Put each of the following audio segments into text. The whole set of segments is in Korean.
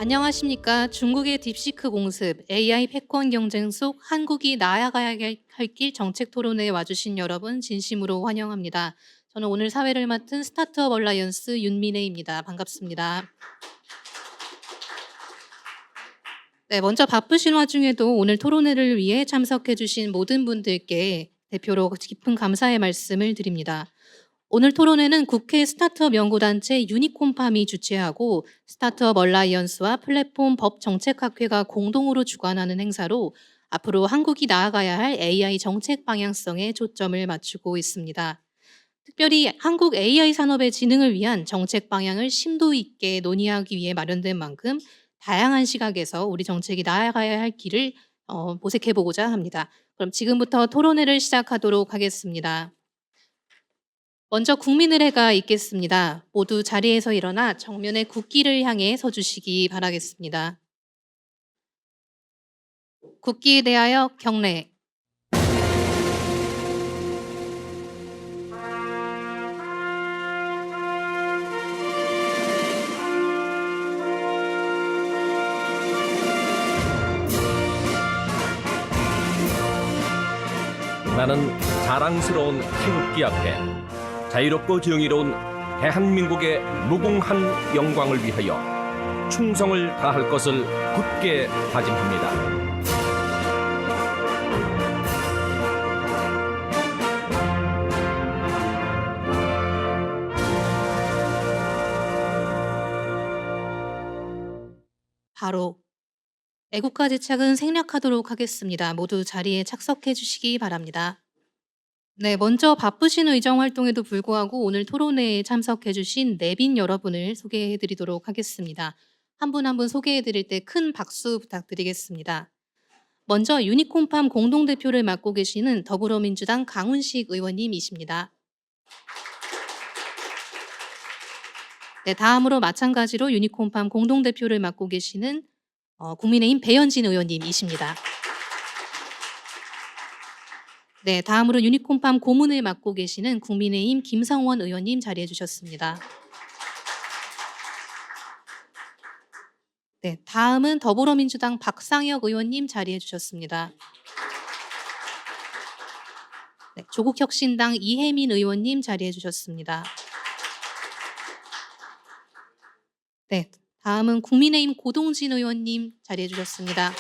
안녕하십니까. 중국의 딥시크 공습, AI 패권 경쟁 속 한국이 나아가야 할 길 정책 토론회에 와주신 여러분 진심으로 환영합니다. 저는 오늘 사회를 맡은 스타트업 얼라이언스 윤미래입니다. 반갑습니다. 네, 먼저 바쁘신 와중에도 오늘 토론회를 위해 참석해 주신 모든 분들께 대표로 깊은 감사의 말씀을 드립니다. 오늘 토론회는 국회 스타트업 연구단체 유니콘팜이 주최하고 스타트업 얼라이언스와 플랫폼 법정책학회가 공동으로 주관하는 행사로 앞으로 한국이 나아가야 할 AI 정책 방향성에 초점을 맞추고 있습니다. 특별히 한국 AI 산업의 진흥을 위한 정책 방향을 심도 있게 논의하기 위해 마련된 만큼 다양한 시각에서 우리 정책이 나아가야 할 길을 모색해 보고자 합니다. 그럼 지금부터 토론회를 시작하도록 하겠습니다. 먼저 국민의 해가 있겠습니다. 모두 자리에서 일어나 정면의 국기를 향해 서주시기 바라겠습니다. 국기에 대하여 경례. 나는 자랑스러운 태극기 앞에 자유롭고 정의로운 대한민국의 무궁한 영광을 위하여 충성을 다할 것을 굳게 다짐합니다. 바로 애국가 제착은 생략하도록 하겠습니다. 모두 자리에 착석해 주시기 바랍니다. 네, 먼저 바쁘신 의정 활동에도 불구하고 오늘 토론회에 참석해 주신 내빈 여러분을 소개해 드리도록 하겠습니다. 한 분 한 분 소개해 드릴 때 큰 박수 부탁드리겠습니다. 먼저 유니콘팜 공동대표를 맡고 계시는 더불어민주당 강훈식 의원님이십니다. 네, 다음으로 마찬가지로 유니콘팜 공동대표를 맡고 계시는 국민의힘 배현진 의원님이십니다. 네, 다음으로 유니콘팜 고문을 맡고 계시는 국민의힘 김성원 의원님 자리해 주셨습니다. 네, 다음은 더불어민주당 박상혁 의원님 자리해 주셨습니다. 네, 조국혁신당 이혜민 의원님 자리해 주셨습니다. 네, 다음은 국민의힘 고동진 의원님 자리해 주셨습니다.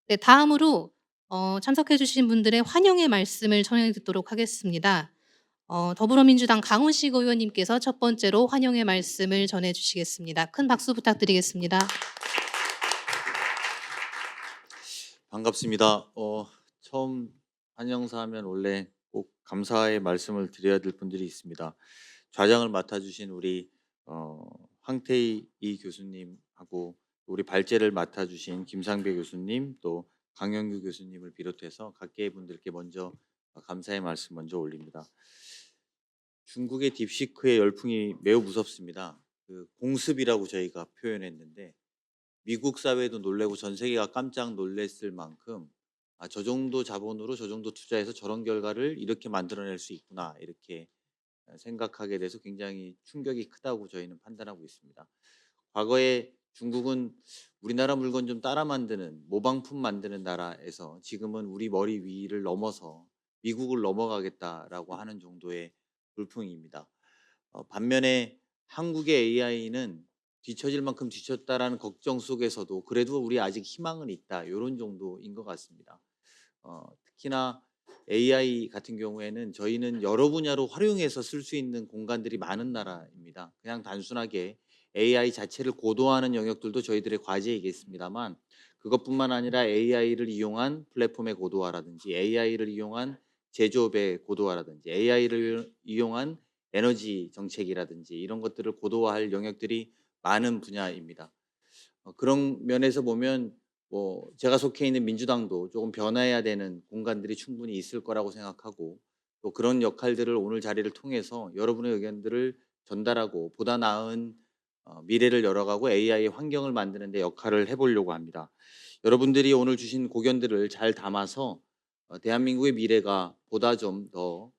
네, 다음으로 참석해 주신 분들의 환영의 말씀을 전해 듣도록 하겠습니다. 더불어민주당 강훈식 의원님께서 첫 번째로 환영의 말씀을 전해 주시겠습니다. 큰 박수 부탁드리겠습니다. 반갑습니다. 처음 환영사 하면 원래 꼭 감사의 말씀을 드려야 될 분들이 있습니다. 좌장을 맡아주신 우리 황태희 이 교수님하고 우리 발제를 맡아주신 김상배 교수님 또 강영규 교수님을 비롯해서 각계의 분들께 먼저 감사의 말씀 먼저 올립니다. 중국의 딥시크의 열풍이 매우 무섭습니다. 그 공습이라고 저희가 표현했는데 미국 사회도 놀래고 전 세계가 깜짝 놀랐을 만큼 저 정도 자본으로 저 정도 투자해서 저런 결과를 이렇게 만들어낼 수 있구나 이렇게 생각하게 돼서 굉장히 충격이 크다고 저희는 판단하고 있습니다. 과거에 중국은 우리나라 물건 좀 따라 만드는 모방품 만드는 나라에서 지금은 우리 머리 위를 넘어서 미국을 넘어가겠다라고 하는 정도의 돌풍입니다. 반면에 한국의 AI는 뒤처질 만큼 뒤쳤다라는 걱정 속에서도 그래도 우리 아직 희망은 있다 이런 정도인 것 같습니다. 특히나 AI 같은 경우에는 저희는 여러 분야로 활용해서 쓸 수 있는 공간들이 많은 나라입니다. 그냥 단순하게 AI 자체를 고도화하는 영역들도 저희들의 과제이겠습니다만 그것뿐만 아니라 AI를 이용한 플랫폼의 고도화라든지 AI를 이용한 제조업의 고도화라든지 AI를 이용한 에너지 정책이라든지 이런 것들을 고도화할 영역들이 많은 분야입니다. 그런 면에서 보면 제가 속해 있는 민주당도 조금 변화해야 되는 공간들이 충분히 있을 거라고 생각하고 또 그런 역할들을 오늘 자리를 통해서 여러분의 의견들을 전달하고 보다 나은 미래를 열어가고 AI 환경을 만드는 데 역할을 해보려고 합니다. 여러분들이 오늘 주신 고견들을 잘 담아서 대한민국의 미래가 보다 좀 더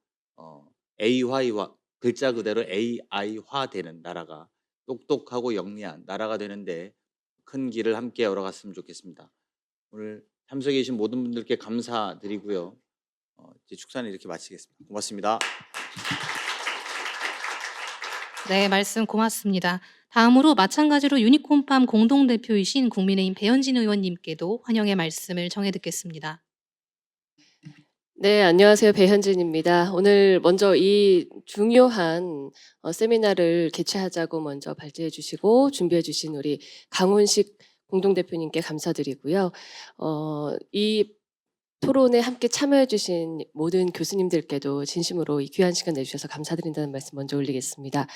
AI화 글자 그대로 AI화되는 나라가 똑똑하고 영리한 나라가 되는데 큰 길을 함께 열어갔으면 좋겠습니다. 오늘 참석해 주신 모든 분들께 감사드리고요. 이제 축사는 이렇게 마치겠습니다. 고맙습니다. 네, 말씀 고맙습니다. 다음으로 마찬가지로 유니콘팜 공동대표이신 국민의힘 배현진 의원님께도 환영의 말씀을 전해 듣겠습니다. 네, 안녕하세요. 배현진입니다. 오늘 먼저 이 중요한 세미나를 개최하자고 먼저 발제해 주시고 준비해 주신 우리 강훈식 공동대표님께 감사드리고요. 이 토론에 함께 참여해 주신 모든 교수님들께도 진심으로 이 귀한 시간 내주셔서 감사드린다는 말씀 먼저 올리겠습니다.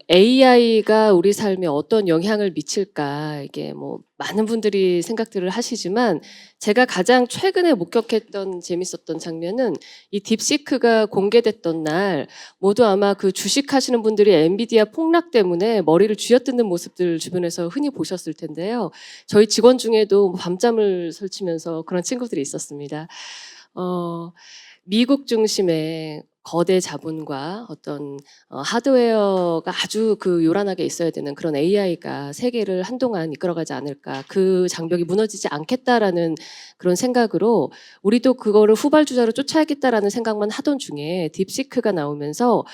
AI가 우리 삶에 어떤 영향을 미칠까, 이게 뭐 많은 분들이 생각들을 하시지만 제가 가장 최근에 목격했던 재밌었던 장면은 이 딥시크가 공개됐던 날 모두 아마 그 주식하시는 분들이 엔비디아 폭락 때문에 머리를 쥐어뜯는 모습들 주변에서 흔히 보셨을 텐데요. 저희 직원 중에도 밤잠을 설치면서 그런 친구들이 있었습니다. 미국 중심의 거대 자본과 어떤 하드웨어가 아주 그 요란하게 있어야 되는 그런 AI가 세계를 한동안 이끌어가지 않을까, 그 장벽이 무너지지 않겠다라는 그런 생각으로 우리도 그거를 후발주자로 쫓아야겠다라는 생각만 하던 중에 딥시크가 나오면서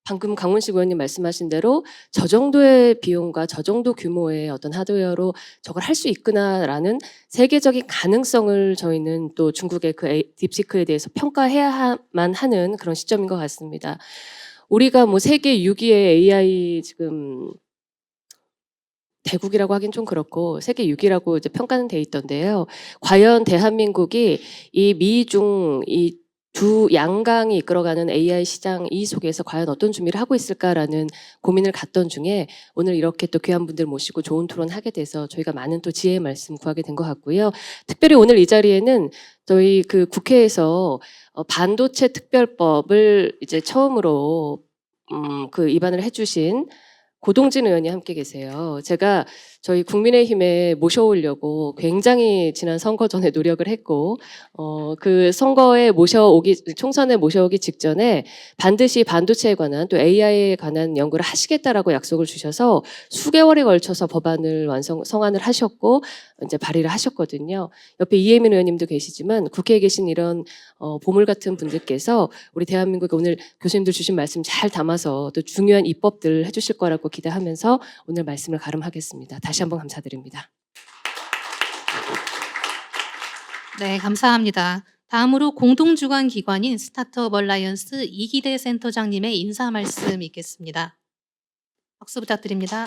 방금 강훈식 의원님 말씀하신 대로 저 정도의 비용과 저 정도 규모의 어떤 하드웨어로 저걸 할 수 있구나라는 세계적인 가능성을 저희는 또 중국의 그 딥시크에 대해서 평가해야만 하는 그런 시점인 것 같습니다. 우리가 뭐 세계 6위의 AI 지금 대국이라고 하긴 좀 그렇고 세계 6위라고 이제 평가는 돼 있던데요. 과연 대한민국이 이 미중 이 두 양강이 이끌어가는 AI 시장 이 속에서 과연 어떤 준비를 하고 있을까라는 고민을 갖던 중에 오늘 이렇게 또 귀한 분들 모시고 좋은 토론 하게 돼서 저희가 많은 또 지혜의 말씀 구하게 된 것 같고요. 특별히 오늘 이 자리에는 저희 그 국회에서 반도체 특별법을 이제 처음으로 그 입안을 해주신 고동진 의원이 함께 계세요. 제가 저희 국민의힘에 모셔오려고 굉장히 지난 선거 전에 노력을 했고, 그 선거에 총선에 모셔오기 직전에 반드시 반도체에 관한 또 AI에 관한 연구를 하시겠다라고 약속을 주셔서 수개월에 걸쳐서 법안을 성안을 하셨고, 이제 발의를 하셨거든요. 옆에 이혜민 의원님도 계시지만 국회에 계신 이런 보물 같은 분들께서 우리 대한민국에 오늘 교수님들 주신 말씀 잘 담아서 또 중요한 입법들 해주실 거라고 기대하면서 오늘 말씀을 가름하겠습니다. 다시 한번 감사드립니다. 네, 감사합니다. 다음으로 공동주관 기관인 스타트업 얼라이언스 이기대 센터장님의 인사 말씀 있겠습니다. 박수 부탁드립니다.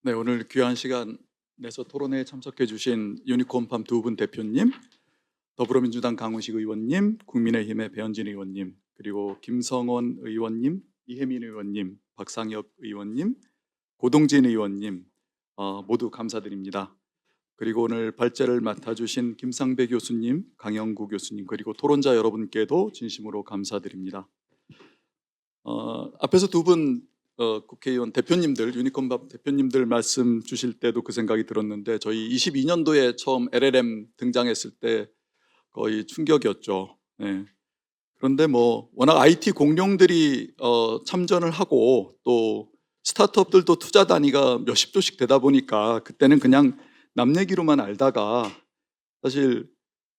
네, 오늘 귀한 시간 내서 토론회에 참석해 주신 유니콘팜 두 분 대표님, 더불어민주당 강훈식 의원님, 국민의힘의 배현진 의원님, 그리고 김성원 의원님, 이혜민 의원님, 박상혁 의원님, 고동진 의원님 모두 감사드립니다. 그리고 오늘 발제를 맡아주신 김상배 교수님, 강영구 교수님, 그리고 토론자 여러분께도 진심으로 감사드립니다. 앞에서 두 분 국회의원 대표님들, 유니콘밥 대표님들 말씀 주실 때도 그 생각이 들었는데 저희 22년도에 처음 LLM 등장했을 때 거의 충격이었죠. 네. 그런데 뭐 워낙 IT 공룡들이 참전을 하고 또 스타트업들도 투자 단위가 몇십 조씩 되다 보니까 그때는 그냥 남 얘기로만 알다가 사실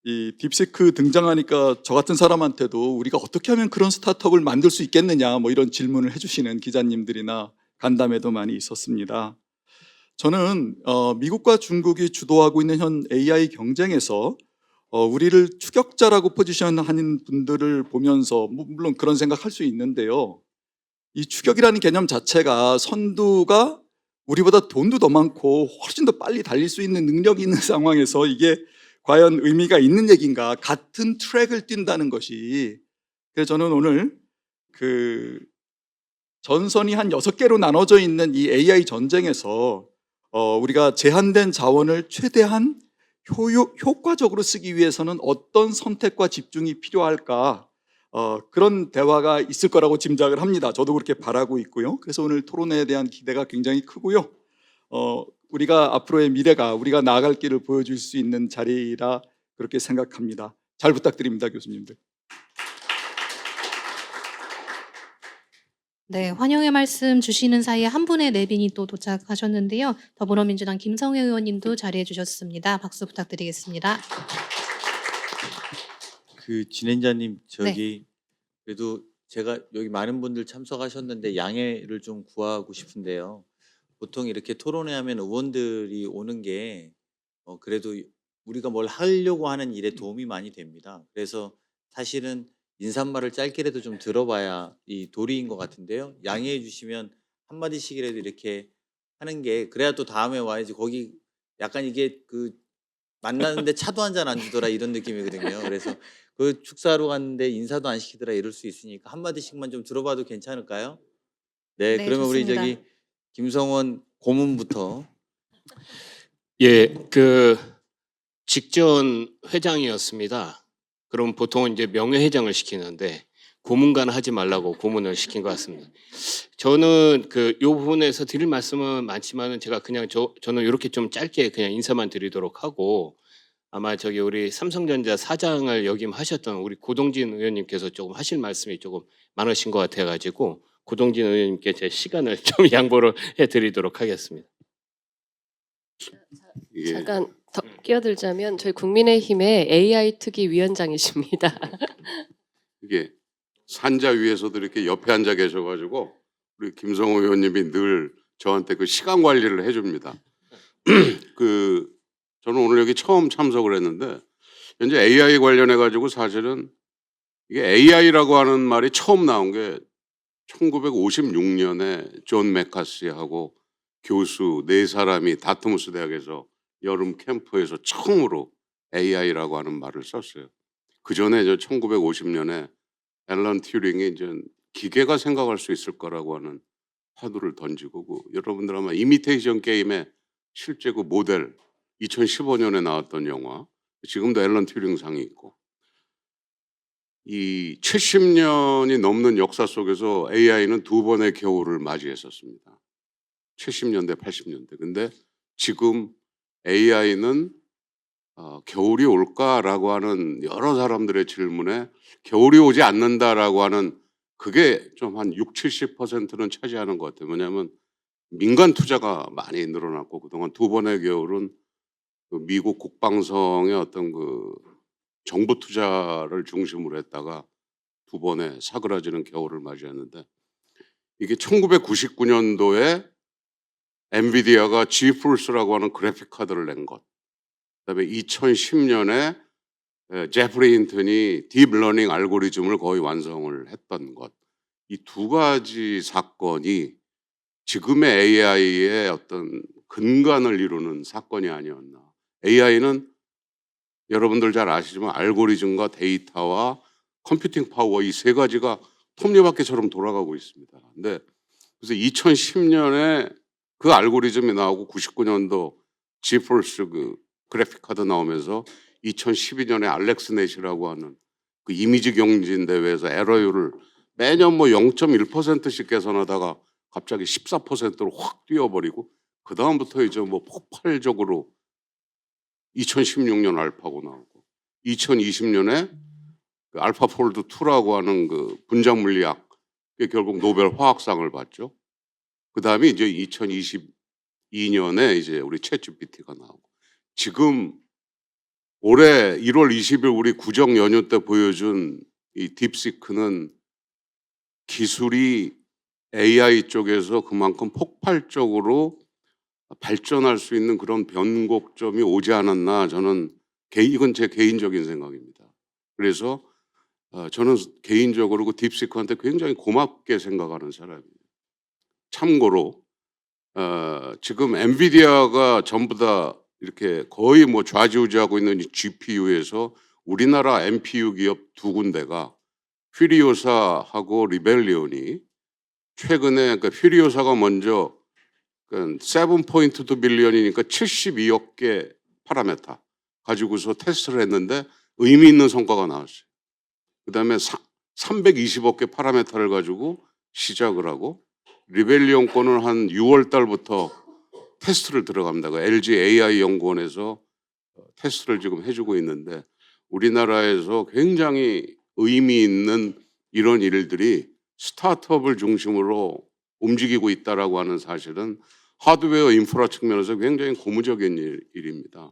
이 딥시크 등장하니까 저 같은 사람한테도 우리가 어떻게 하면 그런 스타트업을 만들 수 있겠느냐 뭐 이런 질문을 해주시는 기자님들이나 간담회도 많이 있었습니다. 저는 미국과 중국이 주도하고 있는 현 AI 경쟁에서 우리를 추격자라고 포지션하는 분들을 보면서 물론 그런 생각할 수 있는데요. 이 추격이라는 개념 자체가 선두가 우리보다 돈도 더 많고 훨씬 더 빨리 달릴 수 있는 능력이 있는 상황에서 이게 과연 의미가 있는 얘기인가, 같은 트랙을 뛴다는 것이. 그래서 저는 오늘 그 전선이 한 6개로 나눠져 있는 이 AI 전쟁에서 우리가 제한된 자원을 최대한 효과적으로 쓰기 위해서는 어떤 선택과 집중이 필요할까, 그런 대화가 있을 거라고 짐작을 합니다. 저도 그렇게 바라고 있고요. 그래서 오늘 토론회에 대한 기대가 굉장히 크고요. 우리가 앞으로의 미래가 우리가 나아갈 길을 보여줄 수 있는 자리라 그렇게 생각합니다. 잘 부탁드립니다, 교수님들. 네, 환영의 말씀 주시는 사이에 한 분의 내빈이 또 도착하셨는데요. 더불어민주당 김성애 의원님도 자리해 주셨습니다. 박수 부탁드리겠습니다. 그 진행자님 네. 저기 그래도 제가 여기 많은 분들 참석하셨는데 양해를 좀 구하고 싶은데요. 보통 이렇게 토론회 하면 의원들이 오는 게 그래도 우리가 뭘 하려고 하는 일에 도움이 많이 됩니다. 그래서 사실은 인사말을 짧게라도 좀 들어봐야 이 도리인 것 같은데요. 양해해 주시면 한마디씩이라도 이렇게 하는 게 그래야 또 다음에 와야지. 거기 약간 이게 그 만나는데 차도 한 잔 안 주더라 이런 느낌이거든요. 그래서 그 축사하러 갔는데 인사도 안 시키더라 이럴 수 있으니까 한마디씩만 좀 들어봐도 괜찮을까요? 네, 네, 그러면 우리 좋습니다. 저기 김성원 고문부터. 예, 그 직전 회장이었습니다. 그럼 보통은 이제 명예회장을 시키는데 고문관 하지 말라고 고문을 시킨 것 같습니다. 저는 그 요 부분에서 드릴 말씀은 많지만은 제가 그냥 저는 이렇게 좀 짧게 그냥 인사만 드리도록 하고 아마 저기 우리 삼성전자 사장을 역임하셨던 우리 고동진 의원님께서 조금 하실 말씀이 조금 많으신 것 같아가지고 고동진 의원님께 제 시간을 좀 양보를 해드리도록 하겠습니다. 예. 잠깐 더 끼어들자면 저희 국민의힘의 AI 특위 위원장이십니다. 이게 산자 위에서도 이렇게 옆에 앉아 계셔가지고 우리 김성호 의원님이 늘 저한테 그 시간 관리를 해줍니다. 그 저는 오늘 여기 처음 참석을 했는데 현재 AI 관련해 가지고 사실은 이게 AI라고 하는 말이 처음 나온 게 1956년에 존 맥카시하고 교수 네 사람이 다트무스 대학에서 여름 캠프에서 처음으로 AI라고 하는 말을 썼어요. 그 전에 1950년에 앨런 튜링이 이제 기계가 생각할 수 있을 거라고 하는 화두를 던지고 여러분들 아마 이미테이션 게임의 실제 그 모델 2015년에 나왔던 영화 지금도 앨런 튜링 상이 있고 이 70년이 넘는 역사 속에서 AI는 두 번의 겨울을 맞이했었습니다. 70년대, 80년대. 근데 지금 AI는 겨울이 올까라고 하는 여러 사람들의 질문에 겨울이 오지 않는다라고 하는 그게 좀 한 60, 70%는 차지하는 것 같아요. 왜냐하면 민간 투자가 많이 늘어났고 그동안 두 번의 겨울은 그 미국 국방성의 어떤 그 정부 투자를 중심으로 했다가 두 번의 사그라지는 겨울을 맞이했는데 이게 1999년도에 엔비디아가 지포스라고 하는 그래픽 카드를 낸 것. 그다음에 2010년에 제프리 힌턴이 딥러닝 알고리즘을 거의 완성을 했던 것. 이 두 가지 사건이 지금의 AI의 어떤 근간을 이루는 사건이 아니었나. AI는 여러분들 잘 아시지만 알고리즘과 데이터와 컴퓨팅 파워 이 세 가지가 톱니바퀴처럼 돌아가고 있습니다. 근데 그래서 2010년에 그 알고리즘이 나오고 99년도 지포스 그 그래픽 카드 나오면서 2012년에 알렉스넷이라고 하는 그 이미지 경진 대회에서 에러율을 매년 뭐 0.1%씩 개선하다가 갑자기 14%로 확 뛰어버리고 그 다음부터 이제 뭐 폭발적으로 2016년 알파고 나오고 2020년에 그 알파폴드 2라고 하는 그 분자 물리학 그게 결국 노벨 화학상을 받죠. 그 다음에 이제 2022년에 이제 우리 챗GPT가 나오고 지금 올해 1월 20일 우리 구정 연휴 때 보여준 이 딥시크는 기술이 AI 쪽에서 그만큼 폭발적으로 발전할 수 있는 그런 변곡점이 오지 않았나 저는 이건 제 개인적인 생각입니다. 그래서 저는 개인적으로 그 딥시크한테 굉장히 고맙게 생각하는 사람이에요. 참고로 지금 엔비디아가 전부 다 이렇게 거의 뭐 좌지우지하고 있는 이 GPU에서 우리나라 NPU 기업 두 군데가 퓨리오사하고 리벨리온이 최근에 그 퓨리오사가 먼저 7.2 빌리언이니까 72억 개 파라메타 가지고서 테스트를 했는데 의미 있는 성과가 나왔어요. 그 다음에 320억 개 파라메타를 가지고 시작을 하고 리벨리온 거는 한 6월 달부터 테스트를 들어갑니다. 그 LG AI 연구원에서 테스트를 지금 해주고 있는데 우리나라에서 굉장히 의미 있는 이런 일들이 스타트업을 중심으로 움직이고 있다라고 하는 사실은 하드웨어 인프라 측면에서 굉장히 고무적인 일입니다.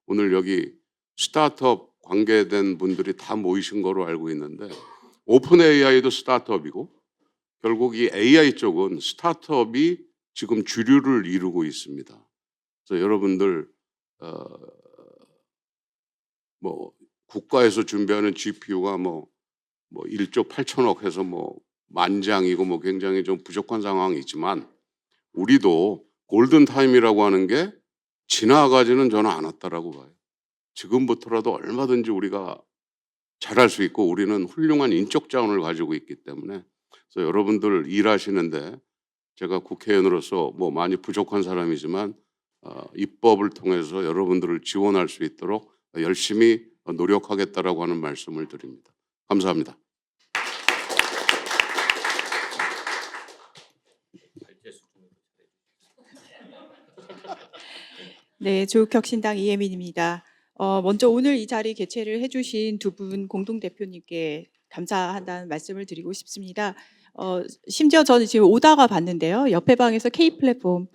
오늘 여기 스타트업 관계된 분들이 다 모이신 거로 알고 있는데 오픈 AI도 스타트업이고 결국 이 AI 쪽은 스타트업이 지금 주류를 이루고 있습니다. 그래서 여러분들 뭐 국가에서 준비하는 GPU가 뭐 1조 8천억 해서 뭐 만장이고 뭐 굉장히 좀 부족한 상황이 있지만 우리도 골든 타임이라고 하는 게 지나가지는 저는 않았다라고 봐요. 지금부터라도 얼마든지 우리가 잘할 수 있고 우리는 훌륭한 인적 자원을 가지고 있기 때문에 그래서 여러분들 일하시는데 제가 국회의원으로서 뭐 많이 부족한 사람이지만 입법을 통해서 여러분들을 지원할 수 있도록 열심히 노력하겠다라고 하는 말씀을 드립니다. 감사합니다. 네, 조국혁신당 이혜민입니다. 먼저 오늘 이 자리 개최를 해주신 두 분 공동대표님께 감사한다는 말씀을 드리고 싶습니다. 심지어 저는 지금 오다가 봤는데요. 옆에 방에서 K플랫폼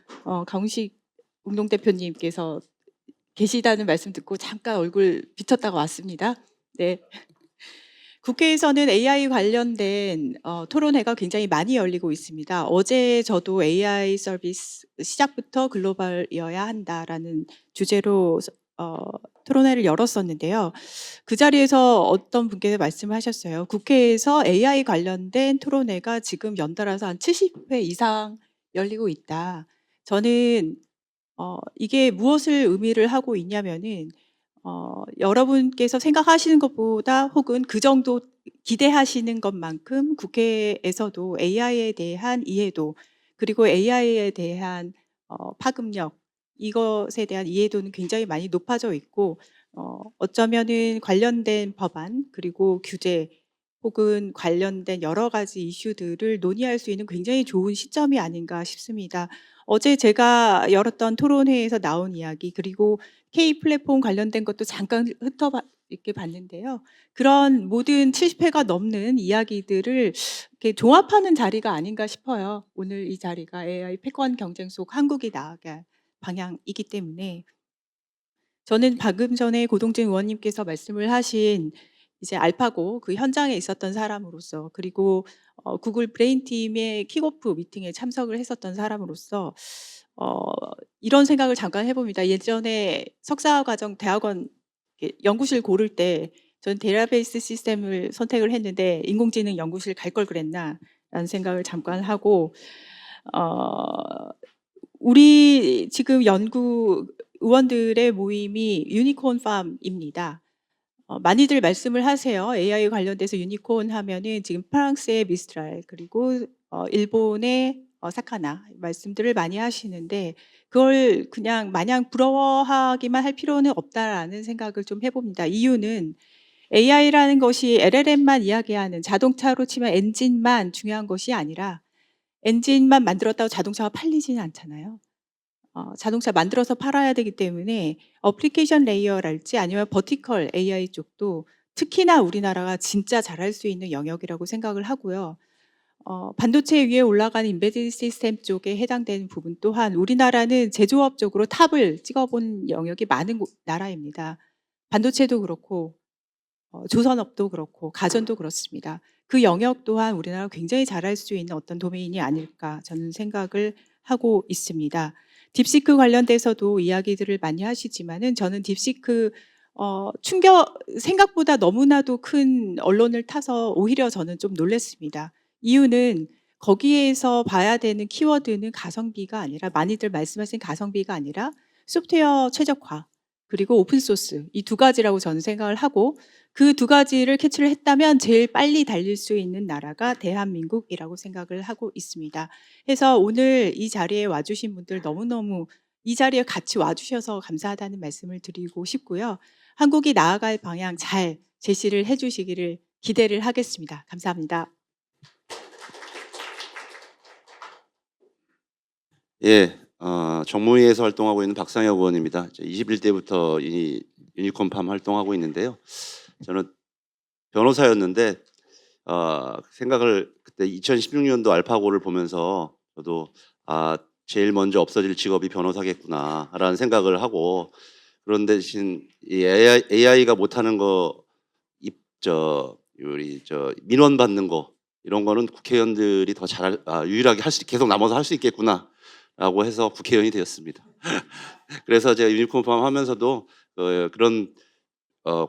강훈식 공동대표님께서 계시다는 말씀 듣고 잠깐 얼굴 비쳤다가 왔습니다. 네. 국회에서는 AI 관련된 토론회가 굉장히 많이 열리고 있습니다. 어제 저도 AI 서비스 시작부터 글로벌이어야 한다라는 주제로 토론회를 열었었는데요. 그 자리에서 어떤 분께서 말씀을 하셨어요. 국회에서 AI 관련된 토론회가 지금 연달아서 한 70회 이상 열리고 있다. 저는 이게 무엇을 의미를 하고 있냐면은 여러분께서 생각하시는 것보다 혹은 그 정도 기대하시는 것만큼 국회에서도 AI에 대한 이해도 그리고 AI에 대한 파급력 이것에 대한 이해도는 굉장히 많이 높아져 있고 어쩌면은 관련된 법안 그리고 규제 혹은 관련된 여러 가지 이슈들을 논의할 수 있는 굉장히 좋은 시점이 아닌가 싶습니다. 어제 제가 열었던 토론회에서 나온 이야기 그리고 K 플랫폼 관련된 것도 잠깐 이렇게 봤는데요. 그런 모든 70회가 넘는 이야기들을 이렇게 종합하는 자리가 아닌가 싶어요. 오늘 이 자리가 AI 패권 경쟁 속 한국이 나아갈 방향이기 때문에 저는 방금 전에 고동진 의원님께서 말씀을 하신 이제 알파고 그 현장에 있었던 사람으로서 그리고 구글 브레인 팀의 킥오프 미팅에 참석을 했었던 사람으로서 이런 생각을 잠깐 해봅니다. 예전에 석사과정 대학원 연구실 고를 때 전 데이터베이스 시스템을 선택을 했는데 인공지능 연구실 갈 걸 그랬나 라는 생각을 잠깐 하고 우리 지금 연구 의원들의 모임이 유니콘팜입니다. 많이들 말씀을 하세요. AI 관련돼서 유니콘 하면은 지금 프랑스의 미스트랄 그리고 일본의 사카나 말씀들을 많이 하시는데 그걸 그냥 마냥 부러워하기만 할 필요는 없다라는 생각을 좀 해봅니다. 이유는 AI라는 것이 LLM만 이야기하는 자동차로 치면 엔진만 중요한 것이 아니라 엔진만 만들었다고 자동차가 팔리지는 않잖아요. 자동차 만들어서 팔아야 되기 때문에 어플리케이션 레이어랄지 아니면 버티컬 AI 쪽도 특히나 우리나라가 진짜 잘할 수 있는 영역이라고 생각을 하고요. 반도체 위에 올라가는 인베디드 시스템 쪽에 해당되는 부분 또한 우리나라는 제조업적으로 탑을 찍어본 영역이 많은 나라입니다. 반도체도 그렇고 조선업도 그렇고 가전도 그렇습니다. 그 영역 또한 우리나라가 굉장히 잘할 수 있는 어떤 도메인이 아닐까 저는 생각을 하고 있습니다. 딥시크 관련돼서도 이야기들을 많이 하시지만은 저는 딥시크 생각보다 너무나도 큰 언론을 타서 오히려 저는 좀 놀랐습니다. 이유는 거기에서 봐야 되는 키워드는 가성비가 아니라 많이들 말씀하신 가성비가 아니라 소프트웨어 최적화 그리고 오픈소스 이 두 가지라고 저는 생각을 하고 그 두 가지를 캐치를 했다면 제일 빨리 달릴 수 있는 나라가 대한민국이라고 생각을 하고 있습니다. 해서 오늘 이 자리에 와주신 분들 너무너무 이 자리에 같이 와주셔서 감사하다는 말씀을 드리고 싶고요. 한국이 나아갈 방향 잘 제시를 해주시기를 기대를 하겠습니다. 감사합니다. 예, 정무위에서 활동하고 있는 박상혁 의원입니다. 21대부터 이 유니콘팜 활동하고 있는데요. 저는 변호사였는데 생각을 그때 2016년도 알파고를 보면서 저도 제일 먼저 없어질 직업이 변호사겠구나라는 생각을 하고, 그런 대신 이 AI가 못하는 거, 우리 민원 받는 거 이런 거는 국회의원들이 더 유일하게 계속 남아서 할 수 있겠구나라고 해서 국회의원이 되었습니다. 그래서 제가 유니콘팜 하면서도 그런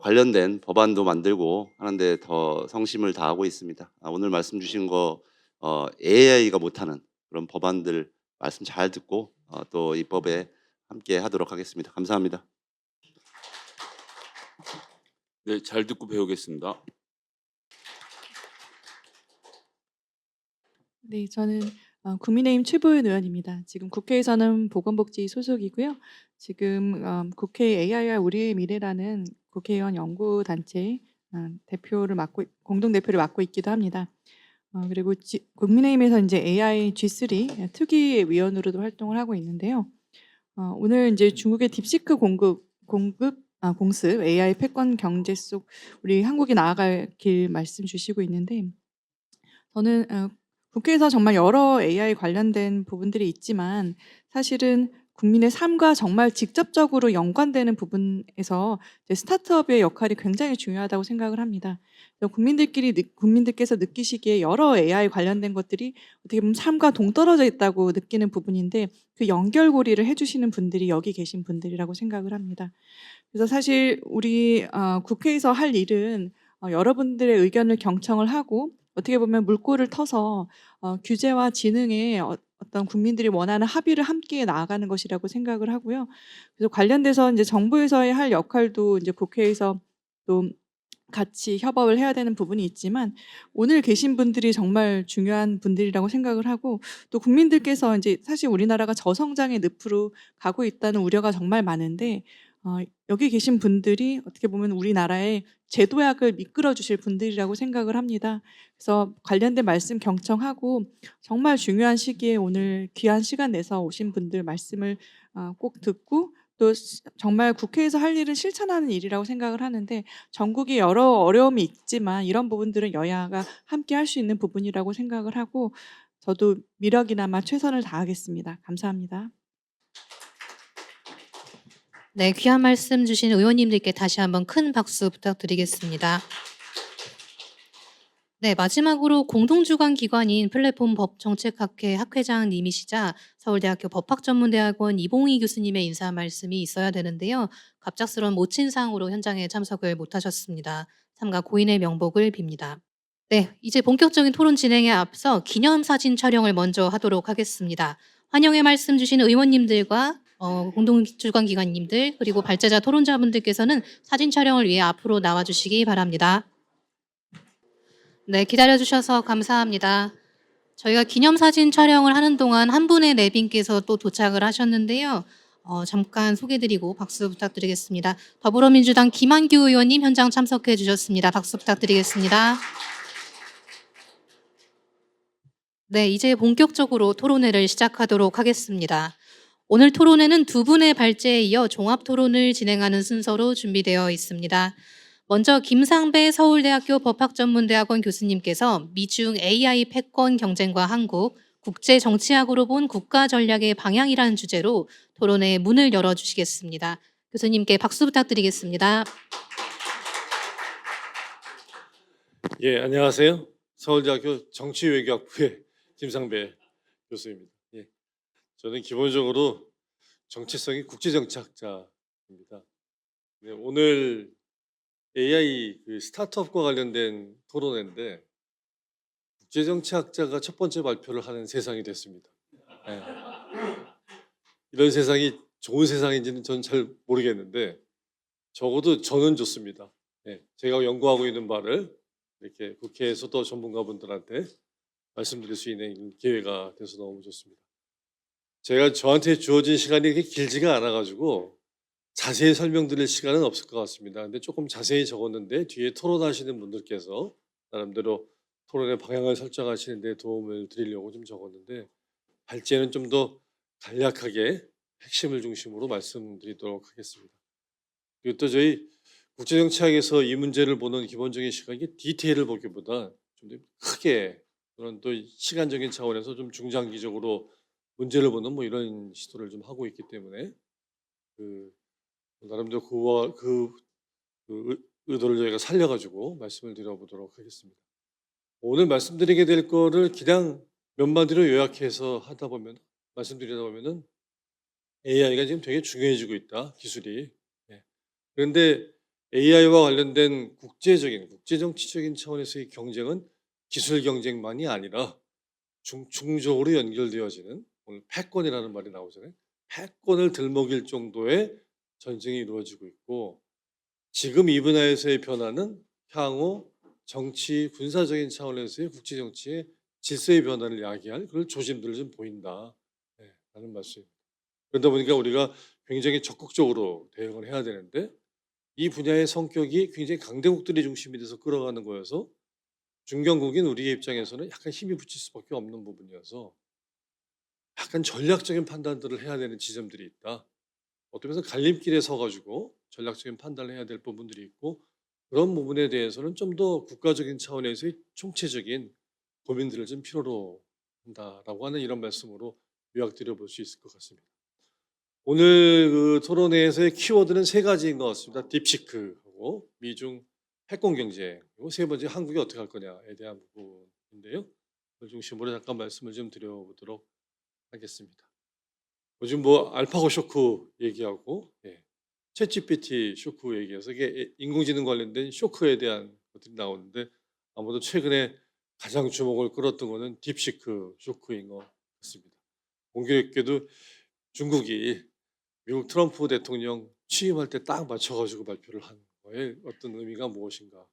관련된 법안도 만들고 하는데 더 성심을 다하고 있습니다. 오늘 말씀 주신 거 AI가 못하는 그런 법안들 말씀 잘 듣고 또 입법에 함께 하도록 하겠습니다. 감사합니다. 네, 잘 듣고 배우겠습니다. 네, 저는 국민의힘 최보윤 의원입니다. 지금 국회에서는 보건복지 소속이고요. 지금 국회 AI와 우리의 미래라는 국회의원 연구단체 공동대표를 맡고 있기도 합니다. 그리고 국민의힘에서 이제 AI G3 특위위원으로도 활동을 하고 있는데요. 오늘 이제 중국의 딥시크 공습 AI 패권 경제 속 우리 한국이 나아갈 길 말씀 주시고 있는데, 저는 국회에서 정말 여러 AI 관련된 부분들이 있지만 사실은 국민의 삶과 정말 직접적으로 연관되는 부분에서 이제 스타트업의 역할이 굉장히 중요하다고 생각을 합니다. 국민들께서 느끼시기에 여러 AI 관련된 것들이 어떻게 보면 삶과 동떨어져 있다고 느끼는 부분인데, 그 연결고리를 해주시는 분들이 여기 계신 분들이라고 생각을 합니다. 그래서 사실 우리 국회에서 할 일은 여러분들의 의견을 경청을 하고 어떻게 보면 물꼬를 터서 규제와 지능에 어떤 국민들이 원하는 합의를 함께 나아가는 것이라고 생각을 하고요. 그래서 관련돼서 이제 정부에서의 할 역할도 이제 국회에서 또 같이 협업을 해야 되는 부분이 있지만, 오늘 계신 분들이 정말 중요한 분들이라고 생각을 하고, 또 국민들께서 이제 사실 우리나라가 저성장의 늪으로 가고 있다는 우려가 정말 많은데, 여기 계신 분들이 어떻게 보면 우리나라의 제도약을 이끌어 주실 분들이라고 생각을 합니다. 그래서 관련된 말씀 경청하고 정말 중요한 시기에 오늘 귀한 시간 내서 오신 분들 말씀을 꼭 듣고, 또 정말 국회에서 할 일은 실천하는 일이라고 생각을 하는데, 전국이 여러 어려움이 있지만 이런 부분들은 여야가 함께 할 수 있는 부분이라고 생각을 하고, 저도 미력이나마 최선을 다하겠습니다. 감사합니다. 네, 귀한 말씀 주신 의원님들께 다시 한번 큰 박수 부탁드리겠습니다. 네, 마지막으로 공동주관 기관인 플랫폼 법정책학회 학회장님이시자 서울대학교 법학전문대학원 이봉희 교수님의 인사 말씀이 있어야 되는데요. 갑작스러운 모친상으로 현장에 참석을 못하셨습니다. 삼가 고인의 명복을 빕니다. 네, 이제 본격적인 토론 진행에 앞서 기념사진 촬영을 먼저 하도록 하겠습니다. 환영의 말씀 주신 의원님들과 공동주관기관님들 그리고 발제자 토론자분들께서는 사진 촬영을 위해 앞으로 나와주시기 바랍니다. 네, 기다려주셔서 감사합니다. 저희가 기념사진 촬영을 하는 동안 한 분의 내빈께서 또 도착을 하셨는데요. 잠깐 소개드리고 박수 부탁드리겠습니다. 더불어민주당 김한규 의원님 현장 참석해 주셨습니다. 박수 부탁드리겠습니다. 네, 이제 본격적으로 토론회를 시작하도록 하겠습니다. 오늘 토론회는 두 분의 발제에 이어 종합 토론을 진행하는 순서로 준비되어 있습니다. 먼저 김상배 서울대학교 법학전문대학원 교수님께서 미중 AI 패권 경쟁과 한국, 국제 정치학으로 본 국가 전략의 방향이라는 주제로 토론회 문을 열어주시겠습니다. 교수님께 박수 부탁드리겠습니다. 예, 안녕하세요. 서울대학교 정치외교학부의 김상배 교수입니다. 예, 저는 기본적으로 정체성이 국제정치학자입니다. 네, 오늘 AI 스타트업과 관련된 토론회인데 국제정치학자가 첫 번째 발표를 하는 세상이 됐습니다. 네. 이런 세상이 좋은 세상인지는 저는 잘 모르겠는데 적어도 저는 좋습니다. 네, 제가 연구하고 있는 바를 이렇게 국회에서도 전문가분들한테 말씀드릴 수 있는 기회가 돼서 너무 좋습니다. 제가 저한테 주어진 시간이 그렇게 길지가 않아가지고 자세히 설명드릴 시간은 없을 것 같습니다. 근데 조금 자세히 적었는데 뒤에 토론하시는 분들께서 나름대로 토론의 방향을 설정하시는 데 도움을 드리려고 좀 적었는데 발제는 좀 더 간략하게 핵심을 중심으로 말씀드리도록 하겠습니다. 그리고 또 저희 국제정치학에서 이 문제를 보는 기본적인 시각이 디테일을 보기보다 좀 더 크게 그런 또 시간적인 차원에서 좀 중장기적으로 문제를 보는 뭐 이런 시도를 좀 하고 있기 때문에 그 나름대로 그와 그 의도를 저희가 살려가지고 말씀을 드려보도록 하겠습니다. 오늘 말씀드리게 될 거를 그냥 몇 마디로 요약해서 하다 보면 말씀드리다 보면은 AI가 지금 되게 중요해지고 있다, 기술이. 예. 그런데 AI와 관련된 국제정치적인 차원에서의 경쟁은 기술 경쟁만이 아니라 중적으로 연결되어지는, 오늘 패권이라는 말이 나오잖아요. 패권을 들먹일 정도의 전쟁이 이루어지고 있고, 지금 이 분야에서의 변화는 향후 정치, 군사적인 차원에서의 국제정치의 질서의 변화를 야기할 그런 조짐들을 좀 보인다, 라는 말씀입니다. 그러다 보니까 우리가 굉장히 적극적으로 대응을 해야 되는데, 이 분야의 성격이 굉장히 강대국들이 중심이 돼서 끌어가는 거여서 중견국인 우리의 입장에서는 약간 힘이 붙일 수밖에 없는 부분이어서 약간 전략적인 판단들을 해야 되는 지점들이 있다. 어떤 면에서 갈림길에 서가지고 전략적인 판단을 해야 될 부분들이 있고, 그런 부분에 대해서는 좀 더 국가적인 차원에서의 총체적인 고민들을 좀 필요로 한다라고 하는 이런 말씀으로 요약드려 볼 수 있을 것 같습니다. 오늘 그 토론회에서의 키워드는 세 가지인 것 같습니다. 딥시크하고 미중 패권 경쟁, 그리고 세 번째 한국이 어떻게 할 거냐에 대한 부분인데요. 그걸 중심으로 잠깐 말씀을 좀 드려보도록 하겠습니다. 요즘 뭐 알파고 쇼크 얘기하고 챗GPT 쇼크 얘기해서 이게 인공지능 관련된 쇼크에 대한 것들이 나오는데, 아무래도 최근에 가장 주목을 끌었던 거는 딥시크 쇼크인 것 같습니다. 공교롭게도 중국이 미국 트럼프 대통령 취임할 때 딱 맞춰가지고 발표를 한 거에 어떤 의미가 무엇인가.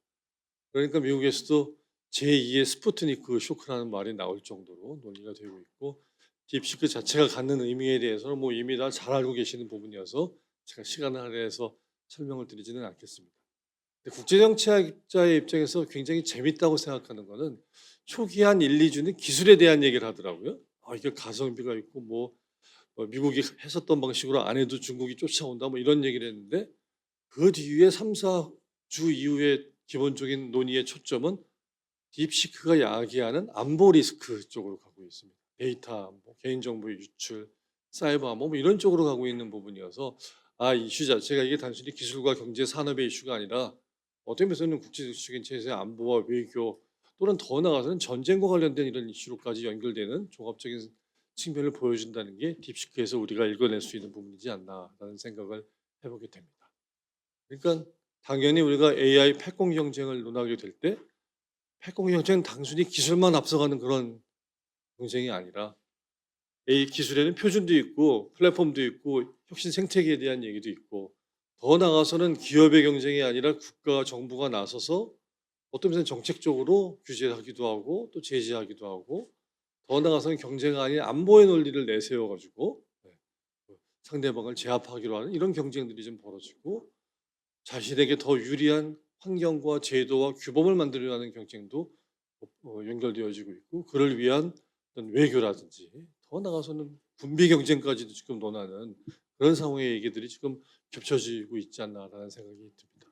그러니까 미국에서도 제2의 스푸트니크 쇼크라는 말이 나올 정도로 논의가 되고 있고, 딥시크 자체가 갖는 의미에 대해서는 뭐 이미 다 잘 알고 계시는 부분이어서 제가 시간을 할애해서 설명을 드리지는 않겠습니다. 국제정치학자의 입장에서 굉장히 재밌다고 생각하는 거는 초기 한 1, 2주는 기술에 대한 얘기를 하더라고요. 이게 가성비가 있고 뭐 미국이 했었던 방식으로 안 해도 중국이 쫓아온다 뭐 이런 얘기를 했는데, 그 뒤에 3, 4주 이후에 기본적인 논의의 초점은 딥시크가 야기하는 안보 리스크 쪽으로 가고 있습니다. 데이터 안보, 개인정보 유출, 사이버 안보 뭐 이런 쪽으로 가고 있는 부분이어서 이슈 자체가 이게 단순히 기술과 경제 산업의 이슈가 아니라 어떤 면에서는 국제적인 체제의 안보와 외교 또는 더 나아가서는 전쟁과 관련된 이런 이슈로까지 연결되는 종합적인 측면을 보여준다는 게 딥시크에서 우리가 읽어낼 수 있는 부분이지 않나라는 생각을 해보게 됩니다. 그러니까 당연히 우리가 AI 패권 경쟁을 논하게 될 때 패권 경쟁은 단순히 기술만 앞서가는 그런 경쟁이 아니라 AI 기술에는 표준도 있고 플랫폼도 있고 혁신 생태계에 대한 얘기도 있고, 더 나아가서는 기업의 경쟁이 아니라 국가 정부가 나서서 어떤 면에서는 정책적으로 규제하기도 하고 또 제재하기도 하고, 더 나아가서는 경제가 아닌 안보의 논리를 내세워가지고 상대방을 제압하기로 하는 이런 경쟁들이 좀 벌어지고, 자신에게 더 유리한 환경과 제도와 규범을 만들려고 하는 경쟁도 연결되어지고 있고, 그를 위한 어떤 외교라든지 더 나아가서는 군비 경쟁까지도 지금 논하는 그런 상황의 얘기들이 지금 겹쳐지고 있지 않나라는 생각이 듭니다.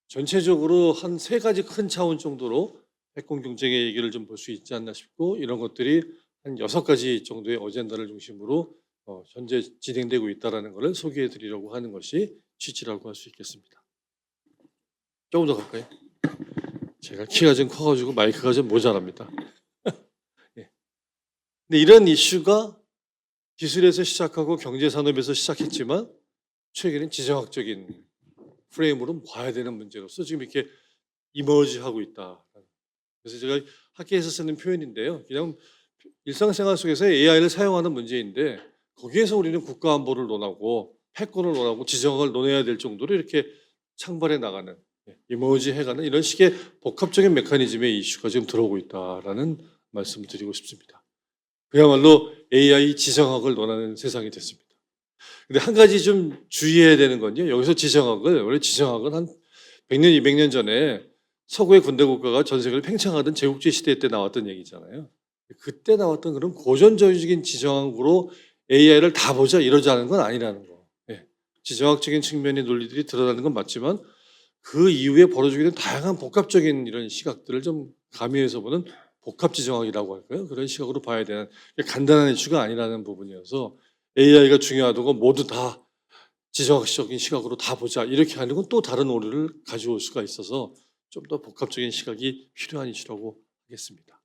전체적으로 한 세 가지 큰 차원 정도로 패권 경쟁의 얘기를 좀 볼 수 있지 않나 싶고, 이런 것들이 한 6가지 정도의 어젠다를 중심으로 현재 진행되고 있다는 것을 소개해 드리려고 하는 것이 취지라고 할 수 있겠습니다. 조금 더 가까이. 제가 키가 좀 커가지고 마이크가 좀 모자랍니다. 근데 이런 이슈가 기술에서 시작하고 경제산업에서 시작했지만 최근엔 지정학적인 프레임으로 봐야 되는 문제로서 지금 이렇게 이머지하고 있다. 그래서 제가 학계에서 쓰는 표현인데요. 그냥 일상생활 속에서 AI를 사용하는 문제인데, 거기에서 우리는 국가안보를 논하고 패권을 논하고 지정학을 논해야 될 정도로 이렇게 창발해 나가는, 이머지 해가는 이런 식의 복합적인 메커니즘의 이슈가 지금 들어오고 있다라는 말씀을 드리고 싶습니다. 그야말로 AI 지정학을 논하는 세상이 됐습니다. 근데 한 가지 좀 주의해야 되는 건요. 여기서 원래 지정학은 한 100년, 200년 전에 서구의 군대 국가가 전 세계를 팽창하던 제국주의 시대 때 나왔던 얘기잖아요. 그때 나왔던 그런 고전적인 지정학으로 AI를 다 보자 이러자는 건 아니라는 거. 지정학적인 측면의 논리들이 드러나는 건 맞지만 그 이후에 벌어지게 된 다양한 복합적인 이런 시각들을 좀 가미해서 보는 복합지정학이라고 할까요? 그런 시각으로 봐야 되는 간단한 이슈가 아니라는 부분이어서 AI가 중요하다고 모두 다 지정학적인 시각으로 다 보자 이렇게 하는 건 또 다른 오류를 가져올 수가 있어서 좀 더 복합적인 시각이 필요한 이슈라고 하겠습니다.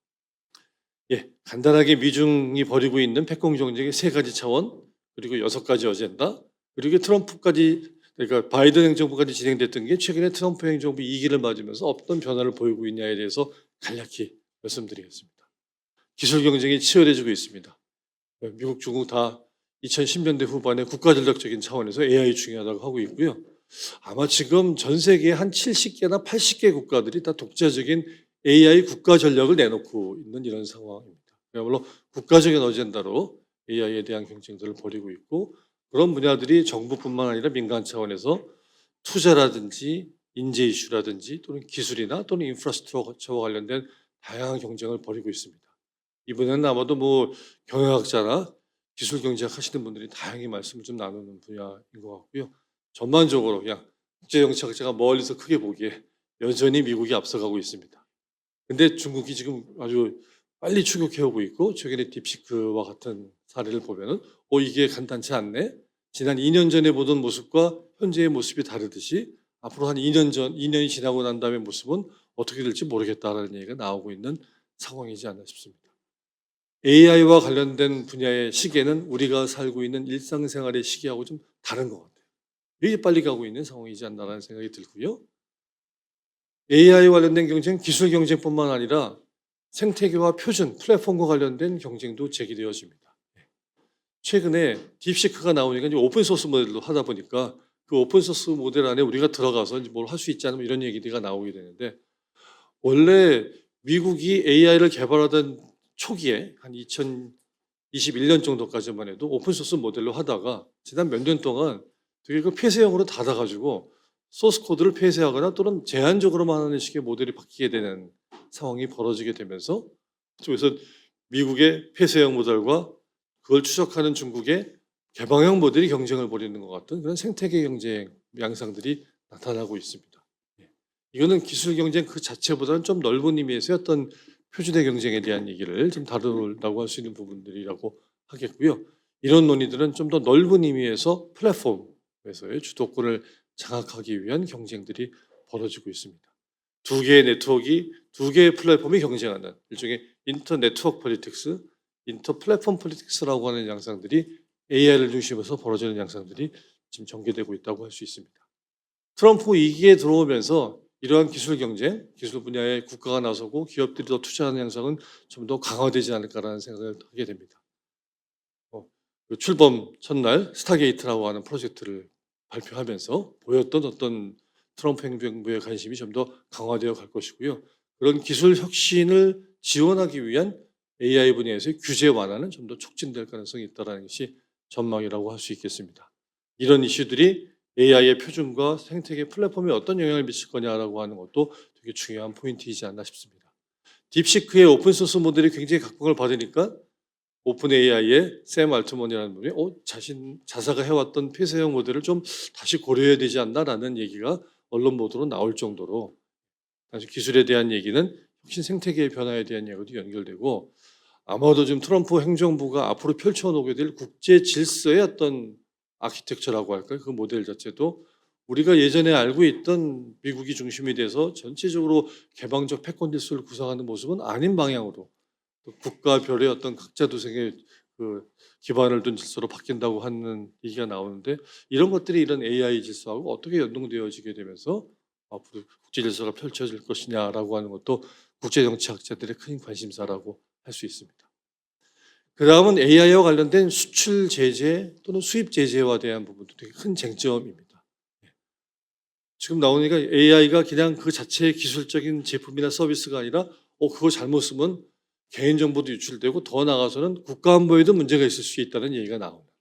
예, 간단하게 미중이 벌이고 있는 패권 경쟁의 3가지 차원 그리고 6가지 어젠다 그리고 트럼프까지 그러니까 바이든 행정부까지 진행됐던 게 최근에 트럼프 행정부 2기를 맞으면서 어떤 변화를 보이고 있냐에 대해서 간략히 말씀드리겠습니다. 기술 경쟁이 치열해지고 있습니다. 미국, 중국 다 2010년대 후반에 국가전략적인 차원에서 AI 중요하다고 하고 있고요. 아마 지금 전 세계에 한 70개나 80개 국가들이 다 독자적인 AI 국가 전략을 내놓고 있는 이런 상황입니다. 그야말로 국가적인 어젠다로 AI에 대한 경쟁들을 벌이고 있고 그런 분야들이 정부뿐만 아니라 민간 차원에서 투자라든지 인재 이슈라든지 또는 기술이나 또는 인프라스트럭처와 관련된 다양한 경쟁을 벌이고 있습니다. 이번에는 아마도 뭐 경영학자나 기술 경제학 하시는 분들이 다양히 말씀을 좀 나누는 분야인 것 같고요. 전반적으로 그냥 국제정치학자가 멀리서 크게 보기에 여전히 미국이 앞서가고 있습니다. 근데 중국이 지금 아주 빨리 추격해오고 있고 최근에 딥시크와 같은 사례를 보면은 이게 간단치 않네. 지난 2년 전에 보던 모습과 현재의 모습이 다르듯이 앞으로 한 2년이 지나고 난 다음에 모습은 어떻게 될지 모르겠다라는 얘기가 나오고 있는 상황이지 않나 싶습니다. AI와 관련된 분야의 시계는 우리가 살고 있는 일상생활의 시계하고 좀 다른 것 같아요. 되게 빨리 가고 있는 상황이지 않나라는 생각이 들고요. AI 관련된 경쟁, 기술 경쟁뿐만 아니라 생태계와 표준, 플랫폼과 관련된 경쟁도 제기되어집니다. 최근에 딥시크가 나오니까 이제 오픈소스 모델로 하다 보니까 그 오픈소스 모델 안에 우리가 들어가서 뭘 할 수 있지 않으면 이런 얘기가 나오게 되는데 원래 미국이 AI를 개발하던 초기에 한 2021년 정도까지만 해도 오픈소스 모델로 하다가 지난 몇 년 동안 되게 그 폐쇄형으로 닫아가지고 소스 코드를 폐쇄하거나 또는 제한적으로만 하는 식의 모델이 바뀌게 되는 상황이 벌어지게 되면서 그래서 미국의 폐쇄형 모델과 그걸 추적하는 중국의 개방형 모델이 경쟁을 벌이는 것 같은 그런 생태계 경쟁 양상들이 나타나고 있습니다. 이거는 기술 경쟁 그 자체보다는 좀 넓은 의미에서 어떤 표준의 경쟁에 대한 얘기를 좀 다루려고 할 수 있는 부분들이라고 하겠고요. 이런 논의들은 좀 더 넓은 의미에서 플랫폼에서의 주도권을 장악하기 위한 경쟁들이 벌어지고 있습니다. 2개의 네트워크가 2개의 플랫폼이 경쟁하는 일종의 인터 네트워크 폴리틱스, 인터 플랫폼 폴리틱스라고 하는 양상들이 AI를 중심으로 벌어지는 양상들이 지금 전개되고 있다고 할 수 있습니다. 트럼프 2기에 들어오면서 이러한 기술 경쟁, 기술 분야에 국가가 나서고 기업들이 더 투자하는 양상은 좀 더 강화되지 않을까라는 생각을 하게 됩니다. 그 출범 첫날 스타게이트라고 하는 프로젝트를 발표하면서 보였던 어떤 트럼프 행정부의 관심이 좀 더 강화되어 갈 것이고요. 그런 기술 혁신을 지원하기 위한 AI 분야에서의 규제 완화는 좀 더 촉진될 가능성이 있다는 것이 전망이라고 할 수 있겠습니다. 이런 이슈들이 AI의 표준과 생태계 플랫폼에 어떤 영향을 미칠 거냐라고 하는 것도 되게 중요한 포인트이지 않나 싶습니다. 딥시크의 오픈소스 모델이 굉장히 각광을 받으니까 오픈 AI의 샘 알트먼이라는 분이 자사가 해왔던 폐쇄형 모델을 좀 다시 고려해야 되지 않나라는 얘기가 언론 보도로 나올 정도로 사실 기술에 대한 얘기는 혁신 생태계의 변화에 대한 얘기도 연결되고 아마도 지금 트럼프 행정부가 앞으로 펼쳐놓게 될 국제 질서의 어떤 아키텍처라고 할까요? 그 모델 자체도 우리가 예전에 알고 있던 미국이 중심이 돼서 전체적으로 개방적 패권 질서를 구성하는 모습은 아닌 방향으로 국가별의 어떤 각자 도생의 그 기반을 둔 질서로 바뀐다고 하는 얘기가 나오는데 이런 것들이 이런 AI 질서하고 어떻게 연동되어지게 되면서 앞으로 국제 질서가 펼쳐질 것이냐라고 하는 것도 국제 정치학자들의 큰 관심사라고 할 수 있습니다. 그 다음은 AI와 관련된 수출 제재 또는 수입 제재와 대한 부분도 되게 큰 쟁점입니다. 지금 나오니까 AI가 그냥 그 자체의 기술적인 제품이나 서비스가 아니라 그거 잘못 쓰면 개인정보도 유출되고 더 나아가서는 국가안보에도 문제가 있을 수 있다는 얘기가 나옵니다.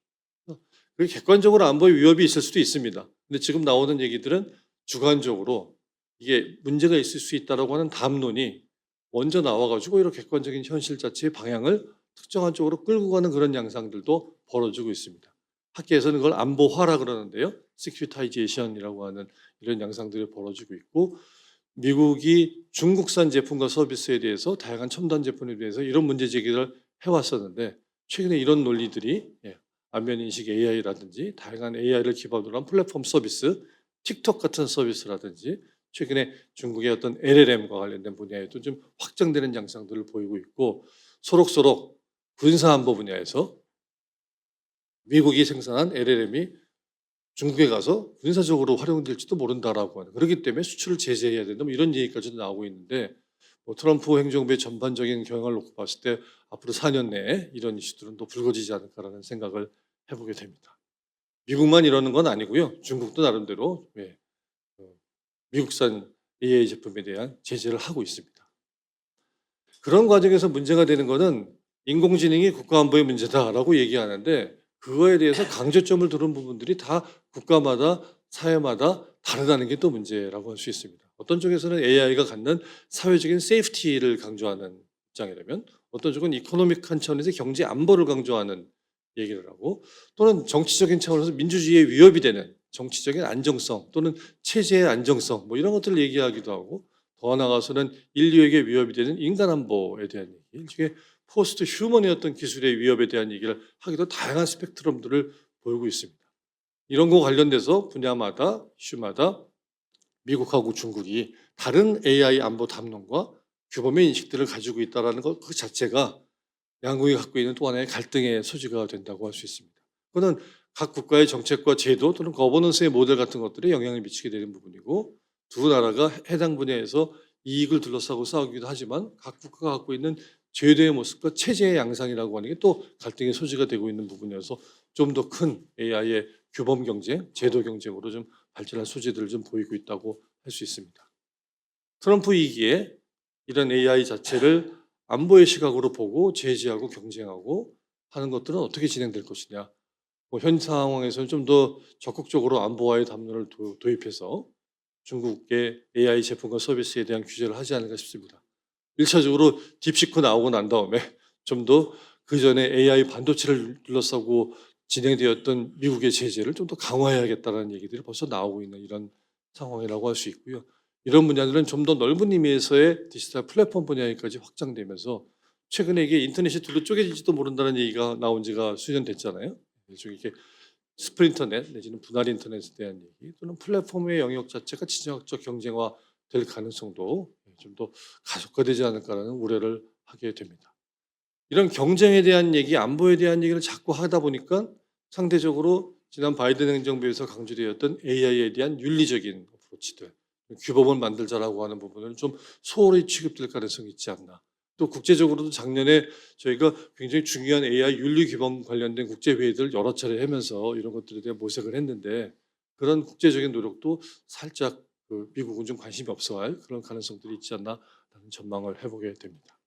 그게 객관적으로 안보에 위협이 있을 수도 있습니다. 근데 지금 나오는 얘기들은 주관적으로 이게 문제가 있을 수 있다고 하는 담론이 먼저 나와가지고 이런 객관적인 현실 자체의 방향을 특정한 쪽으로 끌고 가는 그런 양상들도 벌어지고 있습니다. 학계에서는 그걸 안보화라 그러는데요. 시큐리타이제이션이라고 하는 이런 양상들이 벌어지고 있고 미국이 중국산 제품과 서비스에 대해서 다양한 첨단 제품에 대해서 이런 문제 제기를 해왔었는데 최근에 이런 논리들이 안면 인식 AI라든지 다양한 AI를 기반으로 한 플랫폼 서비스, 틱톡 같은 서비스라든지 최근에 중국의 어떤 LLM과 관련된 분야에도 좀 확장되는 양상들을 보이고 있고 소록소록 군사안보 분야에서 미국이 생산한 LLM이 중국에 가서 군사적으로 활용될지도 모른다라고 하는 그렇기 때문에 수출을 제재해야 된다 뭐 이런 얘기까지도 나오고 있는데 뭐 트럼프 행정부의 전반적인 경향을 놓고 봤을 때 앞으로 4년 내에 이런 이슈들은 또 불거지지 않을까라는 생각을 해보게 됩니다. 미국만 이러는 건 아니고요. 중국도 나름대로 미국산 AI 제품에 대한 제재를 하고 있습니다. 그런 과정에서 문제가 되는 거는 인공지능이 국가안보의 문제다라고 얘기하는데 그거에 대해서 강조점을 두는 부분들이 다 국가마다 사회마다 다르다는 게 또 문제라고 할 수 있습니다. 어떤 쪽에서는 AI가 갖는 사회적인 세이프티를 강조하는 입장이라면 어떤 쪽은 이코노믹한 차원에서 경제 안보를 강조하는 얘기를 하고 또는 정치적인 차원에서 민주주의에 위협이 되는 정치적인 안정성 또는 체제의 안정성 뭐 이런 것들을 얘기하기도 하고 더 나아가서는 인류에게 위협이 되는 인간 안보에 대한 얘기 일종의 포스트 휴먼의 어떤 기술의 위협에 대한 얘기를 하기도 다양한 스펙트럼들을 보이고 있습니다. 이런 거 관련돼서 분야마다 이슈마다 미국하고 중국이 다른 AI 안보 담론과 규범의 인식들을 가지고 있다는 것 그 자체가 양국이 갖고 있는 또 하나의 갈등의 소지가 된다고 할 수 있습니다. 그거는 각 국가의 정책과 제도 또는 거버넌스의 모델 같은 것들에 영향을 미치게 되는 부분이고 두 나라가 해당 분야에서 이익을 둘러싸고 싸우기도 하지만 각 국가가 갖고 있는 제도의 모습과 체제의 양상이라고 하는 게 또 갈등의 소지가 되고 있는 부분이어서 좀 더 큰 AI의 규범 경쟁, 제도 경쟁으로 좀 발전할 소지들을 좀 보이고 있다고 할 수 있습니다. 트럼프 2기에 이런 AI 자체를 안보의 시각으로 보고 제재하고 경쟁하고 하는 것들은 어떻게 진행될 것이냐. 뭐 현 상황에서는 좀 더 적극적으로 안보와의 담론을 도입해서 중국의 AI 제품과 서비스에 대한 규제를 하지 않을까 싶습니다. 1차적으로 딥시크 나오고 난 다음에 좀 더 그 전에 AI 반도체를 둘러싸고 진행되었던 미국의 제재를 좀 더 강화해야겠다는 얘기들이 벌써 나오고 있는 이런 상황이라고 할 수 있고요. 이런 분야들은 좀 더 넓은 의미에서의 디지털 플랫폼 분야에까지 확장되면서 최근에 이게 인터넷이 둘로 쪼개질지도 모른다는 얘기가 나온 지가 수년 됐잖아요. 일종의 이게 스프린터넷 내지는 분할 인터넷에 대한 얘기 또는 플랫폼의 영역 자체가 지정학적 경쟁화 될 가능성도 좀 더 가속화되지 않을까라는 우려를 하게 됩니다. 이런 경쟁에 대한 얘기, 안보에 대한 얘기를 자꾸 하다 보니까 상대적으로 지난 바이든 행정부에서 강조되었던 AI에 대한 윤리적인 어프로치들, 규범을 만들자라고 하는 부분은 좀 소홀히 취급될 가능성이 있지 않나. 또 국제적으로도 작년에 저희가 굉장히 중요한 AI 윤리 규범 관련된 국제회의들을 여러 차례 하면서 이런 것들에 대한 모색을 했는데 그런 국제적인 노력도 살짝 미국은 좀 관심이 없어할 그런 가능성들이 있지 않나라는 전망을 해보게 됩니다.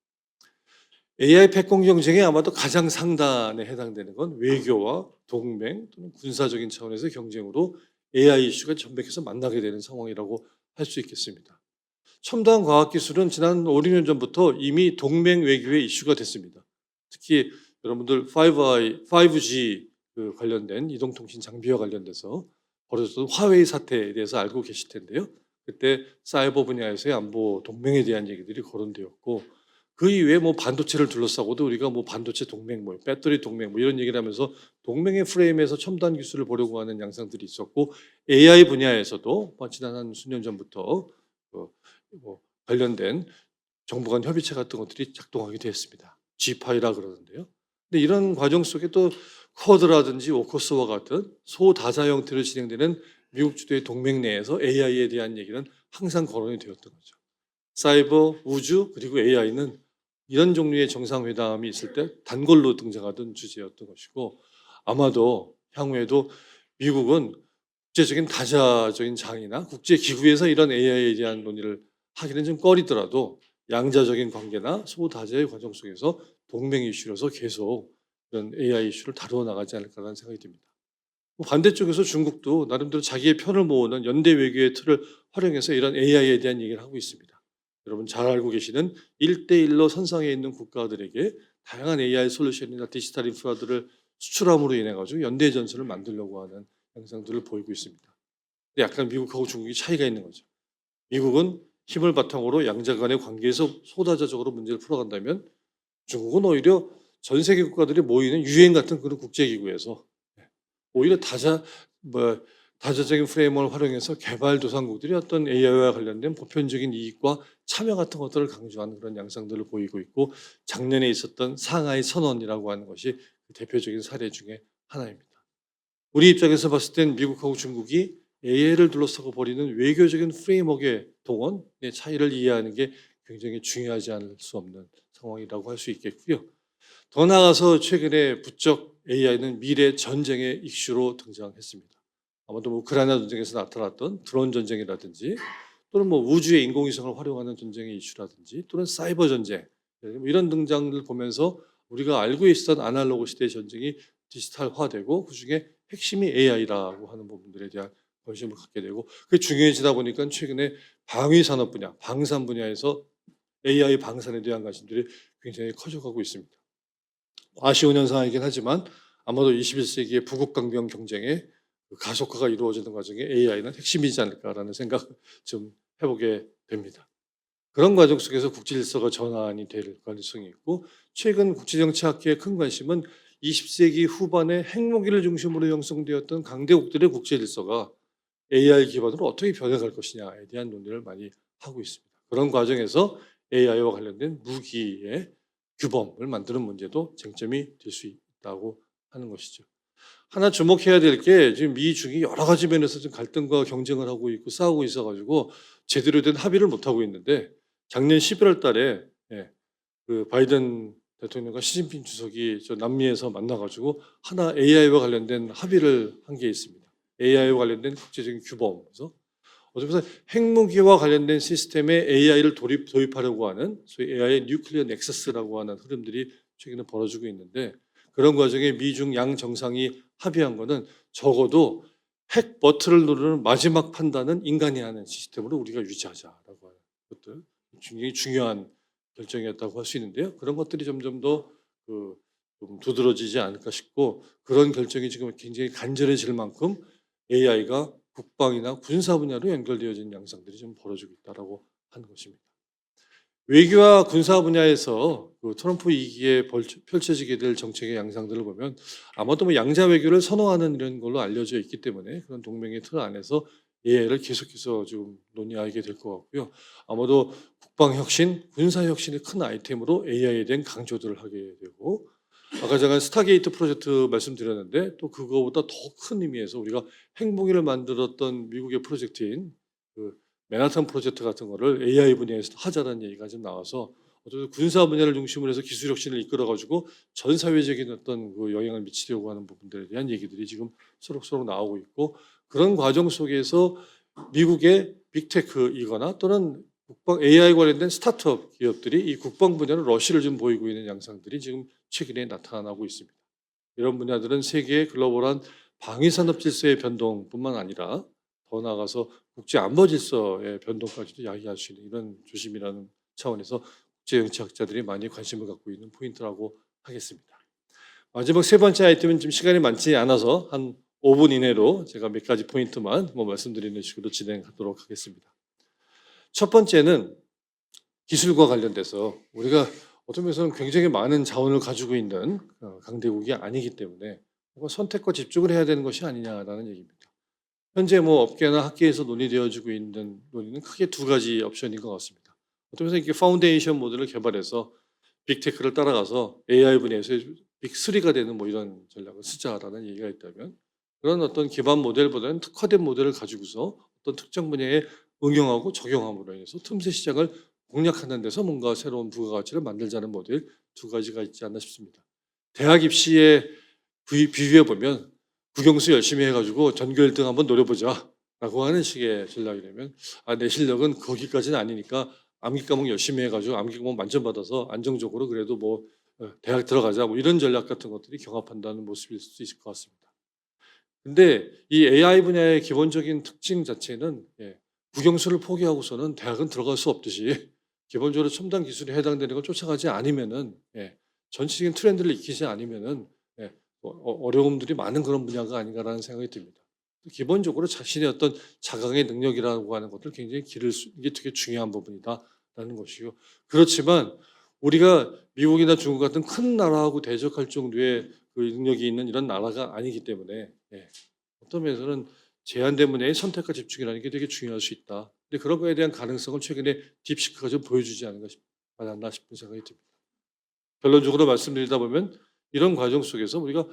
AI 패권 경쟁에 아마도 가장 상단에 해당되는 건 외교와 동맹 또는 군사적인 차원에서 경쟁으로 AI 이슈가 전백해서 만나게 되는 상황이라고 할 수 있겠습니다. 첨단 과학기술은 지난 5, 6년 전부터 이미 동맹 외교의 이슈가 됐습니다. 특히 여러분들 5G 관련된 이동통신 장비와 관련돼서 벌어졌던 화웨이 사태에 대해서 알고 계실 텐데요. 그때 사이버 분야에서의 안보 동맹에 대한 얘기들이 거론되었고 그 이외에 뭐 반도체를 둘러싸고도 우리가 뭐 반도체 동맹, 뭐 배터리 동맹 뭐 이런 얘기를 하면서 동맹의 프레임에서 첨단 기술을 보려고 하는 양상들이 있었고 AI 분야에서도 지난 한 수년 전부터 관련된 정부 간 협의체 같은 것들이 작동하게 되었습니다. G-파이라 그러는데요. 근데 이런 과정 속에 또 쿼드라든지 오커스와 같은 소다자 형태로 진행되는 미국 주도의 동맹 내에서 AI에 대한 얘기는 항상 거론이 되었던 거죠. 사이버, 우주 그리고 AI는 이런 종류의 정상회담이 있을 때 단골로 등장하던 주제였던 것이고 아마도 향후에도 미국은 국제적인 다자적인 장이나 국제기구에서 이런 AI에 대한 논의를 하기는 좀 꺼리더라도 양자적인 관계나 소다자의 과정 속에서 동맹 이슈로서 계속 이런 AI 이슈를 다루어 나가지 않을까라는 생각이 듭니다. 반대쪽에서 중국도 나름대로 자기의 편을 모으는 연대 외교의 틀을 활용해서 이런 AI에 대한 얘기를 하고 있습니다. 여러분 잘 알고 계시는 1대1로 선상에 있는 국가들에게 다양한 AI 솔루션이나 디지털 인프라들을 수출함으로 인해 가지고 연대 전선을 만들려고 하는 양상들을 보이고 있습니다. 근데 약간 미국하고 중국이 차이가 있는 거죠. 미국은 힘을 바탕으로 양자 간의 관계에서 소다자적으로 문제를 풀어간다면 중국은 오히려 전 세계 국가들이 모이는 유엔 같은 그런 국제기구에서 오히려 다자적인 프레임을 활용해서 개발도상국들이 어떤 AI와 관련된 보편적인 이익과 참여 같은 것들을 강조하는 그런 양상들을 보이고 있고, 작년에 있었던 상하이 선언이라고 하는 것이 대표적인 사례 중에 하나입니다. 우리 입장에서 봤을 땐 미국하고 중국이 AI를 둘러싸고 벌이는 외교적인 프레임워크의 동원의 차이를 이해하는 게 굉장히 중요하지 않을 수 없는 상황이라고 할 수 있겠고요. 더 나아가서 최근에 부쩍 AI는 미래 전쟁의 이슈로 등장했습니다. 아마도 우크라이나 전쟁에서 나타났던 드론 전쟁이라든지, 또는 우주의 인공위성을 활용하는 전쟁의 이슈라든지, 또는 사이버 전쟁, 이런 등장을 보면서 우리가 알고 있었던 아날로그 시대의 전쟁이 디지털화되고 그중에 핵심이 AI라고 하는 부분들에 대한 관심을 갖게 되고, 그게 중요해지다 보니까 최근에 방위 산업 분야, 방산 분야에서 AI 방산에 대한 관심들이 굉장히 커져가고 있습니다. 아쉬운 현상이긴 하지만 아마도 21세기의 부국 강병 경쟁의 가속화가 이루어지는 과정에 AI는 핵심이지 않을까라는 생각 좀 해보게 됩니다. 그런 과정 속에서 국제질서가 전환이 될 가능성이 있고, 최근 국제정치학계의 큰 관심은 20세기 후반에 핵무기를 중심으로 형성되었던 강대국들의 국제질서가 AI 기반으로 어떻게 변해갈 것이냐에 대한 논의를 많이 하고 있습니다. 그런 과정에서 AI와 관련된 무기의 규범을 만드는 문제도 쟁점이 될 수 있다고 하는 것이죠. 하나 주목해야 될 게, 지금 미중이 여러 가지 면에서 좀 갈등과 경쟁을 하고 있고 싸우고 있어가지고 제대로 된 합의를 못 하고 있는데, 작년 11월 달에 그 바이든 대통령과 시진핑 주석이 저 남미에서 만나가지고 하나 AI와 관련된 합의를 한 게 있습니다. AI와 관련된 국제적인 규범에서 어쩌면서 핵무기와 관련된 시스템에 AI를 도입하려고 하는 소위 AI 뉴클리어 넥서스라고 하는 흐름들이 최근에 벌어지고 있는데, 그런 과정에 미중 양 정상이 합의한 거는 적어도 핵 버튼을 누르는 마지막 판단은 인간이 하는 시스템으로 우리가 유지하자라고 하는 것들, 굉장히 중요한 결정이었다고 할 수 있는데요. 그런 것들이 점점 더 좀 두드러지지 않을까 싶고, 그런 결정이 지금 굉장히 간절해질 만큼 AI가 국방이나 군사 분야로 연결되어진 양상들이 좀 벌어지고 있다라고 하는 것입니다. 외교와 군사 분야에서 그 트럼프 2기에 펼쳐지게 될 정책의 양상들을 보면 아마도 양자 외교를 선호하는 이런 걸로 알려져 있기 때문에 그런 동맹의 틀 안에서 AI를 계속해서 좀 논의하게 될 것 같고요. 아마도 국방 혁신, 군사 혁신의 큰 아이템으로 AI에 대한 강조들을 하게 되고, 아까 제가 스타게이트 프로젝트 말씀드렸는데 또 그거보다 더 큰 의미에서 우리가 핵무기를 만들었던 미국의 프로젝트인 그 맨하탄 프로젝트 같은 거를 AI 분야에서 하자라는 얘기가 좀 나와서 어쨌든 군사 분야를 중심으로 해서 기술 혁신을 이끌어가지고 전 사회적인 어떤 그 영향을 미치려고 하는 부분들에 대한 얘기들이 지금 서로 나오고 있고, 그런 과정 속에서 미국의 빅테크이거나 또는 국방 AI 관련된 스타트업 기업들이 이 국방 분야로 러시를 좀 보이고 있는 양상들이 지금 최근에 나타나고 있습니다. 이런 분야들은 세계의 글로벌한 방위산업 질서의 변동뿐만 아니라 더 나아가서 국제 안보 질서의 변동까지도 야기할 수 있는 이런 조심이라는 차원에서 국제정치학자들이 많이 관심을 갖고 있는 포인트라고 하겠습니다. 마지막 세 번째 아이템은 좀 시간이 많지 않아서 한 5분 이내로 제가 몇 가지 포인트만 말씀드리는 식으로 진행하도록 하겠습니다. 첫 번째는 기술과 관련돼서 우리가 어떤 면에서는 굉장히 많은 자원을 가지고 있는 강대국이 아니기 때문에 선택과 집중을 해야 되는 것이 아니냐라는 얘기입니다. 현재 업계나 학계에서 논의되어지고 있는 논의는 크게 두 가지 옵션인 것 같습니다. 어떤 면에서 이렇게 파운데이션 모델을 개발해서 빅테크를 따라가서 AI 분야에서 빅3가 되는 이런 전략을 쓰자라는 얘기가 있다면, 그런 어떤 기반 모델보다는 특화된 모델을 가지고서 어떤 특정 분야에 응용하고 적용함으로 인해서 틈새 시장을 공략하는 데서 뭔가 새로운 부가가치를 만들자는 모델 두 가지가 있지 않나 싶습니다. 대학 입시에 비유해 보면 국영수 열심히 해가지고 전교 1등 한번 노려보자 라고 하는 식의 전략이라면, 내 실력은 거기까지는 아니니까 암기 과목 열심히 해가지고 암기 과목 만점 받아서 안정적으로 그래도 대학 들어가자 이런 전략 같은 것들이 경합한다는 모습일 수 있을 것 같습니다. 근데 이 AI 분야의 기본적인 특징 자체는 국영수를 포기하고서는 대학은 들어갈 수 없듯이 기본적으로 첨단 기술에 해당되는 걸 쫓아가지 않으면은 전체적인 트렌드를 익히지 않으면은 어려움들이 많은 그런 분야가 아닌가라는 생각이 듭니다. 또 기본적으로 자신의 어떤 자강의 능력이라고 하는 것들 굉장히 이게 되게 중요한 부분이다라는 것이고 그렇지만 우리가 미국이나 중국 같은 큰 나라하고 대적할 정도의 그 능력이 있는 이런 나라가 아니기 때문에 어떤 면에서는 제한된 분야의 선택과 집중이라는 게 되게 중요할 수 있다. 근데 그런 거에 대한 가능성을 최근에 딥시크가 좀 보여주지 않았나 싶은 생각이 듭니다. 결론적으로 말씀드리다 보면 이런 과정 속에서 우리가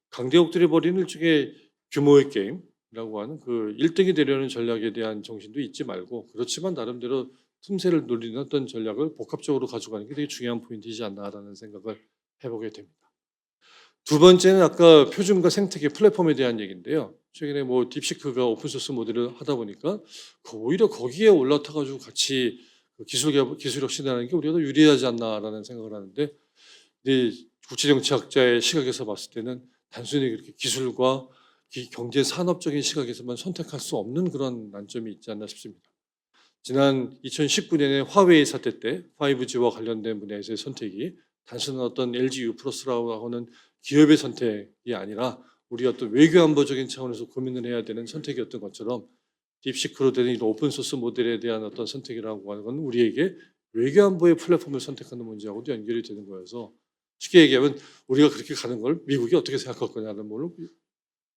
강대국들이 벌이는 일종의 규모의 게임이라고 하는 그 1등이 되려는 전략에 대한 정신도 잊지 말고 그렇지만 나름대로 틈새를 노리는 어떤 전략을 복합적으로 가져가는 게 되게 중요한 포인트이지 않나라는 생각을 해보게 됩니다. 두 번째는 아까 표준과 생태계 플랫폼에 대한 얘기인데요. 최근에 뭐 딥시크가 오픈소스 모델을 하다 보니까 오히려 거기에 올라타가지고 같이 그 기술력 신하는 게 우리가 더 유리하지 않나라는 생각을 하는데 국제정치학자의 시각에서 봤을 때는 단순히 그렇게 기술과 경제 산업적인 시각에서만 선택할 수 없는 그런 난점이 있지 않나 싶습니다. 지난 2019년에 화웨이 사태 때 5G와 관련된 분야에서의 선택이 단순한 어떤 LG U+라고 하는 기업의 선택이 아니라 우리 어떤 외교안보적인 차원에서 고민을 해야 되는 선택이었던 것처럼 딥시크로 되는 이런 오픈소스 모델에 대한 어떤 선택이라고 하는 건 우리에게 외교안보의 플랫폼을 선택하는 문제하고도 연결이 되는 거여서 쉽게 얘기하면 우리가 그렇게 가는 걸 미국이 어떻게 생각할 거냐는 걸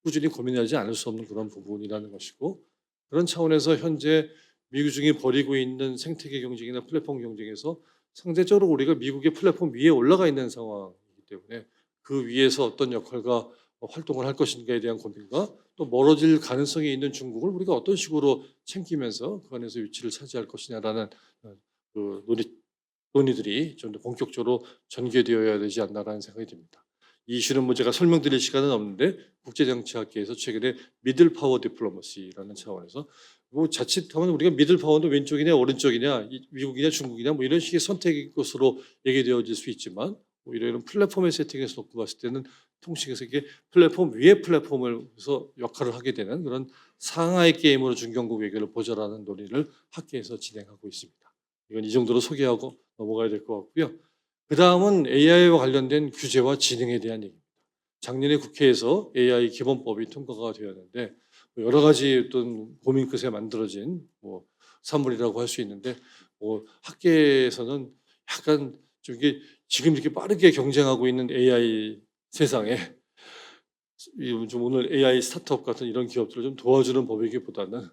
꾸준히 고민하지 않을 수 없는 그런 부분이라는 것이고 그런 차원에서 현재 미국이 벌이고 있는 생태계 경쟁이나 플랫폼 경쟁에서 상대적으로 우리가 미국의 플랫폼 위에 올라가 있는 상황이기 때문에 그 위에서 어떤 역할과 활동을 할 것인가에 대한 고민과 또 멀어질 가능성이 있는 중국을 우리가 어떤 식으로 챙기면서 그 안에서 위치를 차지할 것이냐라는 그 논의들이 좀 더 본격적으로 전개되어야 되지 않나라는 생각이 듭니다. 이 이슈는 뭐 제가 설명드릴 시간은 없는데 국제정치학계에서 최근에 미들 파워 디플로머시라는 차원에서 뭐 자칫하면 우리가 미들 파워는 왼쪽이냐 오른쪽이냐 미국이냐 중국이냐 뭐 이런 식의 선택의 것으로 얘기되어질 수 있지만 오히려 이런 플랫폼의 세팅에서 놓고 봤을 때는 통칭해서 이게 플랫폼 위에 플랫폼을서 역할을 하게 되는 그런 상하의 게임으로 중견국 외교를 보좌라는 논의를 학계에서 진행하고 있습니다. 이건 이 정도로 소개하고 넘어가야 될 것 같고요. 그 다음은 AI와 관련된 규제와 진행에 대한 얘기입니다. 작년에 국회에서 AI 기본법이 통과가 되었는데 여러 가지 어떤 고민 끝에 만들어진 뭐 산물이라고 할 수 있는데 학계에서는 약간 좀 이게 지금 이렇게 빠르게 경쟁하고 있는 AI 세상에 좀 오늘 AI 스타트업 같은 이런 기업들을 좀 도와주는 법이기보다는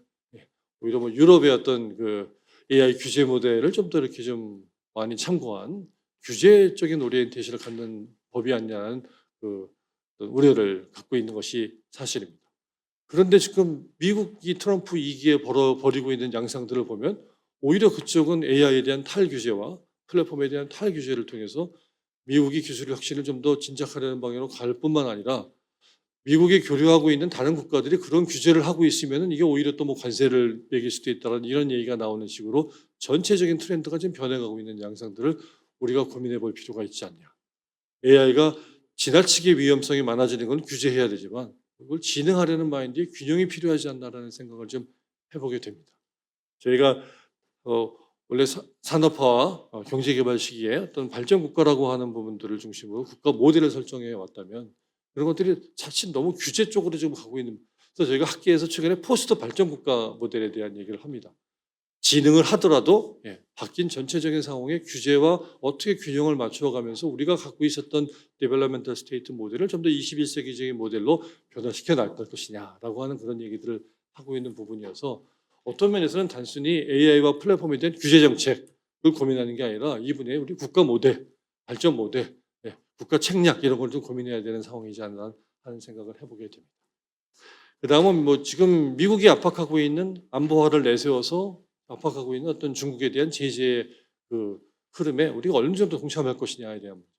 오히려 뭐 유럽의 어떤 그 AI 규제 모델을 좀 더 이렇게 좀 많이 참고한 규제적인 오리엔테이션을 갖는 법이 아니냐는 그 우려를 갖고 있는 것이 사실입니다. 그런데 지금 미국이 트럼프 2기에 벌이고 있는 양상들을 보면 오히려 그쪽은 AI에 대한 탈규제와 플랫폼에 대한 탈규제를 통해서 미국이 기술 혁신을 좀 더 진작하려는 방향으로 갈 뿐만 아니라 미국에 교류하고 있는 다른 국가들이 그런 규제를 하고 있으면 이게 오히려 또 뭐 관세를 매길 수도 있다는 이런 얘기가 나오는 식으로 전체적인 트렌드가 지금 변해가고 있는 양상들을 우리가 고민해 볼 필요가 있지 않냐. AI가 지나치게 위험성이 많아지는 건 규제해야 되지만 그걸 진행하려는 마인드에 균형이 필요하지 않나라는 생각을 좀 해보게 됩니다. 저희가 원래 산업화와 경제개발 시기에 어떤 발전 국가라고 하는 부분들을 중심으로 국가 모델을 설정해 왔다면 그런 것들이 자칫 너무 규제 쪽으로 지금 가고 있는. 그래서 저희가 학계에서 최근에 포스트 발전 국가 모델에 대한 얘기를 합니다. 진흥을 하더라도 바뀐 전체적인 상황에 규제와 어떻게 균형을 맞춰가면서 우리가 갖고 있었던 데벨롭먼털 스테이트 모델을 좀 더 21세기적인 모델로 변화시켜 나갈 것이냐라고 하는 그런 얘기들을 하고 있는 부분이어서 어떤 면에서는 단순히 AI와 플랫폼에 대한 규제 정책을 고민하는 게 아니라 이분의 우리 국가 모델, 발전 모델, 국가 책략 이런 걸 좀 고민해야 되는 상황이지 않나 하는 생각을 해보게 됩니다. 그 다음은 뭐 지금 미국이 압박하고 있는 안보화를 내세워서 압박하고 있는 어떤 중국에 대한 제재의 그 흐름에 우리가 어느 정도 동참할 것이냐에 대한 문제.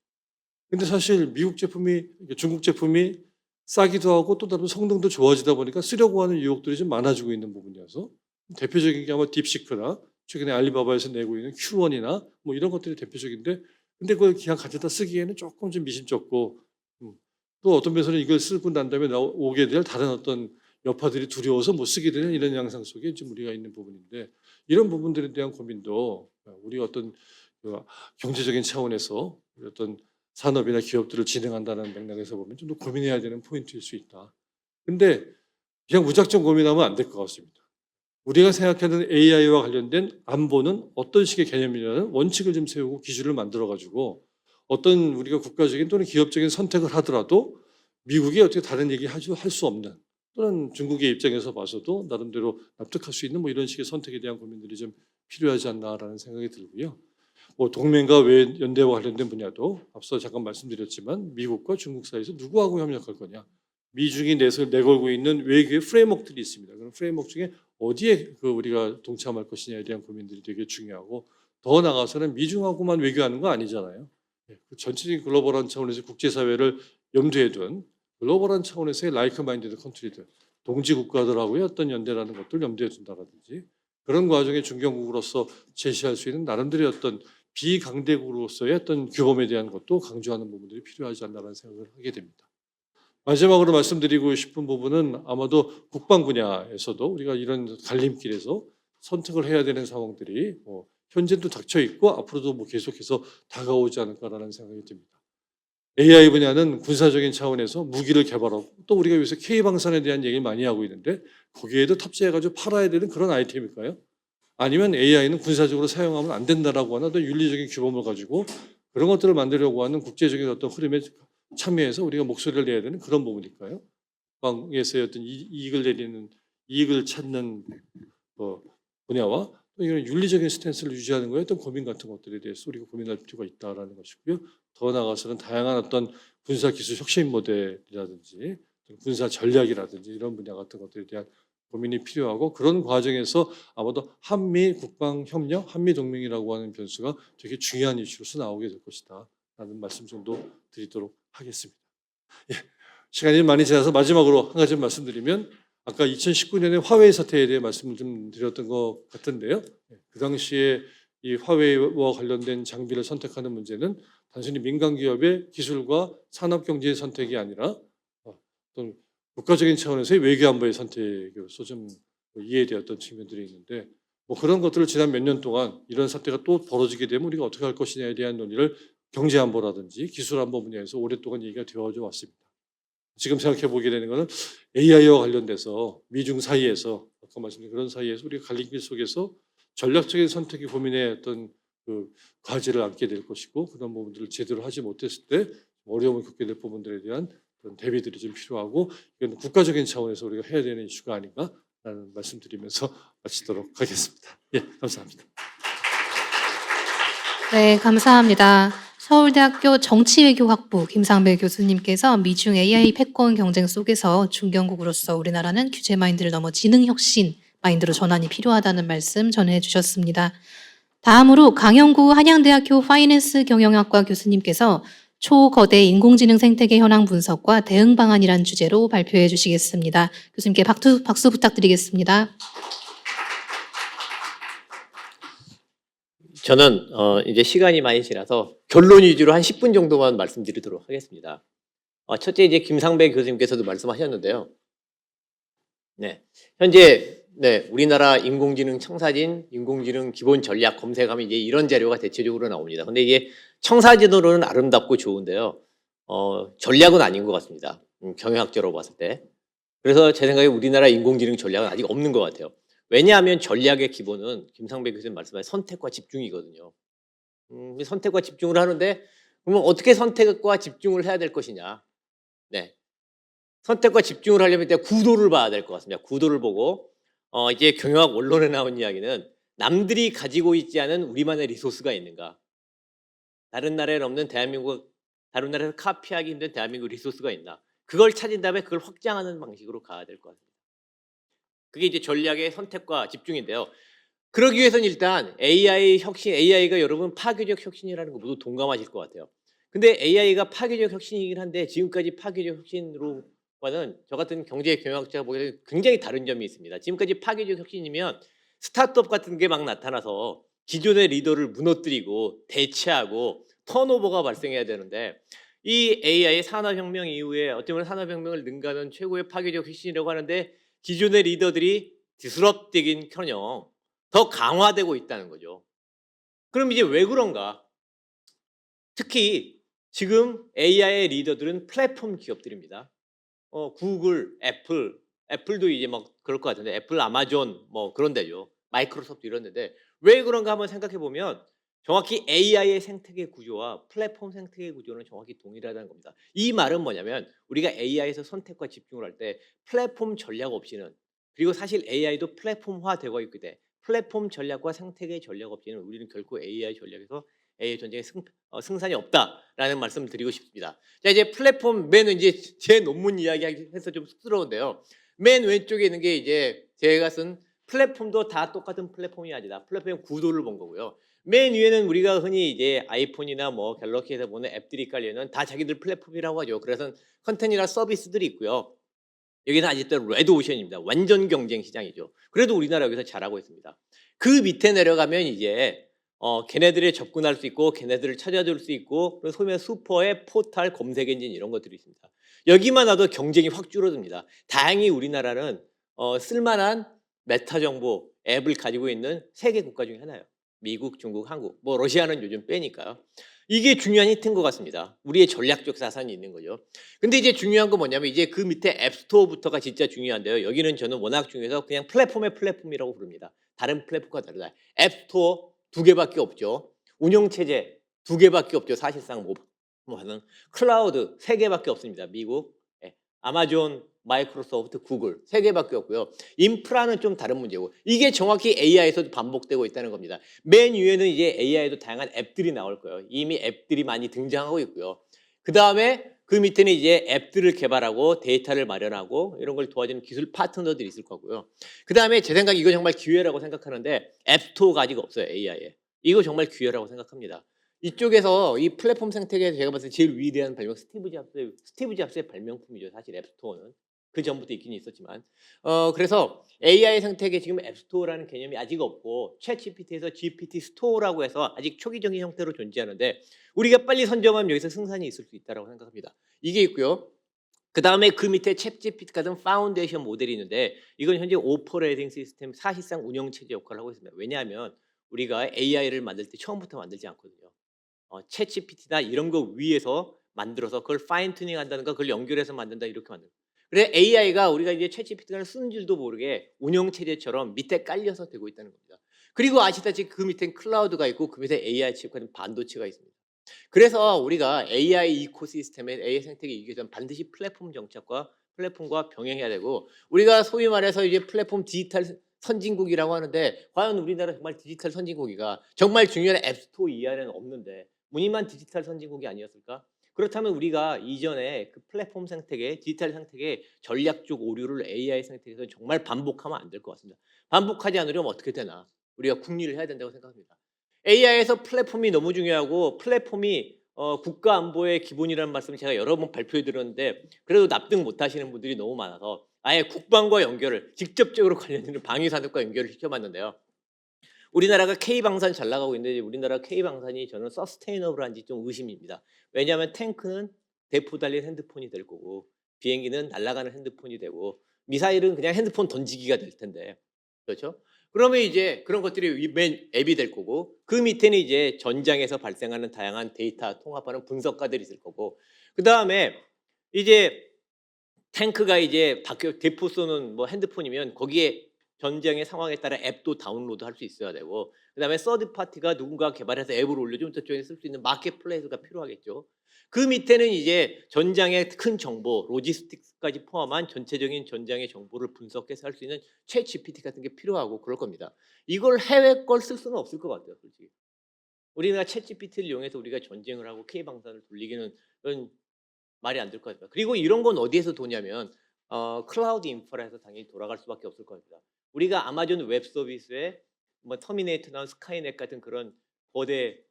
근데 사실 미국 제품이 중국 제품이 싸기도 하고 또 다른 성능도 좋아지다 보니까 쓰려고 하는 유혹들이 좀 많아지고 있는 부분이어서 대표적인 게 아마 딥시크나 최근에 알리바바에서 내고 있는 Q1이나 뭐 이런 것들이 대표적인데 근데 그걸 그냥 가져다 쓰기에는 조금 좀 미심쩍고 또 어떤 면에서는 이걸 쓰고 난 다음에 오게 될 다른 어떤 여파들이 두려워서 못 쓰게 되는 이런 양상 속에 지금 우리가 있는 부분인데 이런 부분들에 대한 고민도 우리 어떤 경제적인 차원에서 어떤 산업이나 기업들을 진행한다는 맥락에서 보면 좀 더 고민해야 되는 포인트일 수 있다. 근데 그냥 무작정 고민하면 안 될 것 같습니다. 우리가 생각하는 AI와 관련된 안보는 어떤 식의 개념이냐는 원칙을 좀 세우고 기준을 만들어가지고 어떤 우리가 국가적인 또는 기업적인 선택을 하더라도 미국이 어떻게 다른 얘기 할 수 없는, 또는 중국의 입장에서 봐서도 나름대로 납득할 수 있는 뭐 이런 식의 선택에 대한 고민들이 좀 필요하지 않나라는 생각이 들고요. 뭐 동맹과 연대와 관련된 분야도 앞서 잠깐 말씀드렸지만 미국과 중국 사이에서 누구하고 협력할 거냐, 미중이 내걸고 있는 외교의 프레임워크들이 있습니다. 그런 프레임워크 중에 어디에 우리가 동참할 것이냐에 대한 고민들이 되게 중요하고, 더 나아가서는 미중하고만 외교하는 거 아니잖아요. 그 전체적인 글로벌한 차원에서 국제사회를 염두에 둔 글로벌한 차원에서의 라이크 마인드드 컨트리들, 동지 국가들하고의 어떤 연대라는 것들 염두에 둔다든지, 그런 과정에 중견국으로서 제시할 수 있는 나름대로의 어떤 비강대국으로서의 어떤 규범에 대한 것도 강조하는 부분들이 필요하지 않나라는 생각을 하게 됩니다. 마지막으로 말씀드리고 싶은 부분은 아마도 국방 분야에서도 우리가 이런 갈림길에서 선택을 해야 되는 상황들이 현재도 닥쳐 있고 앞으로도 계속해서 다가오지 않을까라는 생각이 듭니다. AI 분야는 군사적인 차원에서 무기를 개발하고, 또 우리가 요새 K방산에 대한 얘기를 많이 하고 있는데 거기에도 탑재해가지고 팔아야 되는 그런 아이템일까요? 아니면 AI는 군사적으로 사용하면 안 된다라고 하는 어떤 윤리적인 규범을 가지고 그런 것들을 만들려고 하는 국제적인 어떤 흐름에 참여해서 우리가 목소리를 내야 되는 그런 부분일까요? 국방에서의 어떤 이익을 찾는 분야와 또 이런 윤리적인 스탠스를 유지하는 거에 어떤 고민 같은 것들에 대해서 우리가 고민할 필요가 있다라는 것이고요. 더 나아가서는 다양한 어떤 군사 기술 혁신 모델이라든지 군사 전략이라든지 이런 분야 같은 것들에 대한 고민이 필요하고, 그런 과정에서 아마도 한미 국방 협력, 한미 동맹이라고 하는 변수가 되게 중요한 이슈로서 나오게 될 것이다 라는 말씀 정도 드리도록 하겠습니다. 시간이 많이 지나서 마지막으로 한 가지 말씀드리면, 아까 2019년에 화웨이 사태에 대해 말씀을 좀 드렸던 것 같은데요. 그 당시에 이 화웨이와 관련된 장비를 선택하는 문제는 단순히 민간 기업의 기술과 산업 경제의 선택이 아니라 어떤 국가적인 차원에서의 외교 안보의 선택으로서 좀 이해되었던 측면들이 있는데, 그런 것들을 지난 몇 년 동안 이런 사태가 또 벌어지게 되면 우리가 어떻게 할 것이냐에 대한 논의를 경제 안보라든지 기술 안보 분야에서 오랫동안 얘기가 되어져 왔습니다. 지금 생각해 보게 되는 것은 AI와 관련돼서 미중 사이에서, 아까 말씀드린 그런 사이에서 우리가 갈림길 속에서 전략적인 선택이 고민의 어떤 과제를 안게 될 것이고, 그런 부분들을 제대로 하지 못했을 때 어려움을 겪게 될 부분들에 대한 그런 대비들이 좀 필요하고, 이건 국가적인 차원에서 우리가 해야 되는 이슈가 아닌가라는 말씀드리면서 마치도록 하겠습니다. 감사합니다. 네, 감사합니다. 서울대학교 정치외교학부 김상배 교수님께서 미중 AI 패권 경쟁 속에서 중견국으로서 우리나라는 규제 마인드를 넘어 지능 혁신 마인드로 전환이 필요하다는 말씀 전해 주셨습니다. 다음으로 강영구 한양대학교 파이낸스 경영학과 교수님께서 초거대 인공지능 생태계 현황 분석과 대응 방안이란 주제로 발표해 주시겠습니다. 교수님께 박수 부탁드리겠습니다. 저는 이제 시간이 많이 지나서 결론 위주로 한 10분 정도만 말씀드리도록 하겠습니다. 첫째, 이제 김상배 교수님께서도 말씀하셨는데요. 현재 우리나라 인공지능 청사진, 인공지능 기본 전략 검색하면 이제 이런 자료가 대체적으로 나옵니다. 근데 이게 청사진으로는 아름답고 좋은데요. 전략은 아닌 것 같습니다. 경영학적으로 봤을 때. 그래서 제 생각에 우리나라 인공지능 전략은 아직 없는 것 같아요. 왜냐하면 전략의 기본은 김상배 교수님 말씀하신 선택과 집중이거든요. 선택과 집중을 하는데, 그러면 어떻게 선택과 집중을 해야 될 것이냐. 선택과 집중을 하려면 일단 구도를 봐야 될 것 같습니다. 구도를 보고, 이제 경영학 원론에 나온 이야기는 남들이 가지고 있지 않은 우리만의 리소스가 있는가. 다른 나라에 없는 대한민국, 다른 나라에서 카피하기 힘든 대한민국 리소스가 있나. 그걸 찾은 다음에 그걸 확장하는 방식으로 가야 될 것 같습니다. 그게 이제 전략의 선택과 집중인데요. 그러기 위해서는 일단 AI 혁신, AI가 여러분 파괴적 혁신이라는 거 모두 동감하실 것 같아요. 근데 AI가 파괴적 혁신이긴 한데 지금까지 파괴적 혁신으로와는 저 같은 경제 경영학자가 보기에는 굉장히 다른 점이 있습니다. 지금까지 파괴적 혁신이면 스타트업 같은 게 막 나타나서 기존의 리더를 무너뜨리고 대체하고 턴오버가 발생해야 되는데, 이 AI 산업혁명 이후에 어떻게 보면 산업혁명을 능가하는 최고의 파괴적 혁신이라고 하는데 기존의 리더들이 디스럽되긴커녕 더 강화되고 있다는 거죠. 그럼 이제 왜 그런가? 특히 지금 AI의 리더들은 플랫폼 기업들입니다. 구글, 애플, 애플도 이제 막 그럴 것 같은데 애플, 아마존 뭐 그런 데죠. 마이크로소프트 이런 데인데 왜 그런가 한번 생각해 보면 정확히 AI의 생태계 구조와 플랫폼 생태계 구조는 정확히 동일하다는 겁니다. 이 말은 뭐냐면 우리가 AI에서 선택과 집중을 할 때 플랫폼 전략 없이는 그리고 사실 AI도 플랫폼화되고 있기 때문에 플랫폼 전략과 생태계 전략 없이는 우리는 결코 AI 전략에서 AI 전쟁의 승산이 없다라는 말씀을 드리고 싶습니다. 자, 이제 플랫폼 맨 이제 제 논문 이야기해서 좀 쑥스러운데요. 맨 왼쪽에 있는 게 이제 제가 쓴 플랫폼도 다 똑같은 플랫폼이 아니다. 플랫폼의 구도를 본 거고요. 맨 위에는 우리가 흔히 이제 아이폰이나 뭐 갤럭시에서 보는 앱들이 깔려있는 다 자기들 플랫폼이라고 하죠. 그래서 컨텐츠나 서비스들이 있고요. 여기는 아직도 레드오션입니다. 완전 경쟁 시장이죠. 그래도 우리나라 여기서 잘하고 있습니다. 그 밑에 내려가면 이제 걔네들에 접근할 수 있고 걔네들을 찾아줄 수 있고 소위 말해 슈퍼의 포탈 검색 엔진 이런 것들이 있습니다. 여기만 와도 경쟁이 확 줄어듭니다. 다행히 우리나라는 쓸만한 메타 정보 앱을 가지고 있는 세계 국가 중에 하나예요. 미국, 중국, 한국, 뭐 러시아는 요즘 빼니까요. 이게 중요한 히트인 것 같습니다. 우리의 전략적 자산이 있는 거죠. 근데 이제 중요한 건 뭐냐면 이제 그 밑에 앱스토어부터가 진짜 중요한데요. 여기는 저는 워낙 중요해서 그냥 플랫폼의 플랫폼이라고 부릅니다. 다른 플랫폼과 다르다. 앱스토어 2개밖에 없죠. 운영체제 2개밖에 없죠. 사실상 뭐 하는 클라우드 3개밖에 없습니다. 미국, 아마존, 마이크로소프트, 구글 3개밖에 없고요. 인프라는 좀 다른 문제고 이게 정확히 AI에서도 반복되고 있다는 겁니다. 맨 위에는 이제 AI에도 다양한 앱들이 나올 거예요. 이미 앱들이 많이 등장하고 있고요. 그 다음에 그 밑에는 이제 앱들을 개발하고 데이터를 마련하고 이런 걸 도와주는 기술 파트너들이 있을 거고요. 그 다음에 제 생각에 이거 정말 기회라고 생각하는데 앱스토어가 아직 없어요. AI에. 이거 정말 기회라고 생각합니다. 이쪽에서 이 플랫폼 생태계에서 제가 봤을 때 제일 위대한 발명 스티브 잡스의 발명품이죠. 사실 앱스토어는. 그 전부터 있긴 있었지만 그래서 AI 생태계 지금 앱스토어라는 개념이 아직 없고 챗GPT에서 GPT 스토어라고 해서 아직 초기적인 형태로 존재하는데 우리가 빨리 선점하면 여기서 승산이 있을 수 있다고 생각합니다. 이게 있고요. 그 다음에 그 밑에 챗GPT 같은 파운데이션 모델이 있는데 이건 현재 오퍼레이팅 시스템 사실상 운영체제 역할을 하고 있습니다. 왜냐하면 우리가 AI를 만들 때 처음부터 만들지 않거든요. 챗GPT나 이런 거 위에서 만들어서 그걸 파인 튜닝 한다든가 그걸 연결해서 만든다 이렇게 만든다. 그래서 AI가 우리가 이제 챗GPT를 쓰는 줄도 모르게 운영체제처럼 밑에 깔려서 되고 있다는 겁니다. 그리고 아시다시피 그 밑엔 클라우드가 있고 그 밑에 AI 칩과 반도체가 있습니다. 그래서 우리가 AI 이코시스템의 AI 생태계 이기전 반드시 플랫폼 정책과 플랫폼과 병행해야 되고 우리가 소위 말해서 이제 플랫폼 디지털 선진국이라고 하는데 과연 우리나라 정말 디지털 선진국이가 정말 중요한 앱스토어 이하에는 없는데 무늬만 디지털 선진국이 아니었을까? 그렇다면 우리가 이전에 그 플랫폼 생태계, 디지털 생태계 전략적 오류를 AI 생태계에서 정말 반복하면 안 될 것 같습니다. 반복하지 않으려면 어떻게 되나? 우리가 국리를 해야 된다고 생각합니다. AI에서 플랫폼이 너무 중요하고 플랫폼이 국가 안보의 기본이라는 말씀을 제가 여러 번 발표해 드렸는데 그래도 납득 못 하시는 분들이 너무 많아서 아예 국방과 연결을 직접적으로 관련되는 방위산업과 연결을 시켜봤는데요. 우리나라가 K방산 잘 나가고 있는데 우리나라 K방산이 저는 서스테이너블한지 좀 의심입니다. 왜냐하면 탱크는 대포 달린 핸드폰이 될 거고 비행기는 날아가는 핸드폰이 되고 미사일은 그냥 핸드폰 던지기가 될 텐데 그렇죠? 그러면 이제 그런 것들이 맨 앱이 될 거고 그 밑에는 이제 전장에서 발생하는 다양한 데이터 통합하는 분석가들이 있을 거고 그 다음에 이제 탱크가 이제 대포 쏘는 뭐 핸드폰이면 거기에 전쟁의 상황에 따라 앱도 다운로드 할 수 있어야 되고 그다음에 서드 파티가 누군가 개발해서 앱을 올려주면 저쪽에 쓸 수 있는 마켓플레이스가 필요하겠죠. 그 밑에는 이제 전장의 큰 정보, 로지스틱스까지 포함한 전체적인 전장의 정보를 분석해서 할 수 있는 챗 GPT 같은 게 필요하고 그럴 겁니다. 이걸 해외 걸 쓸 수는 없을 것 같아요, 솔직히. 우리가 챗 GPT를 이용해서 우리가 전쟁을 하고 K방산을 돌리기는 말이 안 될 것 같아요. 그리고 이런 건 어디에서 도냐면 클라우드 인프라에서 당연히 돌아갈 수밖에 없을 겁니다. 우리가 아마존 웹 서비스에 뭐 터미네이터나 스카이넷 같은 그런 거대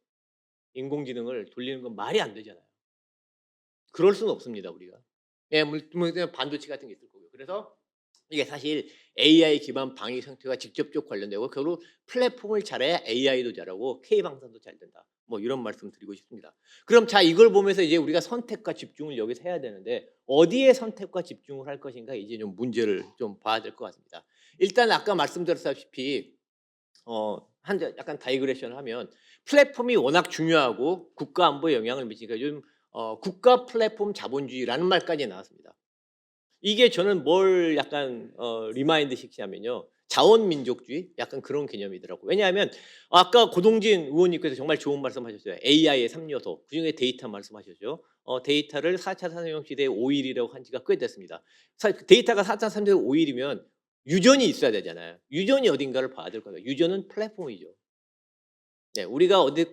인공지능을 돌리는 건 말이 안 되잖아요. 그럴 수는 없습니다, 우리가. 예, 반도체 같은 게 있을 거고요. 그래서 이게 사실 AI 기반 방위 상태가 직접적 관련되고 결국 플랫폼을 잘해야 AI도 잘하고 K방산도 잘 된다. 뭐 이런 말씀 드리고 싶습니다. 그럼 자 이걸 보면서 이제 우리가 선택과 집중을 여기서 해야 되는데 어디에 선택과 집중을 할 것인가 이제 좀 문제를 좀 봐야 될 것 같습니다. 일단 아까 말씀드렸다시피 약간 다이그레션을 하면 플랫폼이 워낙 중요하고 국가 안보에 영향을 미치니까 요즘 국가 플랫폼 자본주의라는 말까지 나왔습니다. 이게 저는 뭘 약간 리마인드 시키냐면요. 자원민족주의 약간 그런 개념이더라고요. 왜냐하면 아까 고동진 의원님께서 정말 좋은 말씀하셨어요. AI의 3요소 그중에 데이터 말씀하셨죠. 데이터를 4차 산업혁명 시대의 5일이라고 한 지가 꽤 됐습니다. 데이터가 4차 산업의 5일이면 유전이 있어야 되잖아요. 유전이 어딘가를 봐야 될 거예요. 유전은 플랫폼이죠. 네, 우리가 어디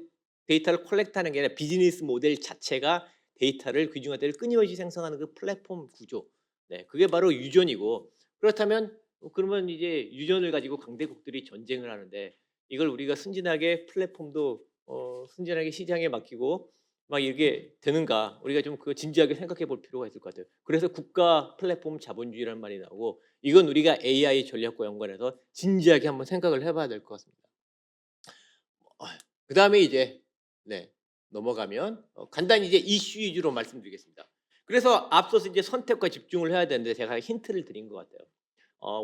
데이터를 컬렉트하는 게 아니라 비즈니스 모델 자체가 데이터를 귀중화되를 끊임없이 생성하는 그 플랫폼 구조. 네, 그게 바로 유전이고 그렇다면 그러면 이제 유전을 가지고 강대국들이 전쟁을 하는데 이걸 우리가 순진하게 플랫폼도 순진하게 시장에 맡기고 막 이게 되는가 우리가 좀 그 진지하게 생각해 볼 필요가 있을 것 같아요. 그래서 국가 플랫폼 자본주의라는 말이 나오고 이건 우리가 AI 전략과 연관해서 진지하게 한번 생각을 해봐야 될 것 같습니다. 그 다음에 이제 넘어가면 간단히 이제 이슈 위주로 말씀드리겠습니다. 그래서 앞서서 이제 선택과 집중을 해야 되는데 제가 힌트를 드린 것 같아요.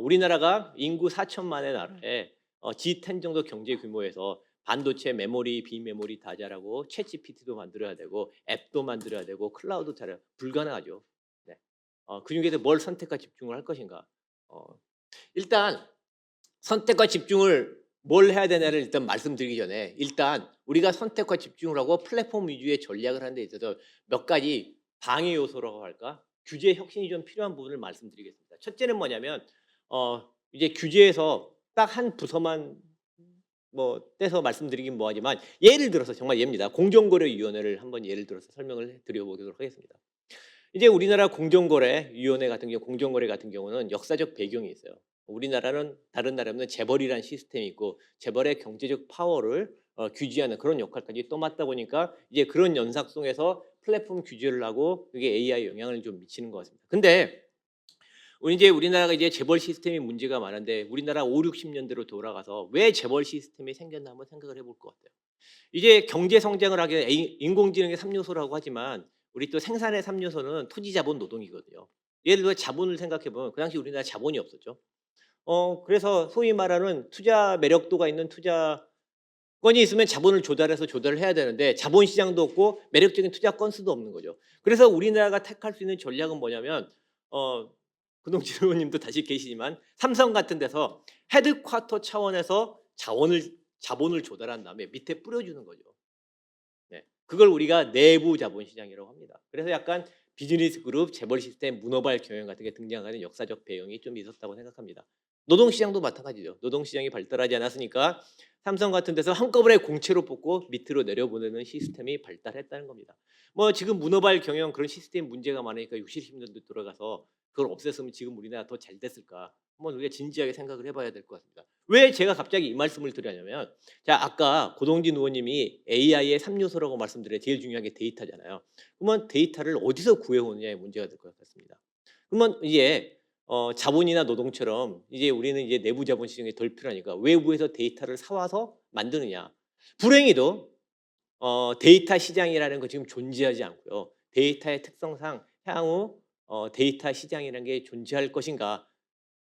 우리나라가 인구 4천만의 나라에 G10 정도 경제 규모에서 반도체, 메모리, 비메모리 다 잘하고 챗GPT도 만들어야 되고 앱도 만들어야 되고 클라우드 잘해야 불가능하죠. 네. 그 중에서 뭘 선택과 집중을 할 것인가? 일단 선택과 집중을 뭘 해야 되냐를 일단 말씀드리기 전에 일단 우리가 선택과 집중을 하고 플랫폼 위주의 전략을 하는 데 있어서 몇 가지 방해 요소라고 할까? 규제 혁신이 좀 필요한 부분을 말씀드리겠습니다. 첫째는 뭐냐면 이제 규제에서 딱 한 부서만 떼서 말씀드리긴 뭐하지만 예를 들어서 정말 예입니다. 공정거래위원회를 한번 예를 들어서 설명을 드려보도록 하겠습니다. 이제 우리나라 공정거래위원회 같은 경우 공정거래 같은 경우는 역사적 배경이 있어요. 우리나라는 다른 나라는 재벌이라는 시스템이 있고 재벌의 경제적 파워를 규제하는 그런 역할까지 또 맡다 보니까 이제 그런 연상성에서 플랫폼 규제를 하고 그게 AI 영향을 좀 미치는 것 같습니다. 근데 우리나라가 이제 재벌 시스템이 문제가 많은데 우리나라 5, 60년대로 돌아가서 왜 재벌 시스템이 생겼나 한번 생각을 해볼 것 같아요. 이제 경제 성장을 하기 위해 인공지능의 3요소라고 하지만 우리 또 생산의 3요소는 토지, 자본, 노동이거든요. 예를 들어 자본을 생각해 보면 그 당시 우리나라 자본이 없었죠. 그래서 소위 말하는 투자 매력도가 있는 투자건이 있으면 자본을 조달을 해야 되는데 자본 시장도 없고 매력적인 투자 건수도 없는 거죠. 그래서 우리나라가 택할 수 있는 전략은 뭐냐면 고동진 의원님도 다시 계시지만 삼성 같은 데서 헤드쿼터 차원에서 자본을 조달한 다음에 밑에 뿌려주는 거죠. 네, 그걸 우리가 내부 자본시장이라고 합니다. 그래서 약간 비즈니스 그룹, 재벌 시스템, 문어발 경영 같은 게 등장하는 역사적 배경이 좀 있었다고 생각합니다. 노동시장도 마찬가지죠. 노동시장이 발달하지 않았으니까 삼성 같은 데서 한꺼번에 공채로 뽑고 밑으로 내려보내는 시스템이 발달했다는 겁니다. 지금 문어발 경영 그런 시스템 문제가 많으니까 60, 70년대 들어가서 그걸 없앴으면 지금 우리나라 더 잘 됐을까? 한번 우리가 진지하게 생각을 해봐야 될 것 같습니다. 왜 제가 갑자기 이 말씀을 드리냐면 자 아까 고동진 의원님이 AI의 3요소라고 말씀드려 제일 중요한 게 데이터잖아요. 그러면 데이터를 어디서 구해오느냐의 문제가 될 것 같습니다. 그러면 이제 자본이나 노동처럼 이제 우리는 이제 내부 자본 시장이 덜 필요하니까 외부에서 데이터를 사와서 만드느냐? 불행히도 데이터 시장이라는 거 지금 존재하지 않고요. 데이터의 특성상 향후 데이터 시장이라는 게 존재할 것인가?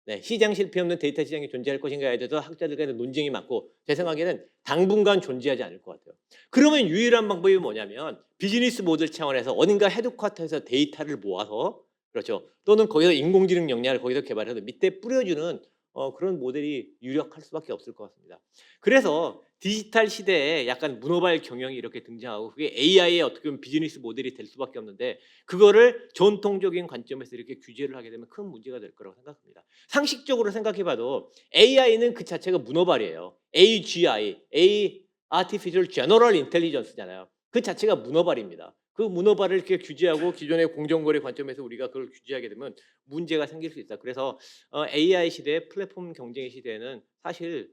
네, 시장 실패 없는 데이터 시장이 존재할 것인가에 대해서 학자들 간에 논쟁이 많고 제 생각에는 당분간 존재하지 않을 것 같아요. 그러면 유일한 방법이 뭐냐면 비즈니스 모델 차원에서 어딘가 헤드쿼터에서 데이터를 모아서 그렇죠. 또는 거기서 인공지능 역량을 거기서 개발해서 밑에 뿌려주는 그런 모델이 유력할 수밖에 없을 것 같습니다. 그래서 디지털 시대에 약간 문어발 경영이 이렇게 등장하고 그게 AI의 어떻게 보면 비즈니스 모델이 될 수밖에 없는데 그거를 전통적인 관점에서 이렇게 규제를 하게 되면 큰 문제가 될 거라고 생각합니다. 상식적으로 생각해봐도 AI는 그 자체가 문어발이에요. AGI, Artificial General Intelligence잖아요. 그 자체가 문어발입니다. 그 문어발을 이렇게 규제하고 기존의 공정거래 관점에서 우리가 그걸 규제하게 되면 문제가 생길 수 있다. 그래서 AI 시대, 플랫폼 경쟁의 시대에는 사실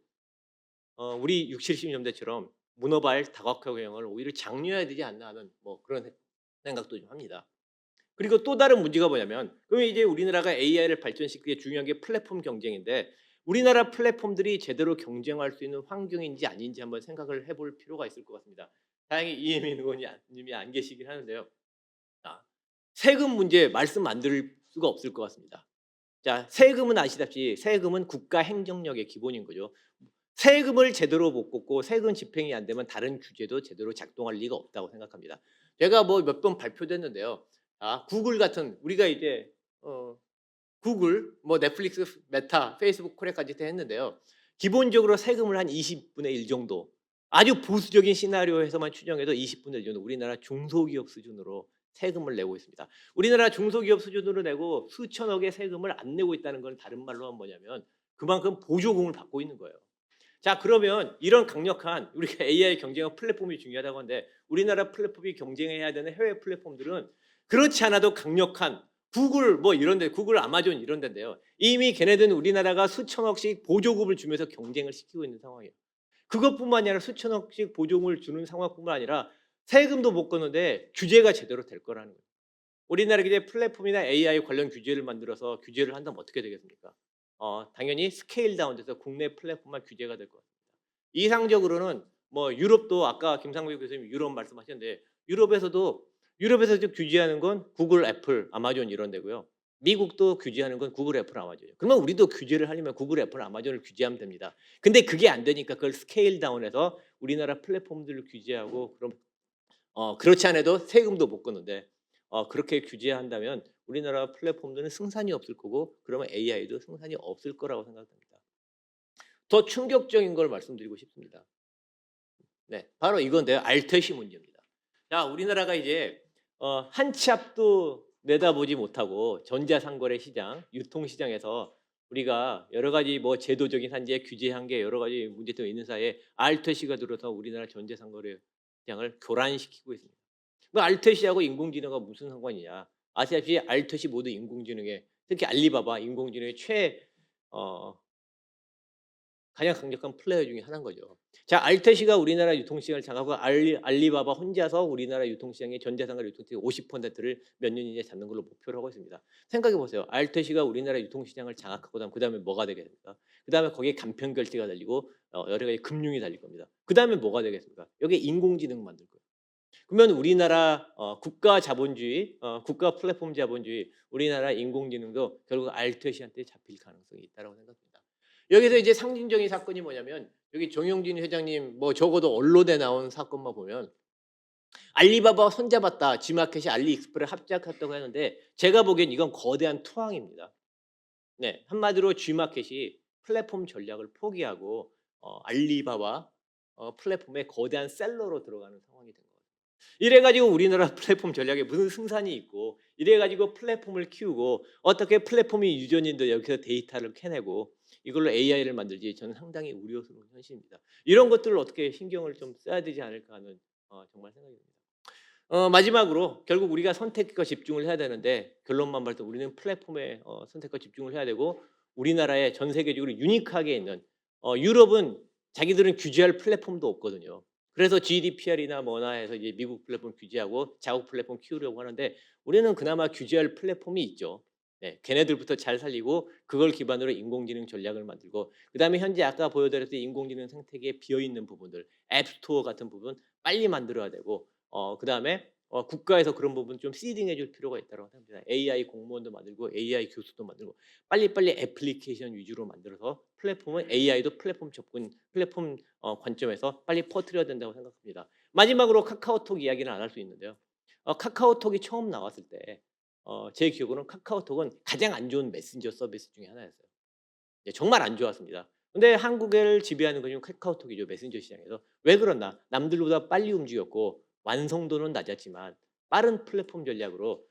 우리 60, 70년대처럼 문어발 다각화 경영을 오히려 장려해야 되지 않나 하는 그런 생각도 좀 합니다. 그리고 또 다른 문제가 뭐냐면 그러면 이제 우리나라가 AI를 발전시키기 중요한 게 플랫폼 경쟁인데 우리나라 플랫폼들이 제대로 경쟁할 수 있는 환경인지 아닌지 한번 생각을 해볼 필요가 있을 것 같습니다. 다행히 이혜민 의원님이 안 계시긴 하는데요. 세금 문제 말씀 안 드릴 수가 없을 것 같습니다. 자, 세금은 아시다시피 세금은 국가 행정력의 기본인 거죠. 세금을 제대로 못 걷고 세금 집행이 안 되면 다른 규제도 제대로 작동할 리가 없다고 생각합니다. 제가 몇 번 발표됐는데요. 구글 같은 우리가 이제 구글, 뭐 넷플릭스, 메타, 페이스북, 코리아까지 다 했는데요. 기본적으로 세금을 한 20분의 1 정도, 아주 보수적인 시나리오에서만 추정해도 20분의 1 정도 우리나라 중소기업 수준으로 세금을 내고 있습니다. 우리나라 중소기업 수준으로 내고 수천억의 세금을 안 내고 있다는 건 다른 말로 하면 뭐냐면 그만큼 보조금을 받고 있는 거예요. 자, 그러면 이런 강력한 우리가 AI 경쟁과 플랫폼이 중요하다고 하는데 우리나라 플랫폼이 경쟁해야 되는 해외 플랫폼들은 그렇지 않아도 강력한 구글 뭐 이런 데, 구글, 아마존 이런 데인데요. 이미 걔네들은 우리나라가 수천억씩 보조금을 주면서 경쟁을 시키고 있는 상황이에요. 그것뿐만 아니라 수천억씩 보조금을 주는 상황뿐만 아니라 세금도 못 걷는데 규제가 제대로 될 거라는 거예요. 우리나라 이제 플랫폼이나 AI 관련 규제를 만들어서 규제를 한다면 어떻게 되겠습니까? 당연히 스케일 다운돼서 국내 플랫폼만 규제가 될 것 같습니다. 이상적으로는 뭐 유럽도 아까 김상국 교수님 유럽 말씀하셨는데 유럽에서 규제하는 건 구글, 애플, 아마존 이런 데고요. 미국도 규제하는 건 구글, 애플, 아마존이에요. 그러면 우리도 규제를 하려면 구글, 애플, 아마존을 규제하면 됩니다. 근데 그게 안 되니까 그걸 스케일 다운해서 우리나라 플랫폼들을 규제하고 그럼 그렇지 않아도 세금도 못 걷는데 그렇게 규제한다면 우리나라 플랫폼들은 승산이 없을 거고 그러면 AI도 승산이 없을 거라고 생각합니다. 더 충격적인 걸 말씀드리고 싶습니다. 네, 바로 이건데요. 알테시 문제입니다. 자, 우리나라가 이제 한 치 앞도 내다보지 못하고 전자상거래 시장, 유통시장에서 우리가 여러 가지 뭐 제도적인 한계, 규제 한계 여러 가지 문제점이 있는 사이에 알테시가 들어서 우리나라 전자상거래 시장을 교란시키고 있습니다. 그 알테시하고 인공지능과 무슨 상관이냐? 아시다시피 알테시 모두 인공지능의 특히 알리바바 인공지능의 가장 강력한 플레이어 중에 하나인 거죠. 자, 알테시가 우리나라 유통시장을 장악하고 알리바바 혼자서 우리나라 유통시장의 전자상거래 유통시장 50%를 몇 년 이내에 잡는 걸로 목표로 하고 있습니다. 생각해 보세요. 알테시가 우리나라 유통시장을 장악하고 그다음에 뭐가 되겠습니까? 그다음에 거기에 간편결제가 달리고 여러 가지 금융이 달릴 겁니다. 그다음에 뭐가 되겠습니까? 여기에 인공지능 만들 거예요. 그러면 우리나라 국가 자본주의, 국가 플랫폼 자본주의, 우리나라 인공지능도 결국 알테시한테 잡힐 가능성이 있다고 생각합니다. 여기서 이제 상징적인 사건이 뭐냐면 여기 정용진 회장님 뭐 적어도 언론에 나온 사건만 보면 알리바바 손잡았다, G마켓이 알리익스프레스 합작했다고 하는데 제가 보기엔 이건 거대한 투항입니다. 네, 한마디로 G마켓이 플랫폼 전략을 포기하고 알리바바 플랫폼의 거대한 셀러로 들어가는 상황이 된 거예요. 이래가지고 우리나라 플랫폼 전략에 무슨 승산이 있고 이래가지고 플랫폼을 키우고 어떻게 플랫폼이 유저님들 여기서 데이터를 캐내고 이걸로 AI를 만들지 저는 상당히 우려스러운 현실입니다. 이런 것들을 어떻게 신경을 좀 써야 되지 않을까 하는 정말 생각입니다. 마지막으로 결국 우리가 선택과 집중을 해야 되는데 결론만 말해서 우리는 플랫폼에 선택과 집중을 해야 되고 우리나라에 전 세계적으로 유니크하게 있는 유럽은 자기들은 규제할 플랫폼도 없거든요. 그래서 GDPR이나 뭐나 해서 이제 미국 플랫폼 규제하고 자국 플랫폼 키우려고 하는데 우리는 그나마 규제할 플랫폼이 있죠. 네, 걔네들부터 잘 살리고 그걸 기반으로 인공지능 전략을 만들고 그다음에 현재 아까 보여드렸던 인공지능 생태계에 비어있는 부분들 앱스토어 같은 부분 빨리 만들어야 되고 그다음에 국가에서 그런 부분 좀 시딩해 줄 필요가 있다고 생각합니다. AI 공무원도 만들고 AI 교수도 만들고 빨리빨리 애플리케이션 위주로 만들어서 플랫폼은 AI도 플랫폼 접근, 플랫폼 관점에서 빨리 퍼뜨려야 된다고 생각합니다. 마지막으로 카카오톡 이야기는 안 할 수 있는데요. 카카오톡이 처음 나왔을 때 제 기억으로는 카카오톡은 가장 안 좋은 메신저 서비스 중에 하나였어요. 정말 안 좋았습니다. 근데 한국을 지배하는 것이 카카오톡이죠. 메신저 시장에서. 왜 그러나? 남들보다 빨리 움직였고 완성도는 낮았지만 빠른 플랫폼 전략으로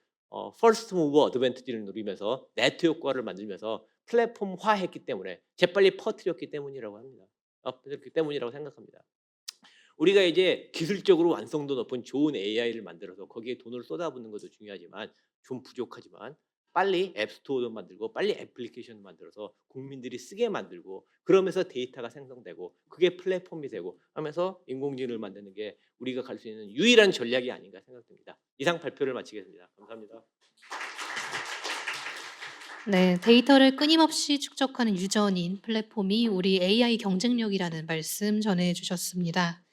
퍼스트 무버 어드밴티지를 누리면서 네트 효과를 만들면서 플랫폼화했기 때문에 재빨리 퍼뜨렸기 때문이라고 합니다. 그렇기 때문이라고 생각합니다. 우리가 이제 기술적으로 완성도 높은 좋은 AI를 만들어서 거기에 돈을 쏟아붓는 것도 중요하지만 좀 부족하지만 빨리 앱스토어도 만들고 빨리 애플리케이션 만들어서 국민들이 쓰게 만들고 그러면서 데이터가 생성되고 그게 플랫폼이 되고 하면서 인공지능을 만드는 게 우리가 갈 수 있는 유일한 전략이 아닌가 생각됩니다. 이상 발표를 마치겠습니다. 감사합니다. 네, 데이터를 끊임없이 축적하는 유전인 플랫폼이 우리 AI 경쟁력이라는 말씀 전해주셨습니다.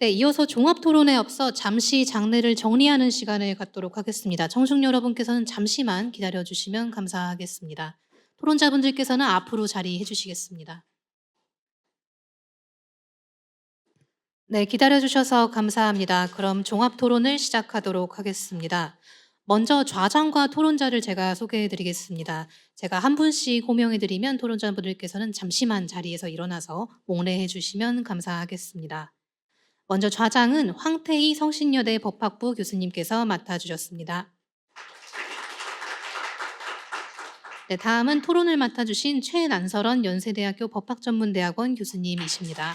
네, 이어서 종합토론에 앞서 잠시 장내를 정리하는 시간을 갖도록 하겠습니다. 청중 여러분께서는 잠시만 기다려주시면 감사하겠습니다. 토론자분들께서는 앞으로 자리해 주시겠습니다. 네, 기다려주셔서 감사합니다. 그럼 종합토론을 시작하도록 하겠습니다. 먼저 좌장과 토론자를 제가 소개해 드리겠습니다. 제가 한 분씩 호명해 드리면 토론자분들께서는 잠시만 자리에서 일어나서 몽례해 주시면 감사하겠습니다. 먼저 좌장은 황태희 성신여대 법학부 교수님께서 맡아주셨습니다. 네, 다음은 토론을 맡아주신 최난설원 연세대학교 법학전문대학원 교수님이십니다.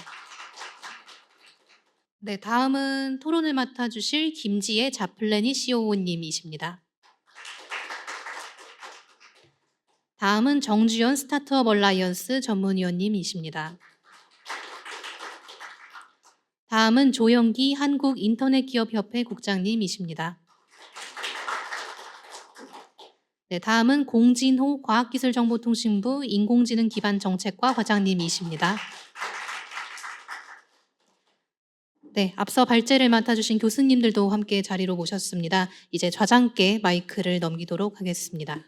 네, 다음은 토론을 맡아주실 김지혜 자플래니 COO님이십니다. 다음은 정주연 스타트업 얼라이언스 전문위원님이십니다. 다음은 조영기 한국인터넷기업협회 국장님이십니다. 네, 다음은 공진호 과학기술정보통신부 인공지능기반정책과 과장님이십니다. 네, 앞서 발제를 맡아주신 교수님들도 함께 자리로 모셨습니다. 이제 좌장께 마이크를 넘기도록 하겠습니다.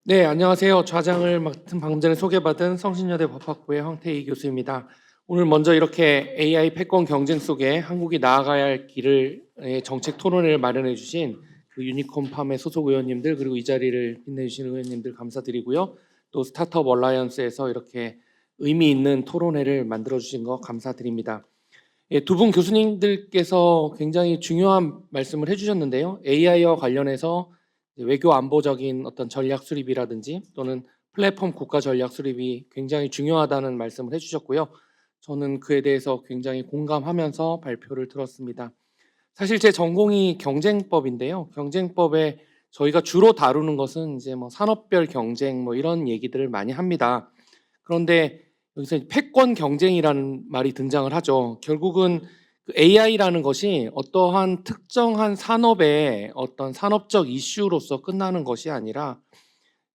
네, 안녕하세요. 좌장을 맡은 방금 전에 소개받은 성신여대 법학부의 황태희 교수입니다. 오늘 먼저 이렇게 AI 패권 경쟁 속에 한국이 나아가야 할 길을 정책 토론회를 마련해 주신 그 유니콘팜의 소속 의원님들 그리고 이 자리를 빛내주시는 의원님들 감사드리고요. 또 스타트업 얼라이언스에서 이렇게 의미 있는 토론회를 만들어 주신 거 감사드립니다. 두 분 교수님들께서 굉장히 중요한 말씀을 해주셨는데요. AI와 관련해서 외교 안보적인 어떤 전략 수립이라든지 또는 플랫폼 국가 전략 수립이 굉장히 중요하다는 말씀을 해주셨고요. 저는 그에 대해서 굉장히 공감하면서 발표를 들었습니다. 사실 제 전공이 경쟁법인데요. 경쟁법에 저희가 주로 다루는 것은 이제 뭐 산업별 경쟁 뭐 이런 얘기들을 많이 합니다. 그런데 여기서 패권 경쟁이라는 말이 등장을 하죠. 결국은 AI라는 것이 어떠한 특정한 산업의 어떤 산업적 이슈로서 끝나는 것이 아니라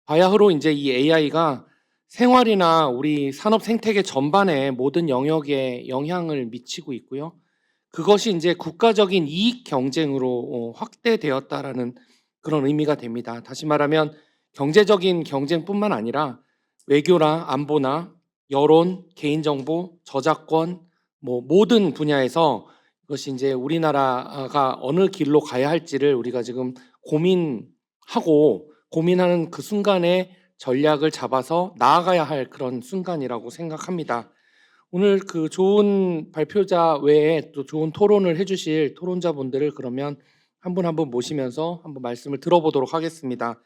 바야흐로 이제 이 AI가 생활이나 우리 산업 생태계 전반의 모든 영역에 영향을 미치고 있고요. 그것이 이제 국가적인 이익 경쟁으로 확대되었다라는 그런 의미가 됩니다. 다시 말하면 경제적인 경쟁뿐만 아니라 외교나 안보나 여론, 개인정보, 저작권 뭐 모든 분야에서 이것이 이제 우리나라가 어느 길로 가야 할지를 우리가 지금 고민하는 그 순간에 전략을 잡아서 나아가야 할 그런 순간이라고 생각합니다. 오늘 그 좋은 발표자 외에 또 좋은 토론을 해주실 토론자분들을 그러면 한 분 한 분 모시면서 한번 말씀을 들어보도록 하겠습니다.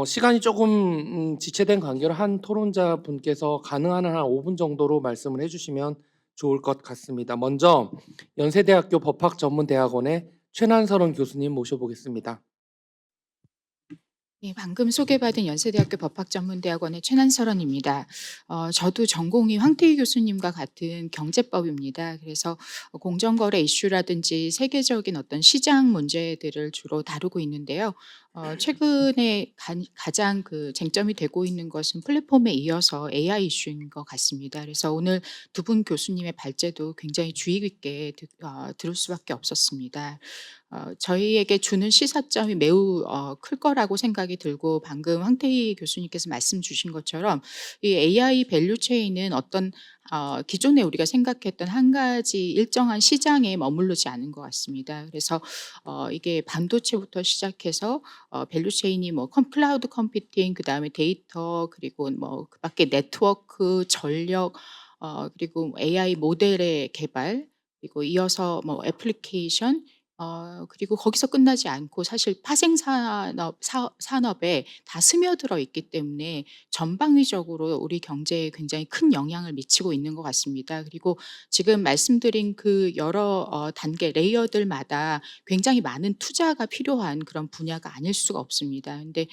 시간이 조금 지체된 관계로 한 토론자 분께서 가능한 한 5분 정도로 말씀을 해주시면 좋을 것 같습니다. 먼저 연세대학교 법학전문대학원의 최난설원 교수님 모셔보겠습니다. 네, 방금 소개받은 연세대학교 법학전문대학원의 최난설원입니다. 저도 전공이 황태희 교수님과 같은 경제법입니다. 그래서 공정거래 이슈라든지 세계적인 어떤 시장 문제들을 주로 다루고 있는데요. 최근에 가장 그 쟁점이 되고 있는 것은 플랫폼에 이어서 AI 이슈인 것 같습니다. 그래서 오늘 두 분 교수님의 발제도 굉장히 주의 깊게 들을 수밖에 없었습니다. 저희에게 주는 시사점이 매우 클 거라고 생각이 들고 방금 황태희 교수님께서 말씀 주신 것처럼 이 AI 밸류체인은 어떤 기존에 우리가 생각했던 한 가지 일정한 시장에 머무르지 않은 것 같습니다. 그래서 이게 반도체부터 시작해서 밸류체인이 뭐 클라우드 컴퓨팅, 그다음에 데이터, 그리고 뭐 그밖에 네트워크, 전력, 그리고 AI 모델의 개발, 그리고 이어서 뭐 애플리케이션, 그리고 거기서 끝나지 않고 사실 파생 산업에 다 스며들어 있기 때문에 전방위적으로 우리 경제에 굉장히 큰 영향을 미치고 있는 것 같습니다. 그리고 지금 말씀드린 그 여러 단계 레이어들마다 굉장히 많은 투자가 필요한 그런 분야가 아닐 수가 없습니다. 근데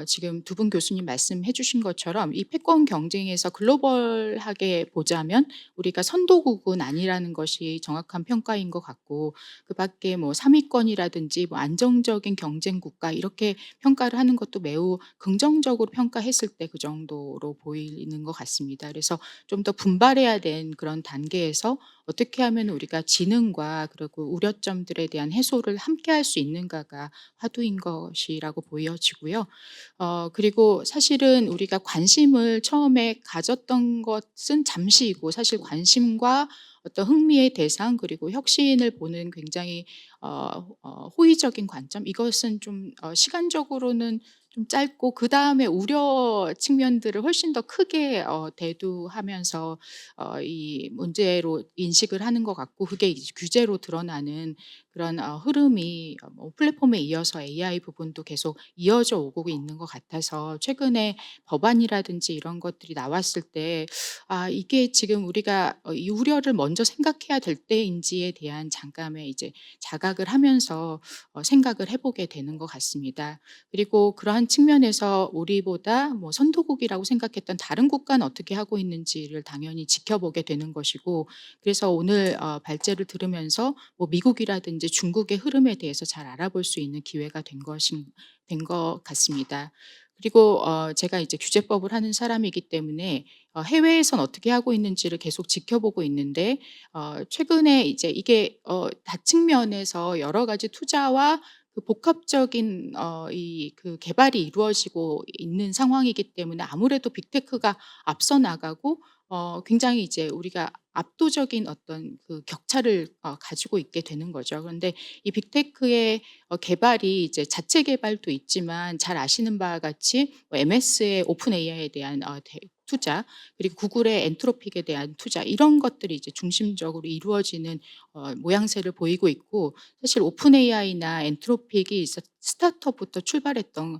지금 두 분 교수님 말씀해 주신 것처럼 이 패권 경쟁에서 글로벌하게 보자면 우리가 선도국은 아니라는 것이 정확한 평가인 것 같고 그밖에 뭐 3위권이라든지 뭐 안정적인 경쟁 국가 이렇게 평가를 하는 것도 매우 긍정적으로 평가했을 때 그 정도로 보이는 것 같습니다. 그래서 좀 더 분발해야 된 그런 단계에서 어떻게 하면 우리가 지능과 그리고 우려점들에 대한 해소를 함께 할 수 있는가가 화두인 것이라고 보여지고요. 그리고 사실은 우리가 관심을 처음에 가졌던 것은 잠시이고 사실 관심과 어떤 흥미의 대상 그리고 혁신을 보는 굉장히 호의적인 관점 이것은 좀 시간적으로는 좀 짧고 그 다음에 우려 측면들을 훨씬 더 크게 대두하면서 이 문제로 인식을 하는 것 같고 그게 이제 규제로 드러나는 그런 흐름이 뭐 플랫폼에 이어서 AI 부분도 계속 이어져 오고 있는 것 같아서 최근에 법안이라든지 이런 것들이 나왔을 때 이게 지금 우리가 이 우려를 먼저 생각해야 될 때인지에 대한 잠깐의 이제 자각을 하면서 생각을 해보게 되는 것 같습니다. 그리고 그러한 측면에서 우리보다 뭐 선도국이라고 생각했던 다른 국가는 어떻게 하고 있는지를 당연히 지켜보게 되는 것이고 그래서 오늘 발제를 들으면서 뭐 미국이라든지 중국의 흐름에 대해서 잘 알아볼 수 있는 기회가 된 것 같습니다. 그리고 제가 이제 규제법을 하는 사람이기 때문에 해외에선 어떻게 하고 있는지를 계속 지켜보고 있는데 최근에 이제 이게 다측면에서 여러 가지 투자와 그 복합적인 그 개발이 이루어지고 있는 상황이기 때문에 아무래도 빅테크가 앞서 나가고 굉장히 이제 우리가 압도적인 어떤 그 격차를 가지고 있게 되는 거죠. 그런데 이 빅테크의 개발이 이제 자체 개발도 있지만 잘 아시는 바와 같이 뭐 MS의 오픈 AI에 대한 투자 그리고 구글의 엔트로픽에 대한 투자 이런 것들이 이제 중심적으로 이루어지는 모양새를 보이고 있고 사실 오픈 AI나 엔트로픽이 스타트업부터 출발했던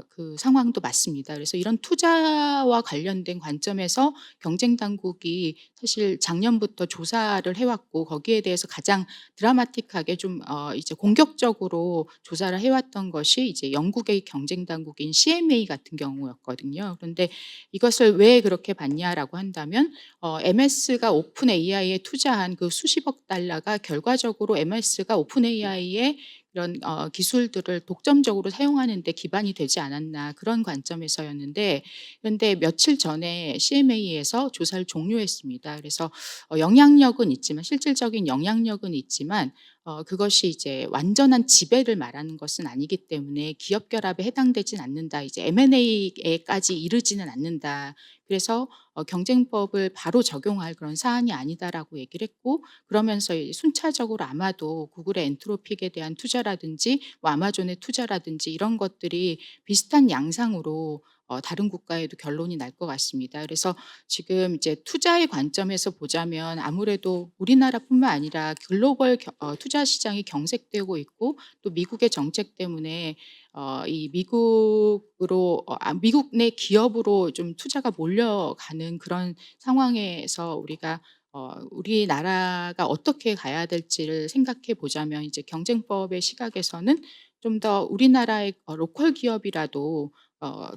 그 상황도 맞습니다. 그래서 이런 투자와 관련된 관점에서 경쟁 당국이 사실 작년부터 조사를 해왔고 거기에 대해서 가장 드라마틱하게 좀 이제 공격적으로 조사를 해왔던 것이 이제 영국의 경쟁 당국인 CMA 같은 경우였거든요. 그런데 이것을 왜 그렇게 봤냐라고 한다면 MS가 오픈 AI에 투자한 그 수십억 달러가 결과적으로 MS가 오픈 AI에 이런 기술들을 독점적으로 사용하는 데 기반이 되지 않았나 그런 관점에서였는데 그런데 며칠 전에 CMA에서 조사를 종료했습니다. 그래서 영향력은 있지만 실질적인 영향력은 있지만 그것이 이제 완전한 지배를 말하는 것은 아니기 때문에 기업 결합에 해당되진 않는다. 이제 M&A에까지 이르지는 않는다. 그래서 경쟁법을 바로 적용할 그런 사안이 아니다라고 얘기를 했고 그러면서 순차적으로 아마도 구글의 엔트로픽에 대한 투자라든지 뭐 아마존의 투자라든지 이런 것들이 비슷한 양상으로 다른 국가에도 결론이 날 것 같습니다. 그래서 지금 이제 투자의 관점에서 보자면 아무래도 우리나라뿐만 아니라 글로벌 투자 시장이 경색되고 있고 또 미국의 정책 때문에 이 미국 내 기업으로 좀 투자가 몰려가는 그런 상황에서 우리가 우리나라가 어떻게 가야 될지를 생각해 보자면 이제 경쟁법의 시각에서는 좀 더 우리나라의 로컬 기업이라도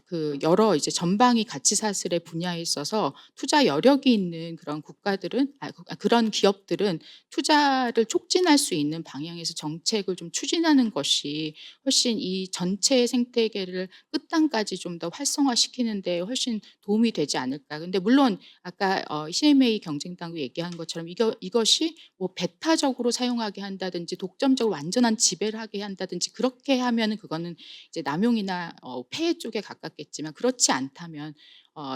그 여러 이제 전방위 가치 사슬의 분야에 있어서 투자 여력이 있는 그런 국가들은 그런 기업들은 투자를 촉진할 수 있는 방향에서 정책을 좀 추진하는 것이 훨씬 이 전체 생태계를 끝단까지 좀 더 활성화시키는 데 훨씬 도움이 되지 않을까. 근데 물론 아까 CMA 경쟁 당국이 얘기한 것처럼 이것이 뭐 배타적으로 사용하게 한다든지 독점적으로 완전한 지배를 하게 한다든지 그렇게 하면은 그거는 이제 남용이나 폐해 쪽에 가깝겠지만 그렇지 않다면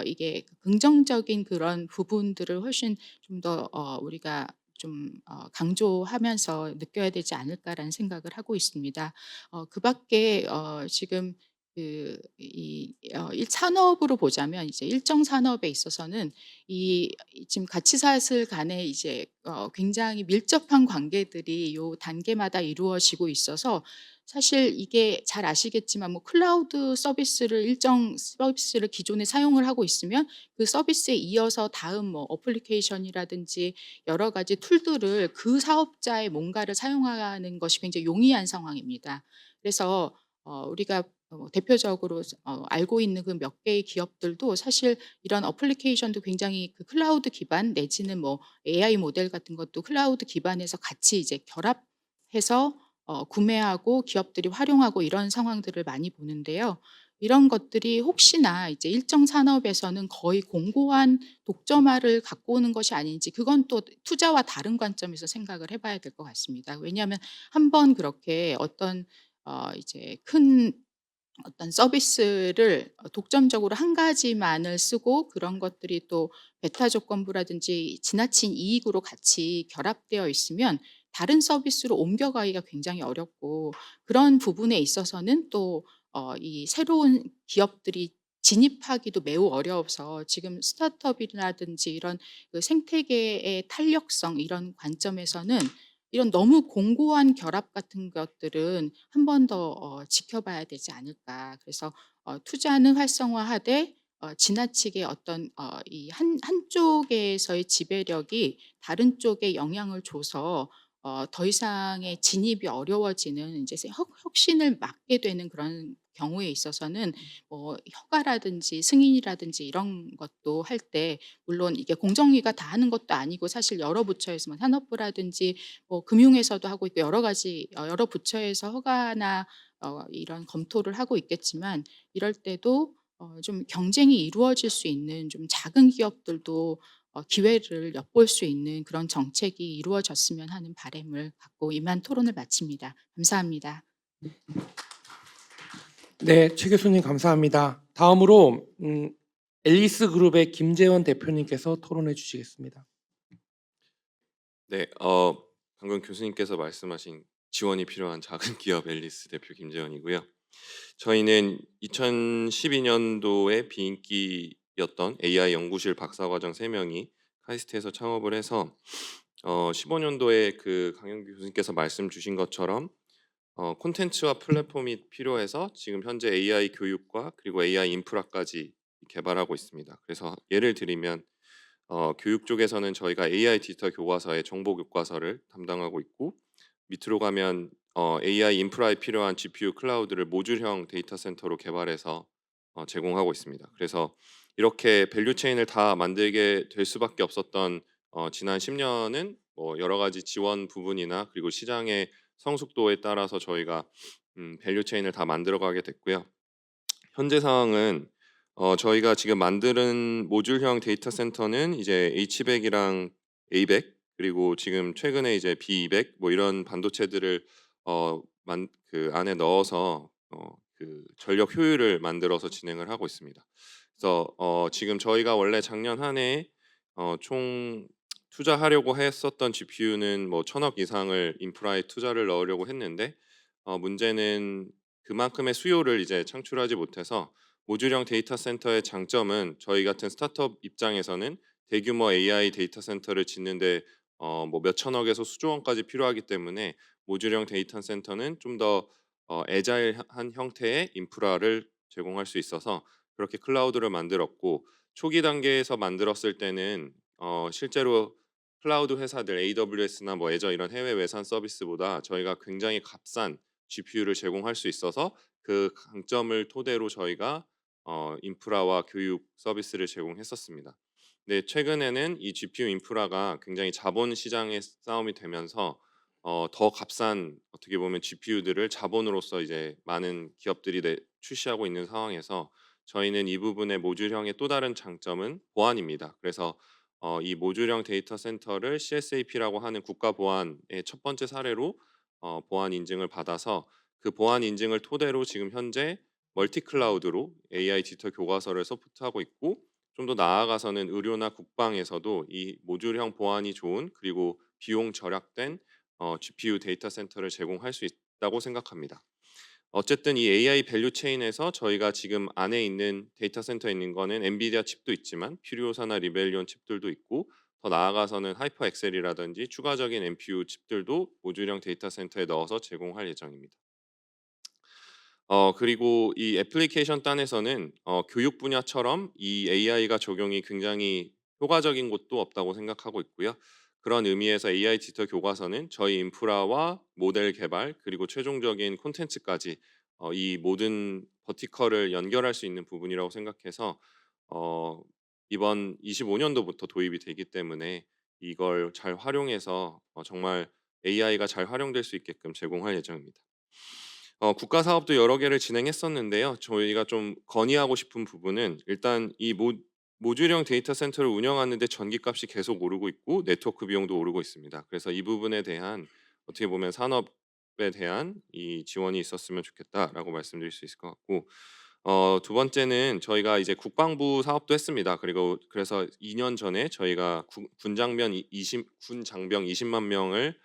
이게 긍정적인 그런 부분들을 훨씬 좀 더 우리가 좀 강조하면서 느껴야 되지 않을까라는 생각을 하고 있습니다. 그밖에 지금 이 산업으로 보자면 이제 일정 산업에 있어서는 지금 가치사슬 간에 이제 굉장히 밀접한 관계들이 요 단계마다 이루어지고 있어서 사실 이게 잘 아시겠지만 뭐 클라우드 서비스를 일정 서비스를 기존에 사용을 하고 있으면 그 서비스에 이어서 다음 뭐 어플리케이션이라든지 여러 가지 툴들을 그 사업자의 뭔가를 사용하는 것이 굉장히 용이한 상황입니다. 그래서 우리가 대표적으로 알고 있는 그 몇 개의 기업들도 사실 이런 어플리케이션도 굉장히 그 클라우드 기반 내지는 뭐 AI 모델 같은 것도 클라우드 기반에서 같이 이제 결합해서 구매하고 기업들이 활용하고 이런 상황들을 많이 보는데요. 이런 것들이 혹시나 이제 일정 산업에서는 거의 공고한 독점화를 갖고 오는 것이 아닌지 그건 또 투자와 다른 관점에서 생각을 해봐야 될 것 같습니다. 왜냐하면 한번 그렇게 어떤 이제 큰 어떤 서비스를 독점적으로 한 가지만을 쓰고 그런 것들이 또 베타 조건부라든지 지나친 이익으로 같이 결합되어 있으면 다른 서비스로 옮겨가기가 굉장히 어렵고 그런 부분에 있어서는 또 이 새로운 기업들이 진입하기도 매우 어려워서 지금 스타트업이라든지 이런 그 생태계의 탄력성 이런 관점에서는 이런 너무 공고한 결합 같은 것들은 한 번 더 지켜봐야 되지 않을까. 그래서 투자는 활성화하되 지나치게 어떤 이 한쪽에서의 지배력이 다른 쪽에 영향을 줘서 더 이상의 진입이 어려워지는 이제 혁신을 막게 되는 그런 경우에 있어서는 뭐 허가라든지 승인이라든지 이런 것도 할 때 물론 이게 공정위가 다 하는 것도 아니고 사실 여러 부처에서 뭐 산업부라든지 뭐 금융에서도 하고 있고 여러 가지 여러 부처에서 허가나 이런 검토를 하고 있겠지만 이럴 때도 좀 경쟁이 이루어질 수 있는 좀 작은 기업들도 기회를 엿볼 수 있는 그런 정책이 이루어졌으면 하는 바람을 갖고 이만 토론을 마칩니다. 감사합니다. 네, 최 교수님 감사합니다. 다음으로 앨리스 그룹의 김재원 대표님께서 토론해 주시겠습니다. 네, 방금 교수님께서 말씀하신 지원이 필요한 작은 기업 앨리스 대표 김재원이고요. 저희는 2012년도에 비인기였던 AI 연구실 박사과정 3명이 카이스트에서 창업을 해서 15년도에 그 강영규 교수님께서 말씀 주신 것처럼 콘텐츠와 플랫폼이 필요해서 지금 현재 AI 교육과 그리고 AI 인프라까지 개발하고 있습니다. 그래서 예를 들면 교육 쪽에서는 저희가 AI 디지털 교과서의 정보 교과서를 담당하고 있고 밑으로 가면 AI 인프라에 필요한 GPU 클라우드를 모듈형 데이터 센터로 개발해서 제공하고 있습니다. 그래서 이렇게 밸류 체인을 다 만들게 될 수밖에 없었던 지난 10년은 뭐 여러 가지 지원 부분이나 그리고 시장의 성숙도에 따라서 저희가 밸류 체인을 다 만들어가게 됐고요. 현재 상황은 저희가 지금 만드는 모듈형 데이터 센터는 이제 H100이랑 A100 그리고 지금 최근에 이제 B200 뭐 이런 반도체들을 그 안에 넣어서 그 전력 효율을 만들어서 진행을 하고 있습니다. 그래서 지금 저희가 원래 작년 한 해 총 투자하려고 했었던 GPU는 뭐 1,000억 이상을 인프라에 투자를 넣으려고 했는데 문제는 그만큼의 수요를 이제 창출하지 못해서 모듈형 데이터 센터의 장점은 저희 같은 스타트업 입장에서는 대규모 AI 데이터 센터를 짓는데 뭐 몇천억에서 수조원까지 필요하기 때문에 모듈형 데이터 센터는 좀 더 애자일한 형태의 인프라를 제공할 수 있어서 그렇게 클라우드를 만들었고 초기 단계에서 만들었을 때는 실제로 클라우드 회사들 AWS나 뭐 애저 이런 해외 외산 서비스보다 저희가 굉장히 값싼 GPU를 제공할 수 있어서 그 강점을 토대로 저희가 인프라와 교육 서비스를 제공했었습니다. 근데 최근에는 이 GPU 인프라가 굉장히 자본 시장의 싸움이 되면서 더 값싼 어떻게 보면 GPU들을 자본으로서 이제 많은 기업들이 출시하고 있는 상황에서 저희는 이 부분의 모듈형의 또 다른 장점은 보안입니다. 그래서 이 모듈형 데이터 센터를 CSAP라고 하는 국가 보안의 첫 번째 사례로 보안 인증을 받아서 그 보안 인증을 토대로 지금 현재 멀티 클라우드로 AI 디지털 교과서를 서포트하고 있고 좀 더 나아가서는 의료나 국방에서도 이 모듈형 보안이 좋은 그리고 비용 절약된 GPU 데이터 센터를 제공할 수 있다고 생각합니다. 어쨌든 이 AI 밸류 체인에서 저희가 지금 안에 있는 데이터 센터에 있는 거는 엔비디아 칩도 있지만 퓨리오사나 리벨리온 칩들도 있고 더 나아가서는 하이퍼 엑셀이라든지 추가적인 NPU 칩들도 모듈형 데이터 센터에 넣어서 제공할 예정입니다. 그리고 이 애플리케이션 단에서는 교육 분야처럼 이 AI가 적용이 굉장히 효과적인 곳도 없다고 생각하고 있고요. 그런 의미에서 AI 디지털 교과서는 저희 인프라와 모델 개발 그리고 최종적인 콘텐츠까지 이 모든 버티컬을 연결할 수 있는 부분이라고 생각해서 이번 25년도부터 도입이 되기 때문에 이걸 잘 활용해서 정말 AI가 잘 활용될 수 있게끔 제공할 예정입니다. 국가 사업도 여러 개를 진행했었는데요. 저희가 좀 건의하고 싶은 부분은 일단 이 모듈형 데이터 센터를 운영하는데 전기값이 계속 오르고 있고 네트워크 비용도 오르고 있습니다. 그래서 이 부분에 대한 어떻게 보면 산업 교육에 대한 이 지원이 있었으면 좋겠다라고 말씀드릴 수 있을 것 같고, 두 번째는 저희가 이제 국방부 사업도 했습니다. 그리고 그래서 2년 전에 저희가 군 장병 20만 명을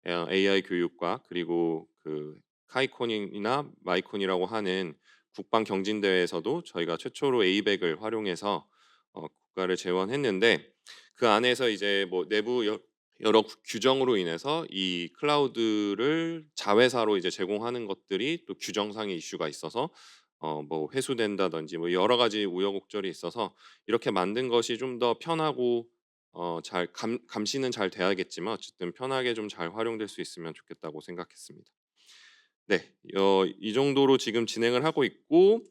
AI 교육과 그리고 그 카이콘이나 마이콘이라고 하는 국방 경진 대회에서도 저희가 최초로 에이백을 활용해서 국가를 재원했는데, 그 안에서 이제 뭐 내부 여러 규정으로 인해서 이 클라우드를 자회사로 이제 제공하는 것들이 또 규정상의 이슈가 있어서 뭐 회수된다든지 뭐 여러 가지 우여곡절이 있어서 이렇게 만든 것이 좀 더 편하고 잘 감시는 잘 돼야겠지만 어쨌든 편하게 좀 잘 활용될 수 있으면 좋겠다고 생각했습니다. 네, 이 정도로 지금 진행을 하고 있고,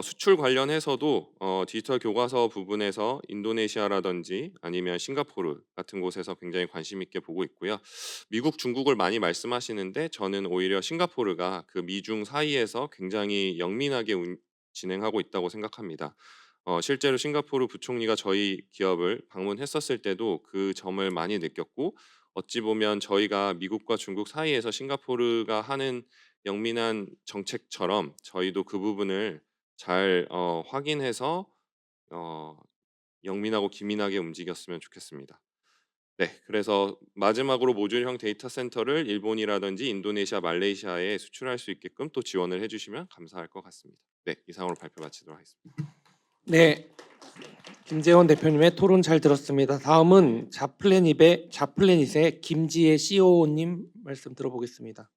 수출 관련해서도 디지털 교과서 부분에서 인도네시아라든지 아니면 싱가포르 같은 곳에서 굉장히 관심 있게 보고 있고요. 미국, 중국을 많이 말씀하시는데 저는 오히려 싱가포르가 그 미중 사이에서 굉장히 영민하게 진행하고 있다고 생각합니다. 실제로 싱가포르 부총리가 저희 기업을 방문했었을 때도 그 점을 많이 느꼈고, 어찌 보면 저희가 미국과 중국 사이에서 싱가포르가 하는 영민한 정책처럼 저희도 그 부분을 잘 확인해서 영민하고 기민하게 움직였으면 좋겠습니다. 네, 그래서 마지막으로 모듈형 데이터 센터를 일본이라든지 인도네시아, 말레이시아에 수출할 수 있게끔 또 지원을 해주시면 감사할 것 같습니다. 네, 이상으로 발표 마치도록 하겠습니다. 네, 김재원 대표님의 토론 잘 들었습니다. 다음은 자플래닛의 김지혜 COO님 말씀 들어보겠습니다.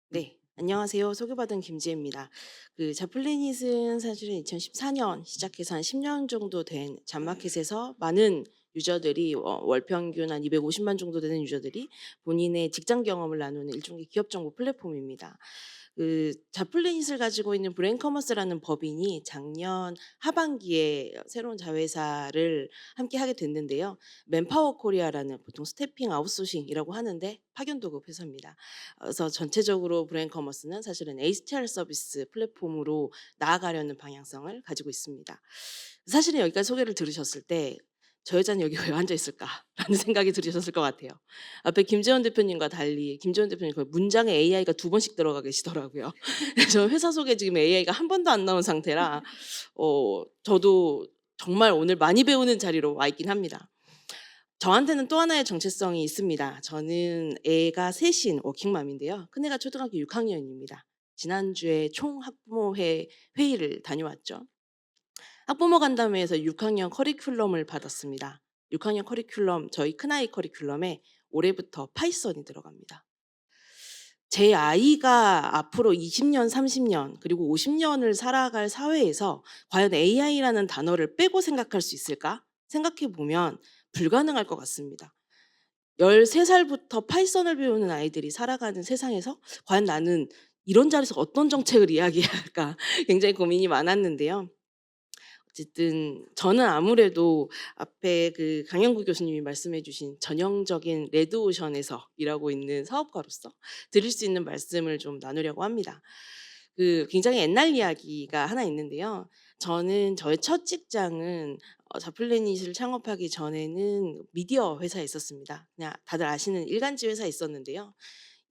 네, 안녕하세요. 소개받은 김지혜입니다. 그 자플래닛은 사실은 2014년 시작해서 한 10년 정도 된 잡마켓에서 많은 유저들이 월 평균 한 250만 정도 되는 유저들이 본인의 직장 경험을 나누는 일종의 기업 정보 플랫폼입니다. 그 자플래닛을 가지고 있는 브레인커머스라는 법인이 작년 하반기에 새로운 자회사를 함께 하게 됐는데요. 맨파워 코리아라는 보통 스태핑 아웃소싱이라고 하는데 파견 도급 회사입니다. 그래서 전체적으로 브레인커머스는 사실은 HTR 서비스 플랫폼으로 나아가려는 방향성을 가지고 있습니다. 사실은 여기까지 소개를 들으셨을 때 저 여자는 여기 왜 앉아 있을까라는 생각이 들으셨을 것 같아요. 앞에 김재원 대표님과 달리 김재원 대표님 거의 문장에 AI가 2번씩 들어가 계시더라고요. 저 회사 속에 지금 AI가 한 번도 안 나온 상태라 저도 정말 오늘 많이 배우는 자리로 와 있긴 합니다. 저한테는 또 하나의 정체성이 있습니다. 저는 애가 셋인 워킹맘인데요. 큰애가 초등학교 6학년입니다. 지난주에 총학부모회 회의를 다녀왔죠. 학부모 간담회에서 6학년 커리큘럼을 받았습니다. 6학년 커리큘럼, 저희 큰아이 커리큘럼에 올해부터 파이썬이 들어갑니다. 제 아이가 앞으로 20년, 30년, 그리고 50년을 살아갈 사회에서 과연 AI라는 단어를 빼고 생각할 수 있을까? 생각해 보면 불가능할 것 같습니다. 13살부터 파이썬을 배우는 아이들이 살아가는 세상에서 과연 나는 이런 자리에서 어떤 정책을 이야기해야 할까 굉장히 고민이 많았는데요. 어쨌든 저는 아무래도 앞에 그 강영구 교수님이 말씀해 주신 전형적인 레드오션에서 일하고 있는 사업가로서 드릴 수 있는 말씀을 좀 나누려고 합니다. 그 굉장히 옛날 이야기가 하나 있는데요. 저는 저의 첫 직장은 자플래닛을 창업하기 전에는 미디어 회사에 있었습니다. 그냥 다들 아시는 일간지 회사에 있었는데요.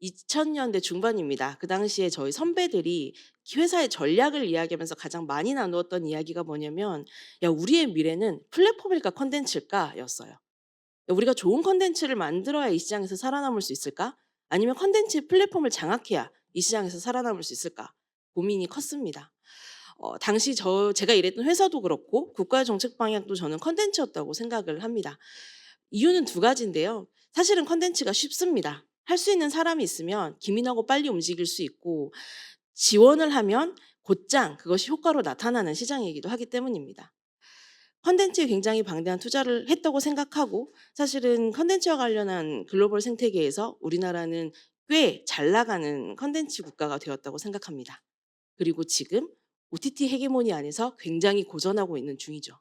2000년대 중반입니다. 그 당시에 저희 선배들이 회사의 전략을 이야기하면서 가장 많이 나누었던 이야기가 뭐냐면 야, 우리의 미래는 플랫폼일까 컨텐츠일까 였어요. 야, 우리가 좋은 컨텐츠를 만들어야 이 시장에서 살아남을 수 있을까? 아니면 컨텐츠의 플랫폼을 장악해야 이 시장에서 살아남을 수 있을까? 고민이 컸습니다. 당시 제가 일했던 회사도 그렇고 국가의 정책 방향도 저는 컨텐츠였다고 생각을 합니다. 이유는 두 가지인데요. 사실은 컨텐츠가 쉽습니다. 할 수 있는 사람이 있으면 기민하고 빨리 움직일 수 있고 지원을 하면 곧장 그것이 효과로 나타나는 시장이기도 하기 때문입니다. 컨텐츠에 굉장히 방대한 투자를 했다고 생각하고 사실은 컨텐츠와 관련한 글로벌 생태계에서 우리나라는 꽤 잘 나가는 컨텐츠 국가가 되었다고 생각합니다. 그리고 지금 OTT 헤게모니 안에서 굉장히 고전하고 있는 중이죠.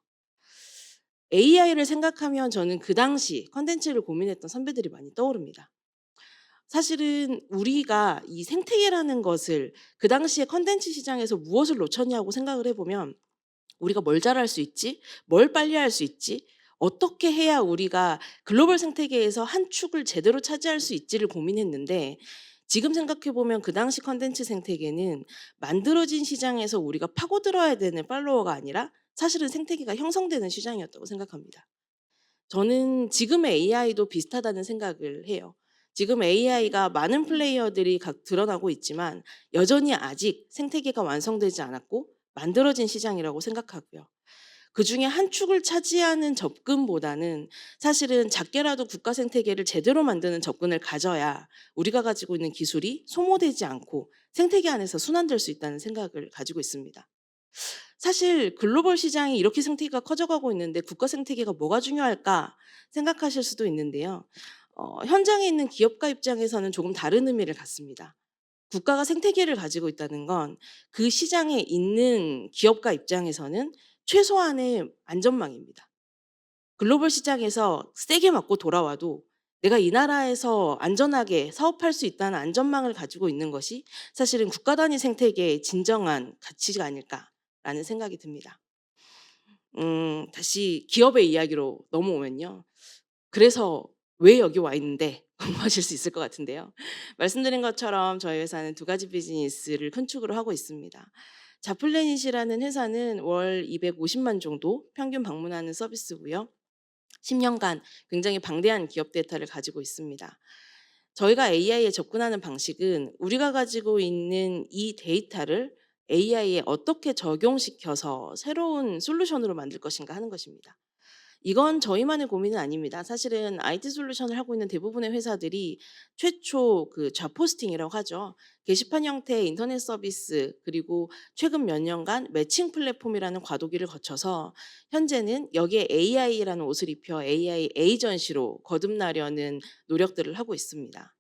AI를 생각하면 저는 그 당시 컨텐츠를 고민했던 선배들이 많이 떠오릅니다. 사실은 우리가 이 생태계라는 것을 그 당시에 컨텐츠 시장에서 무엇을 놓쳤냐고 생각을 해보면 우리가 뭘 잘할 수 있지? 뭘 빨리 할 수 있지? 어떻게 해야 우리가 글로벌 생태계에서 한 축을 제대로 차지할 수 있지를 고민했는데 지금 생각해 보면 그 당시 컨텐츠 생태계는 만들어진 시장에서 우리가 파고들어야 되는 팔로워가 아니라 사실은 생태계가 형성되는 시장이었다고 생각합니다. 저는 지금의 AI도 비슷하다는 생각을 해요. 지금 AI가 많은 플레이어들이 각 드러나고 있지만 여전히 아직 생태계가 완성되지 않았고 만들어진 시장이라고 생각하고요. 그중에 한 축을 차지하는 접근보다는 사실은 작게라도 국가 생태계를 제대로 만드는 접근을 가져야 우리가 가지고 있는 기술이 소모되지 않고 생태계 안에서 순환될 수 있다는 생각을 가지고 있습니다. 사실 글로벌 시장이 이렇게 생태계가 커져가고 있는데 국가 생태계가 뭐가 중요할까 생각하실 수도 있는데요. 현장에 있는 기업가 입장에서는 조금 다른 의미를 갖습니다. 국가가 생태계를 가지고 있다는 건 그 시장에 있는 기업가 입장에서는 최소한의 안전망입니다. 글로벌 시장에서 세게 맞고 돌아와도 내가 이 나라에서 안전하게 사업할 수 있다는 안전망을 가지고 있는 것이 사실은 국가 단위 생태계의 진정한 가치가 아닐까라는 생각이 듭니다. 다시 기업의 이야기로 넘어오면요. 그래서 왜 여기 와 있는데 궁금하실 수 있을 것 같은데요. 말씀드린 것처럼 저희 회사는 두 가지 비즈니스를 큰 축으로 하고 있습니다. 자플래닛이라는 회사는 월 250만 정도 평균 방문하는 서비스고요. 10년간 굉장히 방대한 기업 데이터를 가지고 있습니다. 저희가 AI에 접근하는 방식은 우리가 가지고 있는 이 데이터를 AI에 어떻게 적용시켜서 새로운 솔루션으로 만들 것인가 하는 것입니다. 이건 저희만의 고민은 아닙니다. 사실은 IT 솔루션을 하고 있는 대부분의 회사들이 최초 그 좌포스팅이라고 하죠. 게시판 형태의 인터넷 서비스 그리고 최근 몇 년간 매칭 플랫폼이라는 과도기를 거쳐서 현재는 여기에 AI라는 옷을 입혀 AI 에이전시로 거듭나려는 노력들을 하고 있습니다.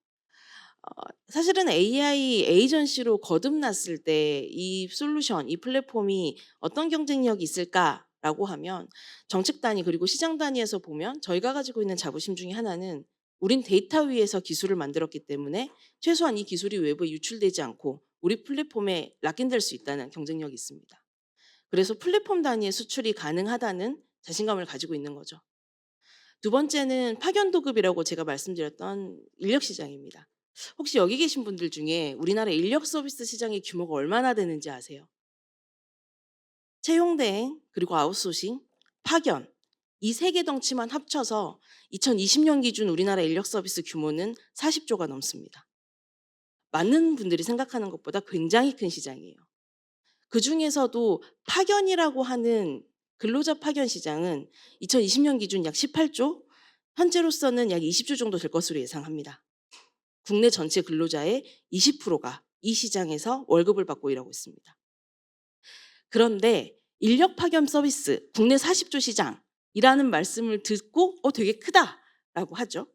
사실은 AI 에이전시로 거듭났을 때 이 솔루션, 이 플랫폼이 어떤 경쟁력이 있을까라고 하면 정책 단위 그리고 시장 단위에서 보면 저희가 가지고 있는 자부심 중에 하나는 우린 데이터 위에서 기술을 만들었기 때문에 최소한 이 기술이 외부에 유출되지 않고 우리 플랫폼에 락인될 수 있다는 경쟁력이 있습니다. 그래서 플랫폼 단위의 수출이 가능하다는 자신감을 가지고 있는 거죠. 두 번째는 파견 도급이라고 제가 말씀드렸던 인력 시장입니다. 혹시 여기 계신 분들 중에 우리나라 인력 서비스 시장의 규모가 얼마나 되는지 아세요? 채용 대행, 그리고 아웃소싱, 파견 이 세 개 덩치만 합쳐서 2020년 기준 우리나라 인력 서비스 규모는 40조가 넘습니다. 많은 분들이 생각하는 것보다 굉장히 큰 시장이에요. 그중에서도 파견이라고 하는 근로자 파견 시장은 2020년 기준 약 18조, 현재로서는 약 20조 정도 될 것으로 예상합니다. 국내 전체 근로자의 20%가 이 시장에서 월급을 받고 일하고 있습니다. 그런데 인력 파견 서비스 국내 40조 시장이라는 말씀을 듣고 되게 크다라고 하죠.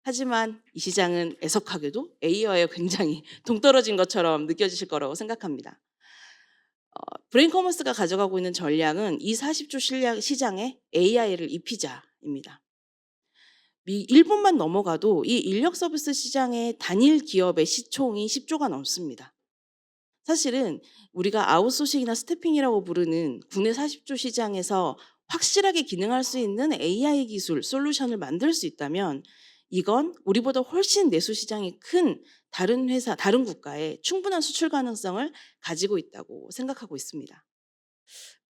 하지만 이 시장은 애석하게도 AI와 굉장히 동떨어진 것처럼 느껴지실 거라고 생각합니다. 브레인커머스가 가져가고 있는 전략은 이 40조 시장에 AI를 입히자입니다. 일본만 넘어가도 이 인력 서비스 시장의 단일 기업의 시총이 10조가 넘습니다. 사실은 우리가 아웃소싱이나 스태핑이라고 부르는 국내 40조 시장에서 확실하게 기능할 수 있는 AI 기술, 솔루션을 만들 수 있다면 이건 우리보다 훨씬 내수 시장이 큰 다른 회사, 다른 국가에 충분한 수출 가능성을 가지고 있다고 생각하고 있습니다.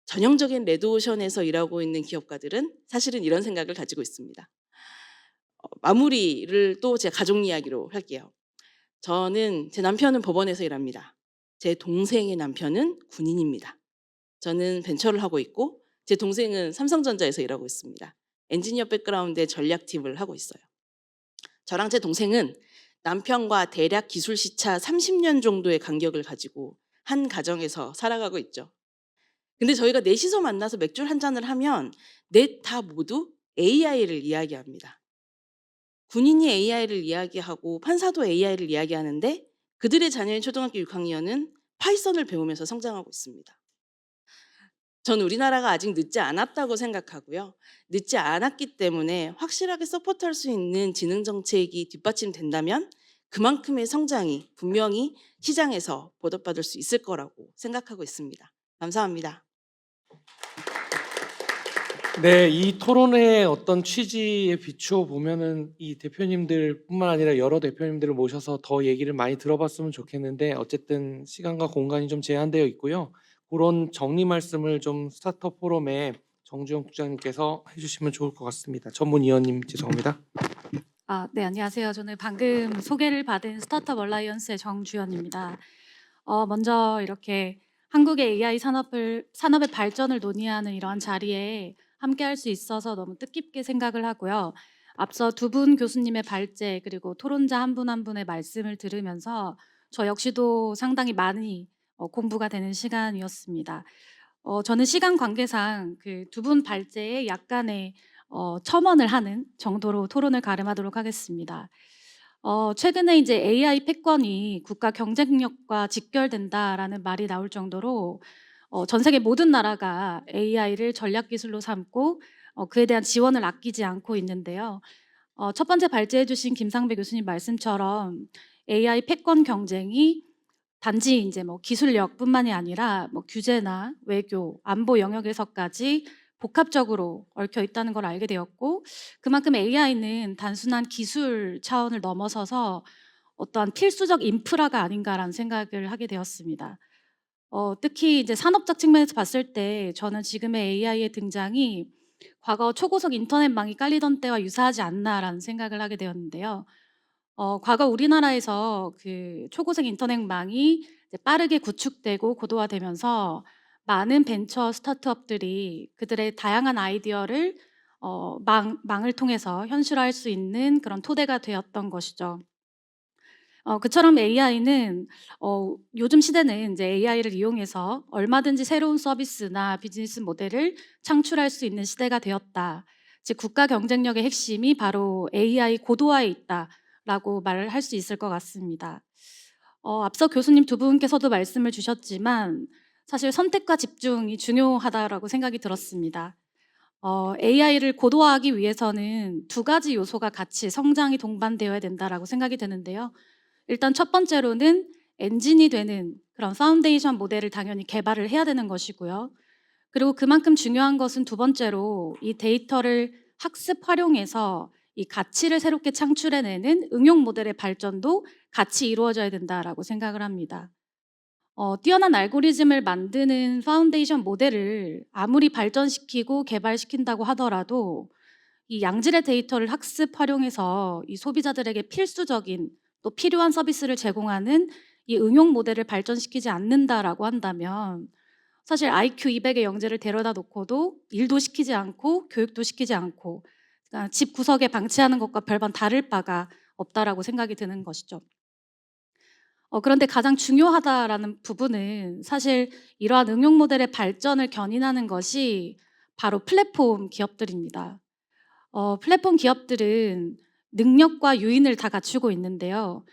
전형적인 레드오션에서 일하고 있는 기업가들은 사실은 이런 생각을 가지고 있습니다. 마무리를 또 제 가족 이야기로 할게요. 제 남편은 법원에서 일합니다. 제 동생의 남편은 군인입니다. 저는 벤처를 하고 있고 제 동생은 삼성전자에서 일하고 있습니다. 엔지니어 백그라운드의 전략팀을 하고 있어요. 저랑 제 동생은 남편과 대략 기술 시차 30년 정도의 간격을 가지고 한 가정에서 살아가고 있죠. 근데 저희가 넷이서 만나서 맥주 한 잔을 하면 넷 다 모두 AI를 이야기합니다. 군인이 AI를 이야기하고 판사도 AI를 이야기하는데 그들의 자녀인 초등학교 6학년은 파이썬을 배우면서 성장하고 있습니다. 전 우리나라가 아직 늦지 않았다고 생각하고요. 늦지 않았기 때문에 확실하게 서포트할 수 있는 지능 정책이 뒷받침된다면 그만큼의 성장이 분명히 시장에서 보답받을 수 있을 거라고 생각하고 있습니다. 감사합니다. 네, 이 토론의 어떤 취지에 비추어 보면은 이 대표님들뿐만 아니라 여러 대표님들을 모셔서 더 얘기를 많이 들어봤으면 좋겠는데 어쨌든 시간과 공간이 좀 제한되어 있고요. 그런 정리 말씀을 좀 스타트업 포럼에 정주영 국장님께서 해주시면 좋을 것 같습니다. 전문위원님 죄송합니다. 네, 안녕하세요. 저는 방금 소개를 받은 스타트업 얼라이언스의 정주연입니다. 먼저 이렇게 한국의 AI 산업의 발전을 논의하는 이러한 자리에 함께할 수 있어서 너무 뜻깊게 생각을 하고요. 앞서 두 분 교수님의 발제 그리고 토론자 한 분 한 분의 말씀을 들으면서 저 역시도 상당히 많이 공부가 되는 시간이었습니다. 저는 시간 관계상 그 두 분 발제에 약간의 첨언을 하는 정도로 토론을 가름하도록 하겠습니다. 최근에 이제 AI 패권이 국가 경쟁력과 직결된다라는 말이 나올 정도로 전 세계 모든 나라가 AI를 전략 기술로 삼고 그에 대한 지원을 아끼지 않고 있는데요. 첫 번째 발제해 주신 김상배 교수님 말씀처럼 AI 패권 경쟁이 단지 이제 뭐 기술력뿐만이 아니라 뭐 규제나 외교, 안보 영역에서까지 복합적으로 얽혀 있다는 걸 알게 되었고, 그만큼 AI는 단순한 기술 차원을 넘어서서 어떠한 필수적 인프라가 아닌가라는 생각을 하게 되었습니다. 특히 이제 산업적 측면에서 봤을 때 저는 지금의 AI의 등장이 과거 초고속 인터넷망이 깔리던 때와 유사하지 않나라는 생각을 하게 되었는데요. 과거 우리나라에서 그 초고속 인터넷망이 이제 빠르게 구축되고 고도화되면서 많은 벤처 스타트업들이 그들의 다양한 아이디어를 망을 통해서 현실화할 수 있는 그런 토대가 되었던 것이죠. 그처럼 AI는 요즘 시대는 이제 AI를 이용해서 얼마든지 새로운 서비스나 비즈니스 모델을 창출할 수 있는 시대가 되었다. 즉 국가 경쟁력의 핵심이 바로 AI 고도화에 있다라고 말을 할 수 있을 것 같습니다. 앞서 교수님 두 분께서도 말씀을 주셨지만 사실 선택과 집중이 중요하다라고 생각이 들었습니다. AI를 고도화하기 위해서는 두 가지 요소가 같이 성장이 동반되어야 된다라고 생각이 드는데요. 일단 첫 번째로는 엔진이 되는 그런 파운데이션 모델을 당연히 개발을 해야 되는 것이고요. 그리고 그만큼 중요한 것은 두 번째로 이 데이터를 학습 활용해서 이 가치를 새롭게 창출해내는 응용 모델의 발전도 같이 이루어져야 된다라고 생각을 합니다. 뛰어난 알고리즘을 만드는 파운데이션 모델을 아무리 발전시키고 개발시킨다고 하더라도 이 양질의 데이터를 학습 활용해서 이 소비자들에게 필수적인 또 필요한 서비스를 제공하는 이 응용 모델을 발전시키지 않는다라고 한다면 사실 IQ 200의 영재를 데려다 놓고도 일도 시키지 않고 교육도 시키지 않고 그러니까 집 구석에 방치하는 것과 별반 다를 바가 없다라고 생각이 드는 것이죠. 그런데 가장 중요하다라는 부분은 사실 이러한 응용 모델의 발전을 견인하는 것이 바로 플랫폼 기업들입니다. 플랫폼 기업들은 능력과 유인을 다 갖추고 있는데요.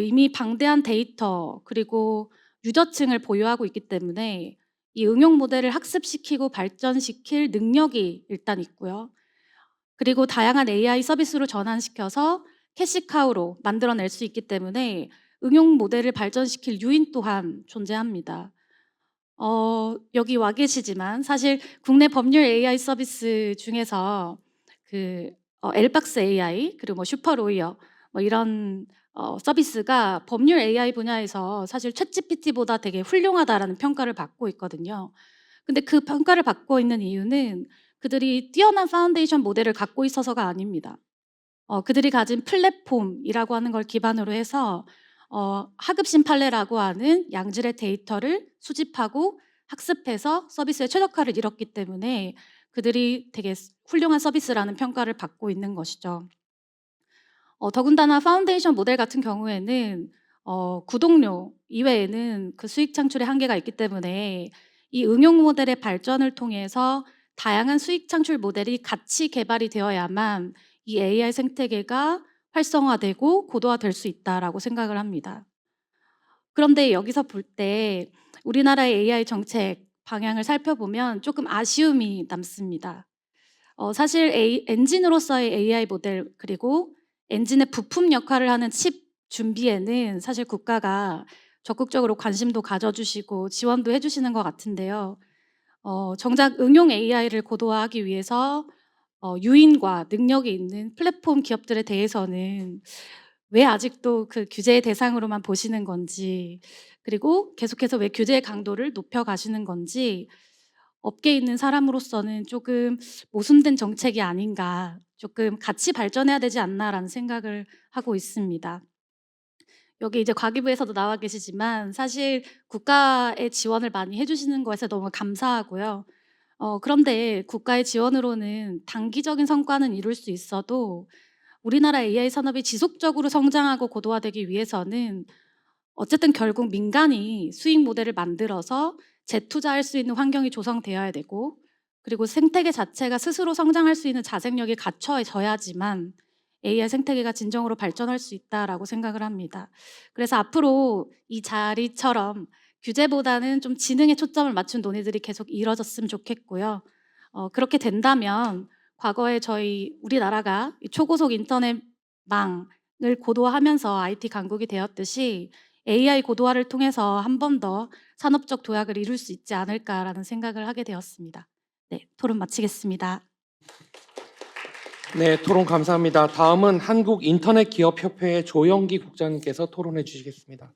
이미 방대한 데이터 그리고 유저층을 보유하고 있기 때문에 이 응용 모델을 학습시키고 발전시킬 능력이 일단 있고요. 그리고 다양한 AI 서비스로 전환시켜서 캐시카우로 만들어낼 수 있기 때문에 응용 모델을 발전시킬 유인 또한 존재합니다. 여기 와 계시지만 사실 국내 법률 AI 서비스 중에서 그 엘박스 AI 그리고 뭐 슈퍼로이어 뭐 이런 서비스가 법률 AI 분야에서 사실 챗GPT보다 되게 훌륭하다라는 평가를 받고 있거든요. 근데 그 평가를 받고 있는 이유는 그들이 뛰어난 파운데이션 모델을 갖고 있어서가 아닙니다. 그들이 가진 플랫폼이라고 하는 걸 기반으로 해서 하급심 판례라고 하는 양질의 데이터를 수집하고 학습해서 서비스의 최적화를 이뤘기 때문에 그들이 되게 훌륭한 서비스라는 평가를 받고 있는 것이죠. 더군다나 파운데이션 모델 같은 경우에는 구독료 이외에는 그 수익 창출의 한계가 있기 때문에 이 응용 모델의 발전을 통해서 다양한 수익 창출 모델이 같이 개발이 되어야만 이 AI 생태계가 활성화되고 고도화될 수 있다라고 생각을 합니다. 그런데 여기서 볼 때 우리나라의 AI 정책 방향을 살펴보면 조금 아쉬움이 남습니다. 사실 엔진으로서의 AI 모델 그리고 엔진의 부품 역할을 하는 칩 준비에는 사실 국가가 적극적으로 관심도 가져주시고 지원도 해주시는 것 같은데요. 정작 응용 AI를 고도화하기 위해서 유인과 능력이 있는 플랫폼 기업들에 대해서는 왜 아직도 그 규제의 대상으로만 보시는 건지, 그리고 계속해서 왜 규제의 강도를 높여 가시는 건지 업계에 있는 사람으로서는 조금 모순된 정책이 아닌가, 조금 같이 발전해야 되지 않나라는 생각을 하고 있습니다. 여기 이제 과기부에서도 나와 계시지만 사실 국가의 지원을 많이 해주시는 것에 너무 감사하고요. 그런데 국가의 지원으로는 단기적인 성과는 이룰 수 있어도 우리나라 AI 산업이 지속적으로 성장하고 고도화되기 위해서는 어쨌든 결국 민간이 수익 모델을 만들어서 재투자할 수 있는 환경이 조성되어야 되고, 그리고 생태계 자체가 스스로 성장할 수 있는 자생력이 갖춰져야지만 AI 생태계가 진정으로 발전할 수 있다라고 생각을 합니다. 그래서 앞으로 이 자리처럼 규제보다는 좀 지능에 초점을 맞춘 논의들이 계속 이뤄졌으면 좋겠고요. 그렇게 된다면 과거에 우리나라가 이 초고속 인터넷망을 고도화하면서 IT 강국이 되었듯이 AI 고도화를 통해서 한 번 더 산업적 도약을 이룰 수 있지 않을까라는 생각을 하게 되었습니다. 네, 토론 마치겠습니다. 네, 토론 감사합니다. 다음은 한국인터넷기업협회 조영기 국장님께서 토론해 주시겠습니다.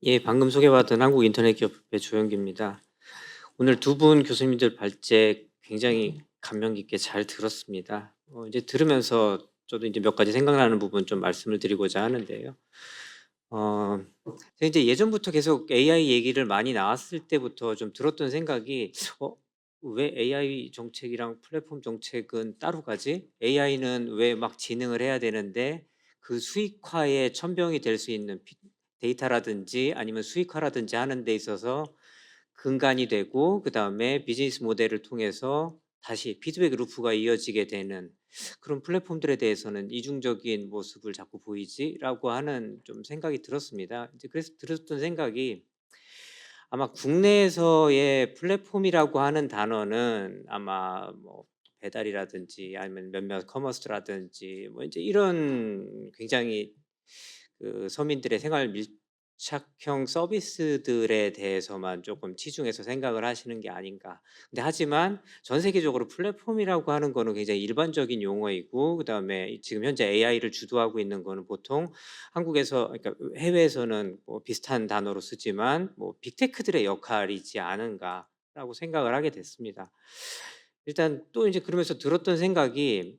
예, 방금 소개받은 한국인터넷기업협회 조영기입니다. 오늘 두 분 교수님들 발제 굉장히 감명 깊게 잘 들었습니다. 이제 들으면서 저도 이제 몇 가지 생각나는 부분 좀 말씀을 드리고자 하는데요. 제가 이제 예전부터 계속 AI 얘기를 많이 나왔을 때부터 좀 들었던 생각이, 왜 AI 정책이랑 플랫폼 정책은 따로 가지? AI는 왜 막 진흥을 해야 되는데 그 수익화에 천병이 될 수 있는 데이터라든지 아니면 수익화라든지 하는 데 있어서 근간이 되고, 그다음에 비즈니스 모델을 통해서 다시 피드백 루프가 이어지게 되는 그런 플랫폼들에 대해서는 이중적인 모습을 자꾸 보이지라고 하는 좀 생각이 들었습니다. 이제 그래서 들었던 생각이, 아마 국내에서의 플랫폼이라고 하는 단어는 아마 뭐 배달이라든지 아니면 몇몇 커머스라든지 뭐 이제 이런 굉장히 그 서민들의 생활 밀착형 서비스들에 대해서만 조금 치중해서 생각을 하시는 게 아닌가. 근데 하지만 전 세계적으로 플랫폼이라고 하는 거는 굉장히 일반적인 용어이고, 그다음에 지금 현재 AI를 주도하고 있는 거는 보통 한국에서, 그러니까 해외에서는 뭐 비슷한 단어로 쓰지만 뭐 빅테크들의 역할이지 않은가라고 생각을 하게 됐습니다. 일단 또 이제 그러면서 들었던 생각이,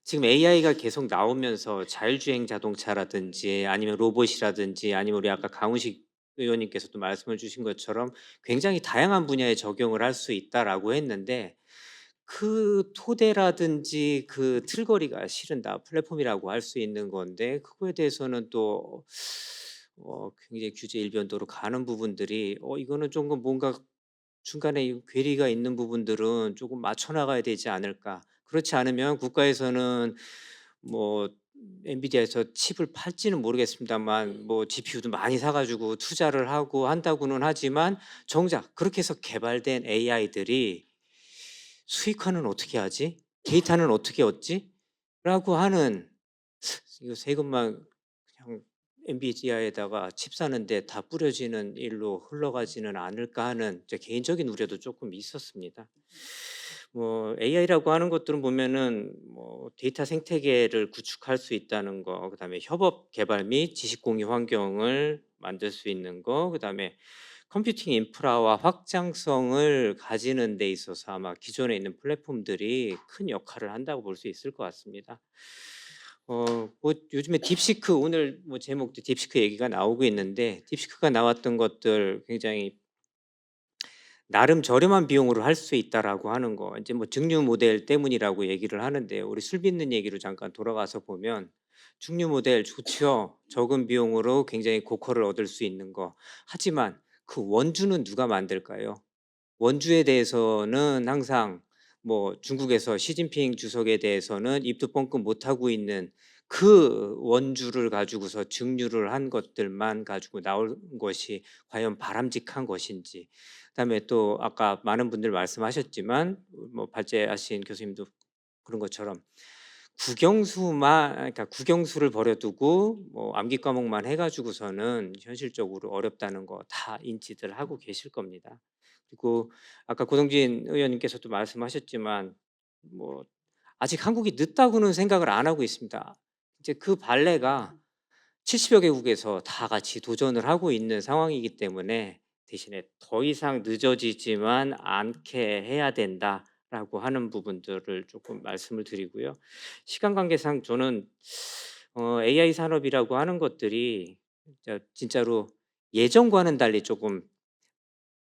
지금 AI가 계속 나오면서 자율주행 자동차라든지 아니면 로봇이라든지 아니면 우리 아까 강훈식 의원님께서도 말씀을 주신 것처럼 굉장히 다양한 분야에 적용을 할 수 있다라고 했는데, 그 토대라든지 그 틀거리가 실은 다 플랫폼이라고 할 수 있는 건데, 그거에 대해서는 또 굉장히 규제 일변도로 가는 부분들이, 이거는 조금 뭔가 중간에 이 괴리가 있는 부분들은 조금 맞춰 나가야 되지 않을까. 그렇지 않으면 국가에서는 뭐 엔비디아에서 칩을 팔지는 모르겠습니다만 뭐 GPU도 많이 사 가지고 투자를 하고 한다고는 하지만, 정작 그렇게 해서 개발된 AI들이 수익화는 어떻게 하지? 데이터는 어떻게 얻지? 라고 하는, 이거 세금만 그냥 엔비디아에다가 칩 사는데 다 뿌려지는 일로 흘러가지는 않을까 하는 제 개인적인 우려도 조금 있었습니다. 뭐 AI라고 하는 것들은 보면은 뭐 데이터 생태계를 구축할 수 있다는 거, 그다음에 협업 개발 및 지식 공유 환경을 만들 수 있는 거, 그다음에 컴퓨팅 인프라와 확장성을 가지는 데 있어서 아마 기존에 있는 플랫폼들이 큰 역할을 한다고 볼 수 있을 것 같습니다. 뭐 요즘에 딥시크, 오늘 뭐 제목도 딥시크 얘기가 나오고 있는데, 딥시크가 나왔던 것들 굉장히 나름 저렴한 비용으로 할 수 있다라고 하는 거, 이제 뭐 증류 모델 때문이라고 얘기를 하는데요. 우리 술 빚는 얘기로 잠깐 돌아가서 보면 증류 모델 좋죠. 적은 비용으로 굉장히 고퀄을 얻을 수 있는 거. 하지만 그 원주는 누가 만들까요? 원주에 대해서는 항상 뭐 중국에서 시진핑 주석에 대해서는 입도 뻥끗 못하고 있는 그 원주를 가지고서 증류를 한 것들만 가지고 나올 것이 과연 바람직한 것인지, 그다음에 또 아까 많은 분들 말씀하셨지만 뭐 발제하신 교수님도 그런 것처럼 그러니까 국영수를 버려두고 뭐 암기 과목만 해가지고서는 현실적으로 어렵다는 거 다 인지들 하고 계실 겁니다. 그리고 아까 고동진 의원님께서도 말씀하셨지만 뭐 아직 한국이 늦다고는 생각을 안 하고 있습니다. 이제 그 발레가 70여 개국에서 다 같이 도전을 하고 있는 상황이기 때문에 대신에 더 이상 늦어지지만 않게 해야 된다라고 하는 부분들을 조금 말씀을 드리고요. 시간 관계상 저는 AI 산업이라고 하는 것들이 진짜로 예전과는 달리 조금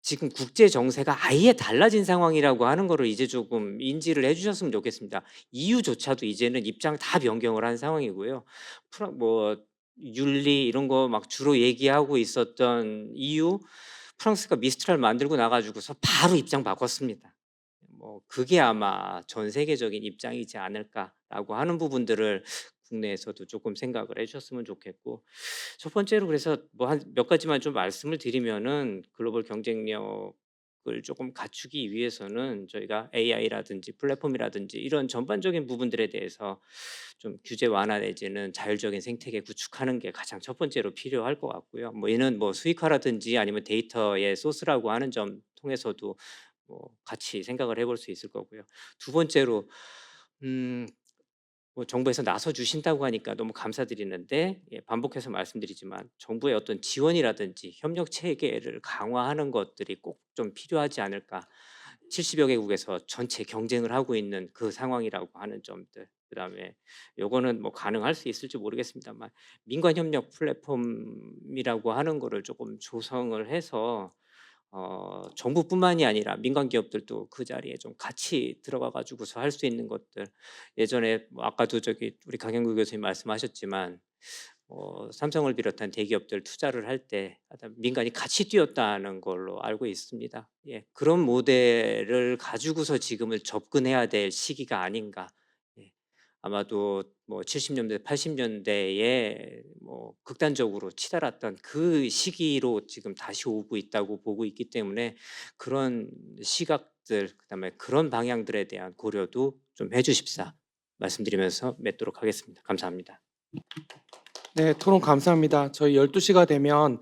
지금 국제 정세가 아예 달라진 상황이라고 하는 거를 이제 조금 인지를 해주셨으면 좋겠습니다. EU조차도 이제는 입장 다 변경을 한 상황이고요. 뭐 윤리 이런 거 막 주로 얘기하고 있었던 EU, 프랑스가 미스트랄 만들고 나가지고서 바로 입장 바꿨습니다. 뭐 그게 아마 전 세계적인 입장이지 않을까라고 하는 부분들을 국내에서도 조금 생각을 해주셨으면 좋겠고, 첫 번째로 그래서 뭐 한 몇 가지만 좀 말씀을 드리면은 글로벌 경쟁력을 조금 갖추기 위해서는 저희가 AI라든지 플랫폼이라든지 이런 전반적인 부분들에 대해서 좀 규제 완화 내지는 자율적인 생태계 구축하는 게 가장 첫 번째로 필요할 것 같고요. 뭐 얘는 뭐 수익화라든지 아니면 데이터의 소스라고 하는 점 통해서도 뭐 같이 생각을 해볼 수 있을 거고요. 두 번째로 뭐 정부에서 나서 주신다고 하니까 너무 감사드리는데, 반복해서 말씀드리지만 정부의 어떤 지원이라든지 협력 체계를 강화하는 것들이 꼭 좀 필요하지 않을까. 70여 개국에서 전체 경쟁을 하고 있는 그 상황이라고 하는 점들. 그다음에 요거는 뭐 가능할 수 있을지 모르겠습니다만 민관 협력 플랫폼이라고 하는 거를 조금 조성을 해서 정부뿐만이 아니라 민간 기업들도 그 자리에 좀 같이 들어가 가지고서 할 수 있는 것들. 예전에 뭐 아까도 저기 우리 강영구 교수님 말씀하셨지만 삼성을 비롯한 대기업들 투자를 할 때 민간이 같이 뛰었다는 걸로 알고 있습니다. 예, 그런 모델을 가지고서 지금을 접근해야 될 시기가 아닌가. 예, 아마도 뭐 70년대, 80년대에 뭐 극단적으로 치달았던 그 시기로 지금 다시 오고 있다고 보고 있기 때문에 그런 시각들, 그다음에 그런 방향들에 대한 고려도 좀 해주십사 말씀드리면서 맺도록 하겠습니다. 감사합니다. 네, 토론 감사합니다. 저희 12시가 되면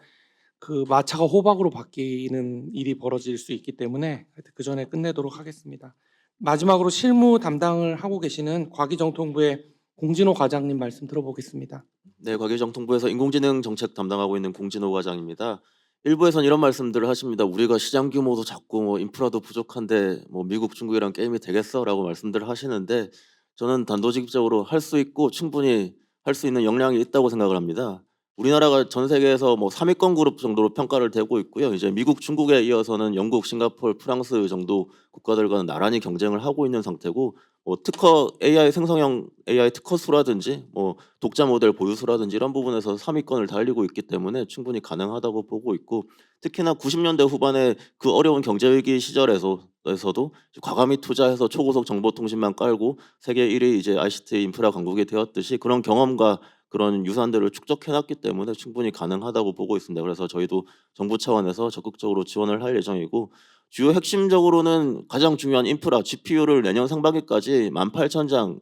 그 마차가 호박으로 바뀌는 일이 벌어질 수 있기 때문에 그 전에 끝내도록 하겠습니다. 마지막으로 실무 담당을 하고 계시는 과기정통부의 공진호 과장님 말씀 들어보겠습니다. 네, 과기정통부에서 인공지능 정책 담당하고 있는 공진호 과장입니다. 일부에선 이런 말씀들을 하십니다. 우리가 시장 규모도 작고 뭐 인프라도 부족한데 뭐 미국, 중국이랑 게임이 되겠어라고 말씀들을 하시는데, 저는 단도직입적으로 할 수 있고 충분히 할 수 있는 역량이 있다고 생각을 합니다. 우리나라가 전 세계에서 뭐 3위권 그룹 정도로 평가를 되고 있고요. 이제 미국, 중국에 이어서는 영국, 싱가포르, 프랑스 정도 국가들과는 나란히 경쟁을 하고 있는 상태고, 뭐 특허 AI 생성형 AI 특허 수라든지 뭐 독자 모델 보유 수라든지 이런 부분에서 3위권을 달리고 있기 때문에 충분히 가능하다고 보고 있고, 특히나 90년대 후반에 그 어려운 경제 위기 시절에서도 과감히 투자해서 초고속 정보통신망 깔고 세계 1위 이제 ICT 인프라 강국이 되었듯이 그런 경험과 그런 유산들을 축적해놨기 때문에 충분히 가능하다고 보고 있습니다. 그래서 저희도 정부 차원에서 적극적으로 지원을 할 예정이고, 주요 핵심적으로는 가장 중요한 인프라 GPU를 내년 상반기까지 18,000장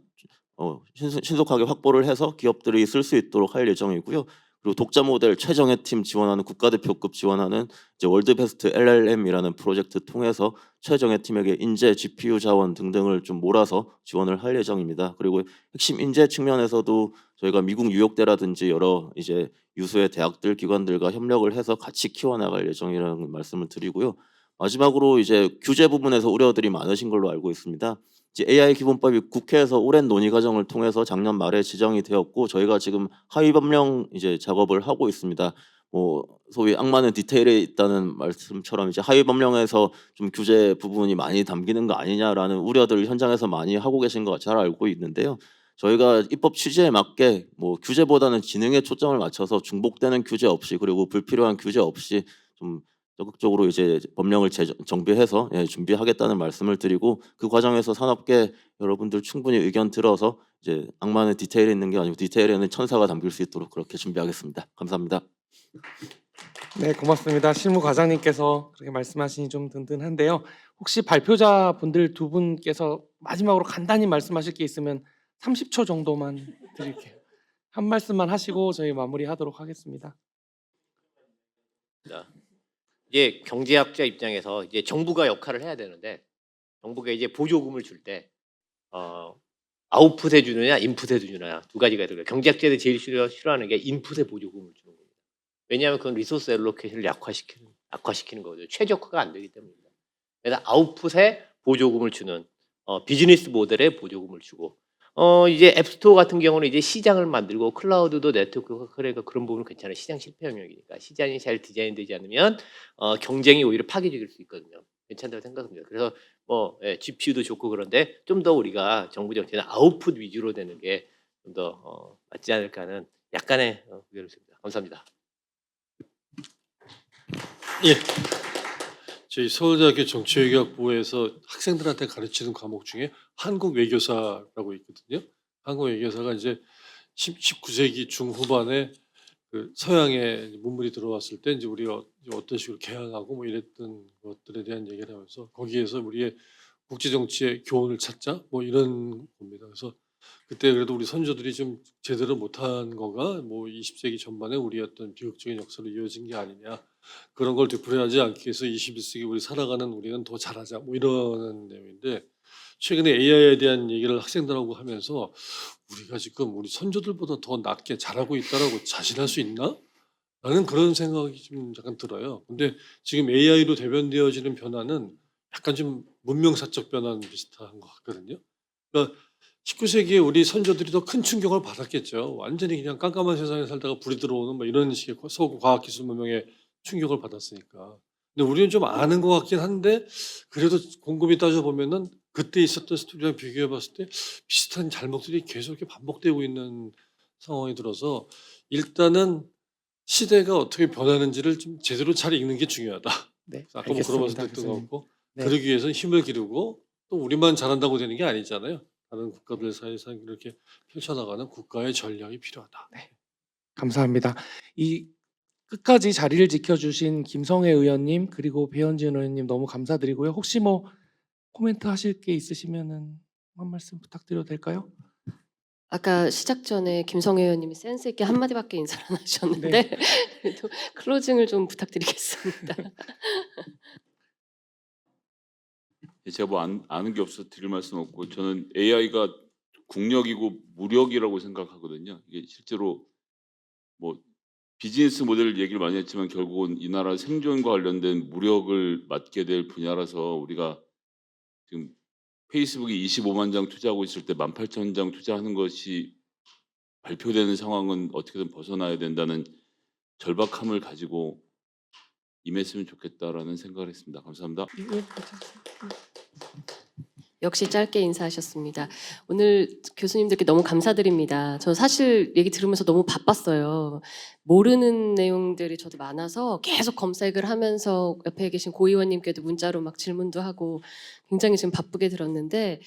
신속하게 확보를 해서 기업들이 쓸 수 있도록 할 예정이고요. 그리고 독자 모델 최정예 팀 지원하는 국가대표급 지원하는 이제 월드베스트 LLM이라는 프로젝트 통해서 최정예 팀에게 인재, GPU 자원 등등을 좀 몰아서 지원을 할 예정입니다. 그리고 핵심 인재 측면에서도 저희가 미국 뉴욕대라든지 여러 이제 유수의 대학들, 기관들과 협력을 해서 같이 키워나갈 예정이라는 말씀을 드리고요. 마지막으로 이제 규제 부분에서 우려들이 많으신 걸로 알고 있습니다. 이제 AI 기본법이 국회에서 오랜 논의 과정을 통해서 작년 말에 지정이 되었고, 저희가 지금 하위 법령 이제 작업을 하고 있습니다. 뭐 소위 악마는 디테일에 있다는 말씀처럼 이제 하위 법령에서 좀 규제 부분이 많이 담기는 거 아니냐라는 우려들을 현장에서 많이 하고 계신 거 잘 알고 있는데요. 저희가 입법 취지에 맞게 뭐 규제보다는 지능에 초점을 맞춰서 중복되는 규제 없이, 그리고 불필요한 규제 없이 좀 적극적으로 이제 법령을 정비해서 준비하겠다는 말씀을 드리고, 그 과정에서 산업계 여러분들 충분히 의견 들어서 이제 악마는 디테일에 있는 게 아니고 디테일에는 천사가 담길 수 있도록 그렇게 준비하겠습니다. 감사합니다. 네, 고맙습니다. 실무 과장님께서 그렇게 말씀하시니 좀 든든한데요. 혹시 발표자 분들 두 분께서 마지막으로 간단히 말씀하실 게 있으면 30초 정도만 드릴게요. 한 말씀만 하시고 저희 마무리하도록 하겠습니다. 이제 경제학자 입장에서 이제 정부가 역할을 해야 되는데 정부가 이제 보조금을 줄 때 아웃풋에 주느냐 인풋에 주느냐 두 가지가 있어요. 경제학자들이 제일 싫어하는 게 인풋에 보조금을 주는 겁니다. 왜냐하면 그건 리소스 엘로케이션을 악화시키는 거거든요. 최적화가 안 되기 때문입니다. 그래서 아웃풋에 보조금을 주는 비즈니스 모델에 보조금을 주고 이제 앱스토어 같은 경우는 이제 시장을 만들고 클라우드도 네트워크가 그러니까 그런 부분은 괜찮아요. 시장 실패 영역이니까 시장이 잘 디자인되지 않으면 경쟁이 오히려 파괴적일 수 있거든요. 괜찮다고 생각합니다. 그래서 GPU도 좋고 그런데 좀 더 우리가 정부 정책은 아웃풋 위주로 되는 게 좀 더 맞지 않을까 하는 약간의 의견을 씁니다. 감사합니다. 예. 저희 서울대학교 정치외교학부에서 학생들한테 가르치는 과목 중에 한국 외교사라고 있거든요. 한국 외교사가 이제 19세기 중후반에 그 서양의 문물이 들어왔을 때 이제 우리가 어떤 식으로 개항하고 뭐 이랬던 것들에 대한 얘기를 하면서 거기에서 우리의 국제 정치의 교훈을 찾자 뭐 이런 겁니다. 그래서 그때 그래도 우리 선조들이 좀 제대로 못한 거가 뭐 20세기 전반에 우리 어떤 비극적인 역사로 이어진 게 아니냐 그런 걸 되풀이하지 않기 위해서 21세기 우리 살아가는 우리는 더 잘하자 뭐 이런 내용인데 최근에 AI에 대한 얘기를 학생들하고 하면서 우리가 지금 우리 선조들보다 더 낫게 잘하고 있다라고 자신할 수 있나? 라는 그런 생각이 좀 약간 들어요. 근데 지금 AI로 대변되어지는 변화는 약간 좀 문명사적 변화는 비슷한 것 같거든요. 그러니까 19세기에 우리 선조들이 더 큰 충격을 받았겠죠. 완전히 그냥 깜깜한 세상에 살다가 불이 들어오는 뭐 이런 식의 과학기술 문명에 충격을 받았으니까. 근데 우리는 좀 아는 것 같긴 한데 그래도 곰곰이 따져보면은 그때 있었던 스토리랑 비교해봤을 때 비슷한 잘못들이 계속 이렇게 반복되고 있는 상황이 들어서 일단은 시대가 어떻게 변하는지를 좀 제대로 잘 읽는 게 중요하다. 네, 아까 뭐 그런 말씀 알겠습니다, 드렸던 것 교수님. 같고 네. 그러기 위해서는 힘을 기르고 또 우리만 잘한다고 되는 게 아니잖아요. 다른 국가들 사이에서 이렇게 펼쳐나가는 국가의 전략이 필요하다. 감사합니다. 이 끝까지 자리를 지켜주신 김성애 의원님 그리고 배현진 의원님 너무 감사드리고요. 혹시 뭐 코멘트 하실 게 있으시면은 한 말씀 부탁드려도 될까요? 아까 시작 전에 김성애 의원님이 센스 있게 한마디밖에 인사를 안 하셨는데 그래도 클로징을 좀 부탁드리겠습니다. 제가 뭐 아는 게 없어서 드릴 말씀 없고 저는 AI가 국력이고 무력이라고 생각하거든요. 이게 실제로 뭐 비즈니스 모델 얘기를 많이 했지만 결국은 이 나라 생존과 관련된 무력을 맡게 될 분야라서 우리가 지금 페이스북이 25만 장 투자하고 있을 때 18,000장 투자하는 것이 발표되는 상황은 어떻게든 벗어나야 된다는 절박함을 가지고 임했으면 좋겠다라는 생각을 했습니다. 감사합니다. 역시 짧게 인사하셨습니다. 오늘 교수님들께 너무 감사드립니다. 저 사실 얘기 들으면서 너무 바빴어요. 모르는 내용들이 저도 많아서 계속 검색을 하면서 옆에 계신 고 의원님께도 문자로 막 질문도 하고 굉장히 지금 바쁘게 들었는데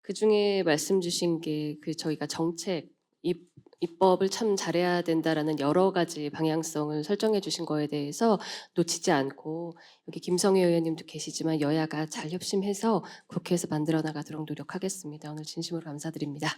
그중에 말씀 주신 게 그 저희가 정책, 입법을 참 잘해야 된다라는 여러 가지 방향성을 설정해 주신 거에 대해서 놓치지 않고 여기 김성애 의원님도 계시지만 여야가 잘 협심해서 국회에서 만들어 나가도록 노력하겠습니다. 오늘 진심으로 감사드립니다.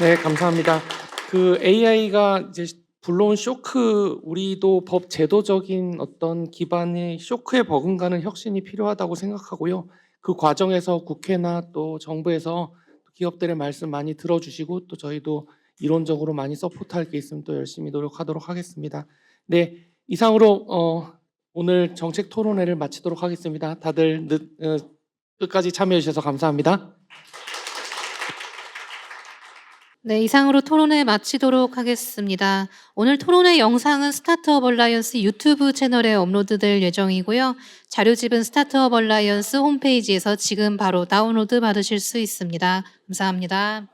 네, 감사합니다. 그 AI가 이제 불러온 쇼크, 우리도 법 제도적인 어떤 기반의 쇼크에 버금가는 혁신이 필요하다고 생각하고요. 그 과정에서 국회나 또 정부에서 기업들의 말씀 많이 들어주시고 또 저희도 이론적으로 많이 서포트할 게 있으면 또 열심히 노력하도록 하겠습니다. 네, 이상으로 오늘 정책 토론회를 마치도록 하겠습니다. 다들 끝까지 참여해 주셔서 감사합니다. 네, 이상으로 토론회 마치도록 하겠습니다. 오늘 토론회 영상은 스타트업 얼라이언스 유튜브 채널에 업로드될 예정이고요. 자료집은 스타트업 얼라이언스 홈페이지에서 지금 바로 다운로드 받으실 수 있습니다. 감사합니다.